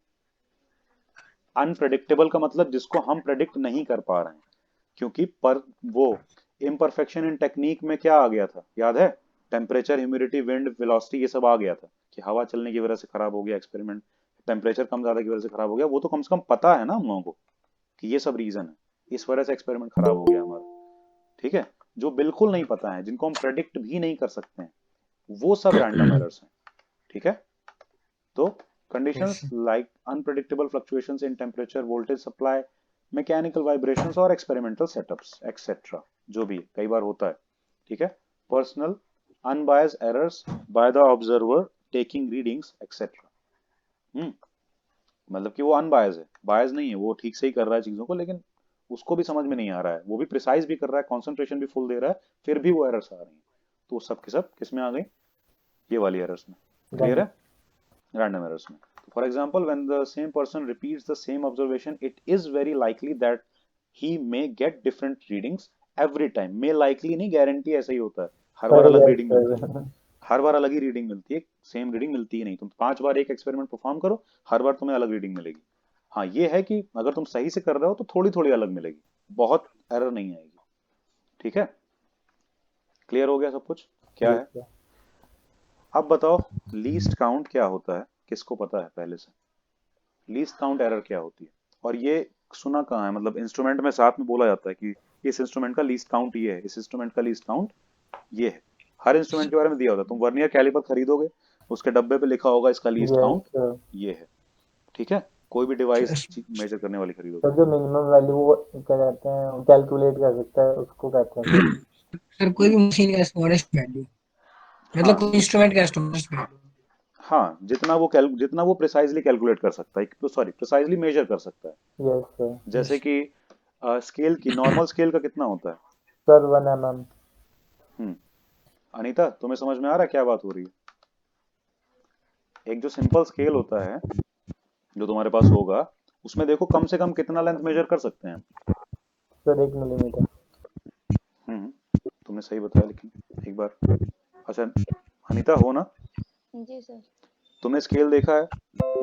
अनप्रेडिक्टेबल का मतलब जिसको हम प्रेडिक्ट नहीं कर पा रहे हैं, क्योंकि पर वो इम्परफेक्शन इन टेक्निक में क्या आ गया था, याद है? टेम्परेचर, ह्यूमिडिटी, विंड, वेलोसिटी, ये सब आ गया था कि हवा चलने की वजह से खराब हो गया एक्सपेरिमेंट, टेम्परेचर कम ज्यादा की वजह से खराब हो गया, वो तो कम से कम पता है ना हम लोगों को कि ये सब रीजन है, इस वजह से एक्सपेरिमेंट खराब हो गया हमारा। ठीक है, जो बिल्कुल नहीं पता है, जिनको हम प्रेडिक्ट भी नहीं कर सकते हैं, वो सब रैंडम एरर्स हैं। ठीक है, तो conditions like unpredictable fluctuations in temperature, voltage supply, mechanical vibrations और एक्सपेरिमेंटल सेटअप्स एक्सेट्रा, जो भी कई बार होता है। ठीक है, personal unbiased errors by the observer taking readings etcetera. मतलब कि वो अनबायस्ड है, बायस नहीं है, वो ठीक से ही कर रहा है चीजों को, लेकिन उसको भी समझ में नहीं आ रहा है, वो भी प्रिसाइज भी कर रहा है, कंसंट्रेशन भी फुल दे रहा है, फिर भी वो एरर्स आ रही हैं, तो सब के सब किस में आ गई, ये वाली एरर्स में। क्लियर है? रैंडम एरर्स में। For example when the same person repeats the same observation it is very likely that he may get different readings every time. May likely नहीं, गारंटी ऐसा ही होता है, हर बार अलग रीडिंग मिलती है, हर बार अलग ही रीडिंग मिलती है, सेम रीडिंग मिलती ही नहीं। तुम 5 बार एक एक्सपेरिमेंट परफॉर्म करो, हर बार तुम्हें अलग रीडिंग मिलेगी। हाँ ये है कि अगर तुम सही से कर रहे हो तो थोड़ी थोड़ी अलग मिलेगी, बहुत एरर नहीं आएगी। ठीक है, क्लियर हो गया सब कुछ क्या है? अब बताओ लीस्ट काउंट क्या होता है, किसको पता है पहले से? लीस्ट काउंट एरर क्या होती है? और ये सुना कहाँ है, मतलब इंस्ट्रूमेंट में साथ में बोला जाता है कि इस इंस्ट्रूमेंट का लीस्ट काउंट ये है, इस इंस्ट्रूमेंट का लीस्ट काउंट ये है। हर इंस्ट्रूमेंट के बारे में दिया होता है। तुम वर्नियर कैलिपर खरीदोगे, उसके डब्बे पे लिखा होगा इसका लीस्ट काउंट ये है। ठीक है, कोई भी डिवाइस मेजर करने वाली खरीदोगे। तो जो मिनिमम वैल्यू वो क्या कहते हैं कैलकुलेट कर सकता है उसको कहते हैं। सर कोई भी मशीन का स्मॉलेस्ट वैल्यू, मतलब हाँ कोई इंस्ट्रूमेंट का स्मॉलेस्ट वैल्यू। हाँ, जितना वो प्रिसाइजली कैलकुलेट कर सकता है, तो सॉरी प्रिसाइजली मेजर कर सकता है। Yes sir. जैसे कि स्केल की नॉर्मल स्केल का कितना होता है? Sir 1 mm। अनीता तुम्हें समझ में आ रहा है क्या बात हो रही है? एक जो सिंपल स्केल होता है जो तुम्हारे पास होगा, उसमें देखो कम से कम कितना लेंथ मेजर कर सकते हैं? Sir 1 millimetre. तुमने सही बताया, लेकिन एक बार, अच्छा अनीता हो ना, जी सर। तुमने स्केल देखा है,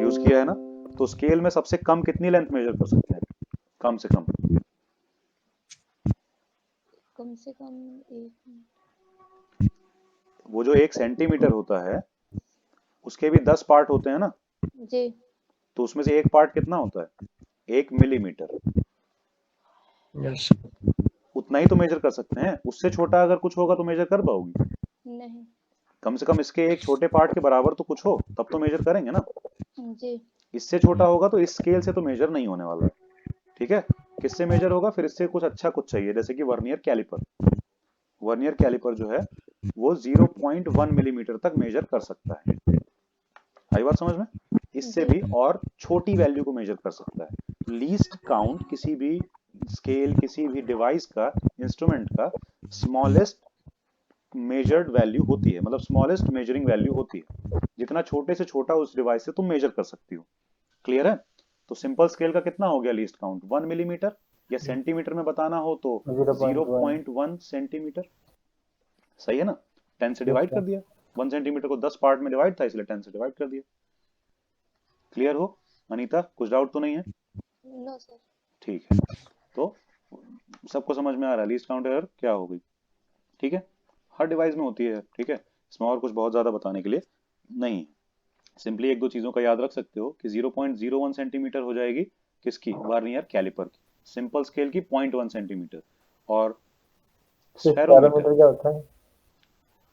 यूज किया है ना, तो स्केल में सबसे कम कितनी लेंथ मेजर कर सकते हैं? कम से कम कम से कम एक वो जो 1 सेंटीमीटर होता है उसके भी 10 पार्ट होते हैं ना, जी। तो उसमें से एक पार्ट कितना होता है? 1 मिलीमीटर। यस उतना ही तो मेजर कर सकते हैं, उससे छोटा अगर कुछ होगा तो मेजर कर पाओगी? नहीं। कम से कम इसके एक छोटे पार्ट के बराबर तो कुछ हो, तब तो मेजर करेंगे ना। जी। इससे छोटा होगा तो इस स्केल से तो मेजर नहीं होने वाला है। ठीक है, किससे मेजर होगा फिर? इससे कुछ अच्छा कुछ चाहिए, जैसे कि वर्नियर कैलिपर। वर्नियर कैलिपर जो है वो 0.1 मिलीमीटर तक मेजर कर सकता है। आई बात समझ में? इससे भी और छोटी वैल्यू को मेजर कर सकता है। लीस्ट काउंट किसी भी स्केल, किसी भी डिवाइस का, इंस्ट्रूमेंट का स्मॉलेस्ट मेजर्ड वैल्यू होती है, मतलब स्मॉलेस्ट मेजरिंग वैल्यू होती है। जितना छोटे से छोटा उस डिवाइस से तुम मेजर कर सकती हो। क्लियर है? तो सिंपल स्केल का कितना हो गया लीस्ट काउंट? 1 मिलीमीटर, या सेंटीमीटर में बताना हो तो 0.1 सेंटीमीटर। सही है ना? 10 से डिवाइड कर दिया, 1 सेंटीमीटर को 10 पार्ट में डिवाइड था इसलिए 10 से डिवाइड कर दिया। क्लियर हो अनीता? कुछ डाउट तो नहीं है? No sir. ठीक है, तो सबको समझ में आ रहा है लीस्ट काउंट एरर क्या हो गई? ठीक है, हर डिवाइस में होती है। ठीक है, इसमें और कुछ बहुत ज्यादा बताने के लिए नहीं, सिंपली एक दो चीजों का याद रख सकते हो कि 0.01 सेंटीमीटर हो जाएगी किसकी? वर्नियर कैलिपर की। सिंपल स्केल की 0.1 सेंटीमीटर। और स्फेरोमीटर, क्या होता है?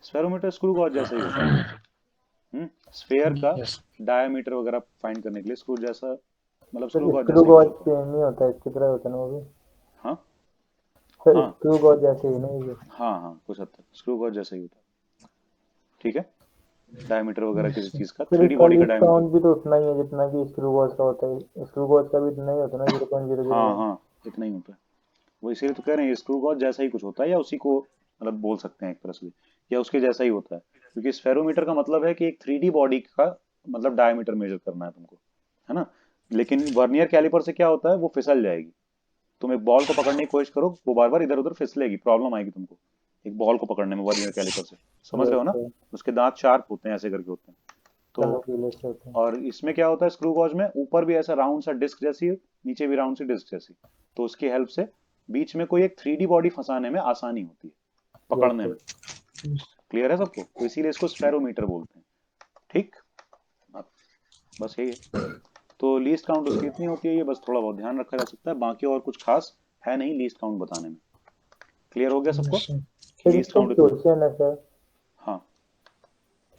स्फेरोमीटर स्क्रू गॉज जैसा ही होता है। स्फेयर का यस डायमीटर वगैरह फाइंड करने के लिए स्क्रू जैसा, मतलब सर स्क्रू गॉज स्क्रू जैसा ही गॉज होता है। सेम ही होता है, इसकी तरह होता है ना वो भी? हाँ सर हाँ स्क्रू गॉज जैसे ही ना ये? हाँ हाँ, कुछ हद तक स्क्रू गॉज जैसा ही होता है। ठीक है, डायमीटर वगैरह किसी चीज का, फिर 3D इसका बॉडी का लीस्ट डायमीटर। काउंट भी तो उतना ही है जितना कि स्क्रू गॉज का होता है। स्क्रू गॉज का भी इतना ही होता है ना, 0.001। हाँ हाँ, इतना ही होता है। वो इसीलिए तो कह रहे हैं स्क्रू गॉज जैसा ही कुछ होता है, या उसी को मतलब बोल सकते हैं एक तरह से, या उसके जैसा ही होता है। क्योंकि स्फेरोमीटर का मतलब है कि एक 3D बॉडी का मतलब डायमीटर मेजर करना है तुमको, है ना। लेकिन वर्नियर कैलिपर से क्या होता है, वो फिसल जाएगी। तुम एक बॉल को पकड़ने की कोशिश करो, वो बार बार इधर उधर फिसलेगी, प्रॉब्लम आएगी तुमको एक बॉल को पकड़ने में वर्नियर कैलिपर से। समझ रहे हो ना? उसके दांत शार्प होते हैं, ऐसे करके होते हैं। तो और इसमें क्या होता है, स्क्रू गॉज में ऊपर भी ऐसा राउंड सा डिस्क जैसी, नीचे भी राउंड सी डिस्क जैसी, तो उसकी हेल्प से बीच में कोई एक 3D बॉडी फंसाने में आसानी होती है, पकड़ने में। क्लियर है सबको? तो इसीलिए इसको स्फेरोमीटर बोलते हैं। ठीक, बस यही है। तो लीस्ट काउंट उसकी इतनी होती है, ये बस थोड़ा बहुत ध्यान रखा जा सकता है, बाकी और कुछ खास है नहीं लीस्ट काउंट बताने में। क्लियर हो गया सबको? सर लीस्ट इसका काउंट इतना। क्वेश्चन है सर। हाँ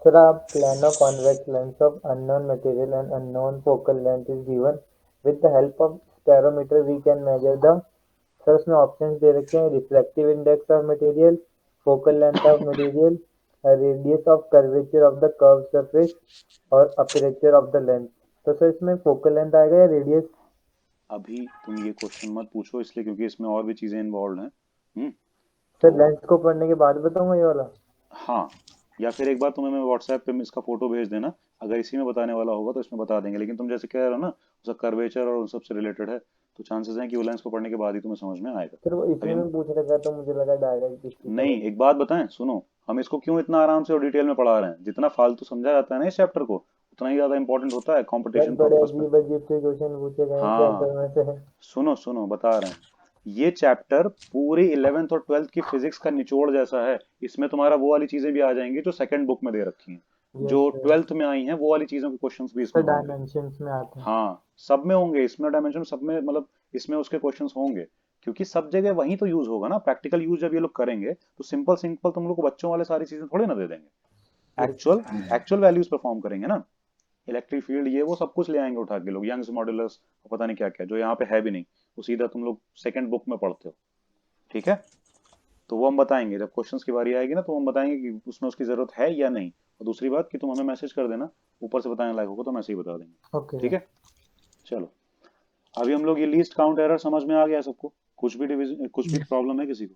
सर आप plano convex lens of unknown material and unknown focal length is given with the help of spherometer we can measure the. Sir उसमें ऑप्शंस दे रखे हैं, reflective index of material, focal length of material, radius of curvature of the curve surface और aperture of the lens. तो sir इसमें focal length आएगा या radius? अभी तुम ये क्वेश्चन मत पूछो इसलिए, क्योंकि इसमें और भी चीजें इन्वॉल्व हैं। सर लेंस को पढ़ने के बाद बताऊंगा ये वाला? हाँ, या फिर एक बार तुम्हें मैं व्हाट्सएप पे इसका फोटो भेज देना, अगर इसी में बताने वाला होगा तो इसमें बता देंगे, लेकिन तुम जैसे कह रहे हो ना उसका कर्वेचर और उन सब से रिलेटेड है, तो चांसेस हैं कि वो लाइंस को पढ़ने के बाद ही तुम्हें समझ में आएगा। सर वो अभी इसमें हम भी पूछ रखा तो मुझे लगा डायरेक्ट इसकी नहीं, एक बात बताएं, सुनो, हम इसको क्यों इतना आराम से और डिटेल में पढ़ा रहे हैं, जितना फालतू समझा जाता है ना इस चैप्टर को उतना ही ज्यादा इंपॉर्टेंट होता है सर कंपटीशन बड़े पर्पस में। अजीब अजीब से क्वेश्चन पूछे गए हैं हाँ चैप्टर में से। सुनो सुनो, बता रहे हैं, ये चैप्टर पूरी 11th और 12th की फिजिक्स का निचोड़ जैसा है। इसमें तुम्हारा वो वाली चीजें भी आ जाएंगी जो सेकंड बुक में दे रखी हैं, यस जो सर। 12th में आई हैं वो वाली चीजों के क्वेश्चंस भी सर इसमें होंगे। डायमेंशंस में आते हैं। हाँ सब में होंगे, इसमें डायमेंशन सब में, मतलब इसमें उसके क्वेश्चंस होंगे, क्योंकि सब जगह वहीं तो यूज होगा ना। प्रैक्टिकल यूज जब ये लोग करेंगे तो सिंपल सिंपल तुम लोग को बच्चों वाले सारी चीजें थोड़ी ना दे देंगे, एक्चुअल एक्चुअल वैल्यूज परफॉर्म करेंगे ना। इलेक्ट्रिक फील्ड ये वो सब कुछ ले आएंगे उठा के लोग, यंग्स मॉड्यूलस और पता नहीं क्या क्या, जो यहाँ पे है भी नहीं, वो सीधा तुम लोग सेकंड बुक में पढ़ते हो। ठीक है, तो वो हम बताएंगे जब क्वेश्चंस की बारी आएगी ना, तो हम बताएंगे कि उसमें उसकी जरूरत है या नहीं। और दूसरी बात कि तुम हमें मैसेज कर देना, ऊपर से बताने लायक होगा तो मैसे ही बता देंगे। ओके ठीक है, चलो अभी हम लोग ये लीस्ट काउंट एरर समझ में आ गया सबको, कुछ भी डिवीजन कुछ भी प्रॉब्लम है किसी को?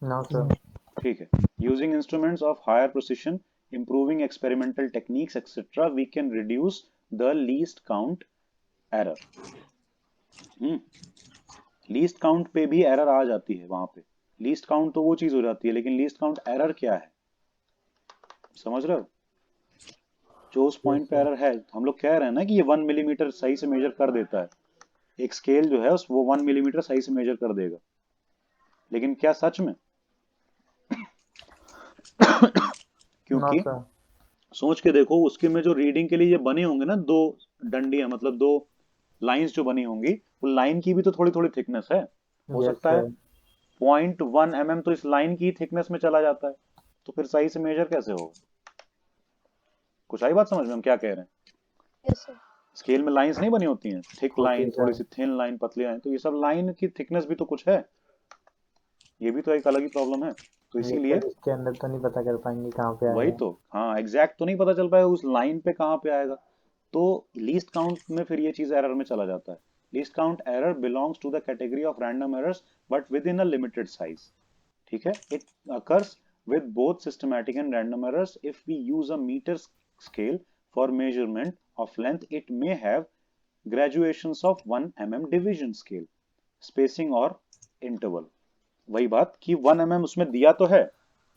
No sir. ठीक है, using instruments of higher precision, improving experimental techniques etc, we can reduce the least count error। Least count पे भी एरर आ जाती है वहां पे। लीस्ट काउंट तो वो चीज हो जाती है, लेकिन लीस्ट काउंट एरर क्या है, समझ रहे हो? जो उस पॉइंट पे एरर है, हम लोग कह रहे हैं ना कि ये 1 मिलीमीटर सही से मेजर कर देता है, एक स्केल जो है उस वो 1 मिलीमीटर सही से मेजर कर देगा, लेकिन क्या सच में? नो क्योंकि सर। सोच के देखो, उसके में जो रीडिंग के लिए ये बने होंगे ना दो डंडियां, मतलब दो लाइंस जो बनी होंगी, वो लाइन की भी तो थोड़ी थोड़ी थिकनेस है। हो यस सकता है सर। 0.1 mm तो इस लाइन की थिकनेस में चला जाता है, तो फिर सही से मेजर कैसे होगा? कुछ आई बात समझ में हम क्या कह रहे हैं? Yes sir. स्केल में लाइंस नहीं बनी होती हैं, थिक लाइन, ओके थोड़ी सर। सी थिन लाइन, पतली लाइन, तो ये सब लाइन की थिकनेस भी तो कुछ है, ये भी तो एक अलग ही प्रॉब्लम है। तो ये इसीलिए सर इसके अंदर तो नहीं पता कर पाएंगे कहाँ पे वही आएगा। तो, हाँ एग्जैक्ट तो नहीं पता चल पाएगा उस लाइन पे कहाँ पे आएगा, तो लीस्ट काउंट में फिर ये चीज एरर में चला जाता है। Least count error belongs to the category of random errors but within a limited size. ठीक है, it occurs with both systematic and random errors. If we use a meter scale for measurement of length, it may have graduations of 1 mm division scale, spacing or interval। वही बात कि 1 mm उसमें दिया तो है,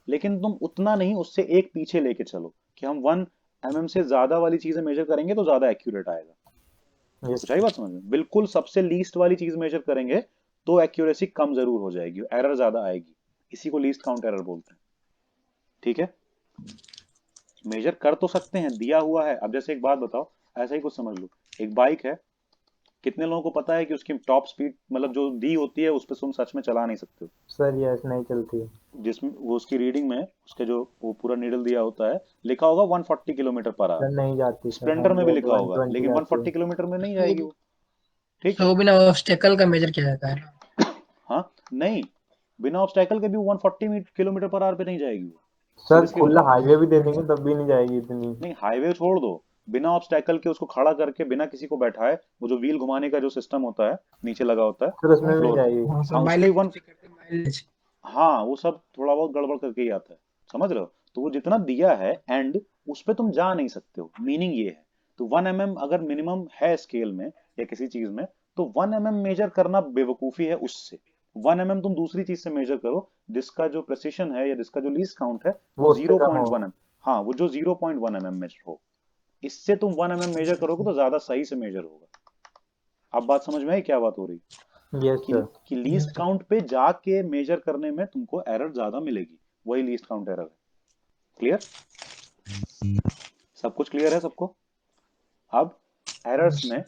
लेकिन तुम उतना नहीं, उससे एक पीछे लेके चलो कि हम 1 mm से ज्यादा वाली चीजें मेजर करेंगे तो ज्यादा एक्यूरेट आएगा। यस कुछ आई बात समझ में? बिल्कुल सबसे लीस्ट वाली चीज मेजर करेंगे तो एक्यूरेसी कम जरूर हो जाएगी, एरर ज्यादा आएगी, इसी को लीस्ट काउंट एरर बोलते हैं। ठीक है, मेजर कर तो सकते हैं, दिया हुआ है। अब जैसे एक बात बताओ, ऐसा ही कुछ समझ लो, एक बाइक है, कितने लोगों को पता है कि उसकी टॉप स्पीड मतलब जो दी होती है उस पर तुम सच में चला नहीं सकते हो? सर। यस नहीं चलती। जिसमें वो उसकी रीडिंग में उसके जो वो पूरा नीडल दिया होता है, लिखा होगा 140 किलोमीटर पर सर आवर, नहीं जाती सर। स्प्लेंडर में भी 100 लिखा होगा, 120 लेकिन जाती 140 है। किलोमीटर में नहीं जाएगी वो। ठीक तो है, वो बिना ऑब्स्टेकल का मेजर किया जाता है ना? हाँ नहीं, बिना ऑब्स्टैकल के भी 140 किलोमीटर पर आवर पे नहीं जाएगी वो। सर सीरियसली खुला बताओ, हाईवे भी दे देंगे तब भी नहीं जाएगी इतनी। नहीं हाईवे छोड़ दो, बिना ऑब्स्टैकल के उसको खड़ा करके बिना किसी को बैठाए, वो जो व्हील घुमाने का जो सिस्टम होता है नीचे लगा होता है सर उसमें भी नहीं फ्लोर, जाएगी। हाँ सर, हाँ उसमें माइलेज वन, चेक करते हैं, माइलेज। हाँ वो सब थोड़ा बहुत गड़बड़ करके ही आता है, समझ रहे हो? तो वो जितना दिया है एंड उस पे तुम जा नहीं सकते हो, मीनिंग ये है। तो 1 mm अगर मिनिमम है स्केल में या किसी चीज में, तो 1 mm मेजर करना बेवकूफी है उससे। 1 mm तुम दूसरी चीज से मेजर करो जिसका जो प्रेसिशन है या जिसका जो लीस्ट काउंट है वो वो उससे कम हो। 0.1 mm, हाँ वो जो 0.1 mm मेजर हो, इससे तुम 1 mm मेजर करोगे तो ज्यादा सही से मेजर होगा। अब बात समझ में आई क्या बात हो रही? Yes sir. कि लीस्ट काउंट पे जाके मेजर करने में तुमको एरर ज्यादा मिलेगी, वही लीस्ट काउंट एरर है। क्लियर? सब कुछ क्लियर है सबको? अब एरर्स में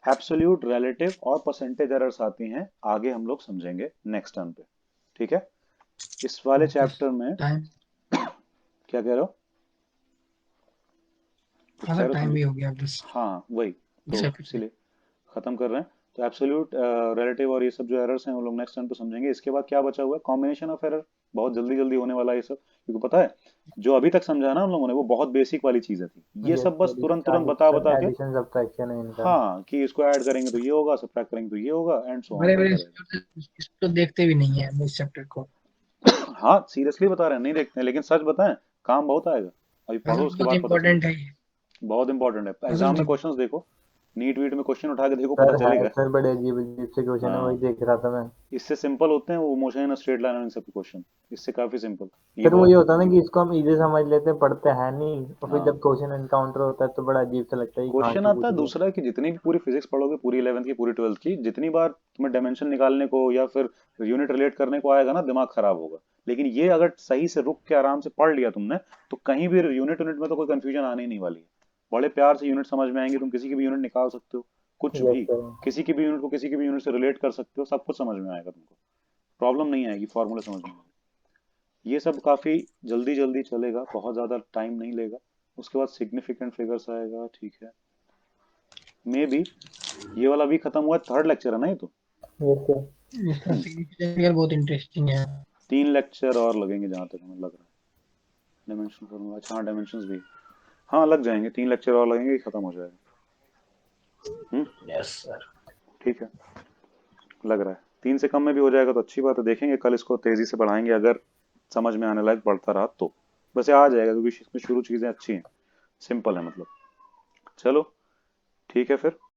एब्सोल्यूट, रिलेटिव और परसेंटेज एरर्स आती हैं, आगे हम लोग समझेंगे नेक्स्ट टर्म पे। ठीक है, इस वाले चैप्टर में टाइम, क्या कह रहे हो? कुछ हाँ कह सर रहे हो टाइम तुम? भी हो गया अब बस। हाँ वही तो, इस episode इसीलिए खत्म कर रहे हैं। तो एब्सोल्यूट, रिलेटिव और ये सब जो एरर्स हैं वो लोग नेक्स्ट टाइम पे समझेंगे। इसके बाद क्या बचा हुआ है? कॉम्बिनेशन ऑफ एरर, बहुत जल्दी जल्दी होने वाला है ये सब, क्योंकि पता है जो अभी तक समझा ना हम लोगों ने वो बहुत बेसिक वाली चीजें थी, ये यस सब बस सर। तुरंत तुरंत बता बता के, एडिशन सब्ट्रैक्शन है इनका। हाँ कि इसको ऐड करेंगे तो ये होगा, सब्ट्रैक्ट करेंगे तो ये होगा, एंड सो ऑन बड़े बड़े चलता रहेगा। इसको देखते भी नहीं है हम इस चैप्टर को। हाँ सीरियसली बता रहे हैं, नहीं देखते हैं, लेकिन सच बताएं काम बहुत आएगा, अभी हाँ सर, पढ़ो उसके बहुत बाद पता चलेगा। इंपॉर्टेंट है ये। बहुत इंपॉर्टेंट है। एग्जाम में क्वेश्चंस देखो, नीट वीट में क्वेश्चन उठा के देखो, सर पता है चलेगा। सर, बड़े अजीब अजीब से क्वेश्चन है, हाँ। वही देख रहा था मैं। इससे सिंपल होते हैं वो मोशन इन स्ट्रेट लाइन, इन सब क्वेश्चन इससे काफी सिंपल। ये सर वो बहुत ये होता है ना कि इसको हम इजी समझ लेते हैं, पढ़ते हैं नहीं, और फिर हाँ। जब क्वेश्चन एनकाउंटर होता है तो बड़ा अजीब सा लगता है कि कहाँ क्वेश्चन से आता पूछ है लिया। दूसरा कि जितनी भी पूरी फिजिक्स पढ़ोगे, पूरी 11th की पूरी 12th की, जितनी बार तुम्हें डायमेंशन निकालने को या फिर यूनिट रिलेट करने को आएगा ना, दिमाग खराब होगा। लेकिन ये अगर सही से रुक के आराम से पढ़ लिया तुमने, तो कहीं भी यूनिट यूनिट में तो कोई कंफ्यूजन आने ही नहीं वाली है। बड़े प्यार से यूनिट समझ में आएंगे, तुम किसी की भी यूनिट निकाल सकते हो, कुछ यस भी, सर। किसी की भी यूनिट को किसी की भी यूनिट से रिलेट कर सकते हो, सब कुछ समझ में आएगा तुमको, प्रॉब्लम नहीं आएगी, फॉर्मूले समझ में आएंगे। ये सब काफी जल्दी जल्दी चलेगा, बहुत ज्यादा टाइम नहीं लेगा। उसके बाद सिग्निफिकेंट फिगर्स आएगा, ठीक है। मे बी ये वाला भी खत्म हुआ, थर्ड लेक्चर है ना ये तो। Yes sir. इसका फिगर बहुत इंटरेस्टिंग है। 3 लेक्चर और लगेंगे जहां तक हमें लग रहा है। डायमेंशन फॉर्मूला, अच्छा हाँ डायमेंशंस भी, हाँ लग जाएंगे, 3 लेक्चर और लगेंगे, खत्म हो जाएगा। Yes sir. ठीक है, लग रहा है 3 से कम में भी हो जाएगा तो अच्छी बात है। देखेंगे कल इसको तेजी से बढ़ाएंगे, अगर समझ में आने लायक बढ़ता रहा तो। वैसे आ जाएगा क्योंकि इसमें शुरू चीजें अच्छी हैं, सिंपल है मतलब। चलो ठीक है फिर।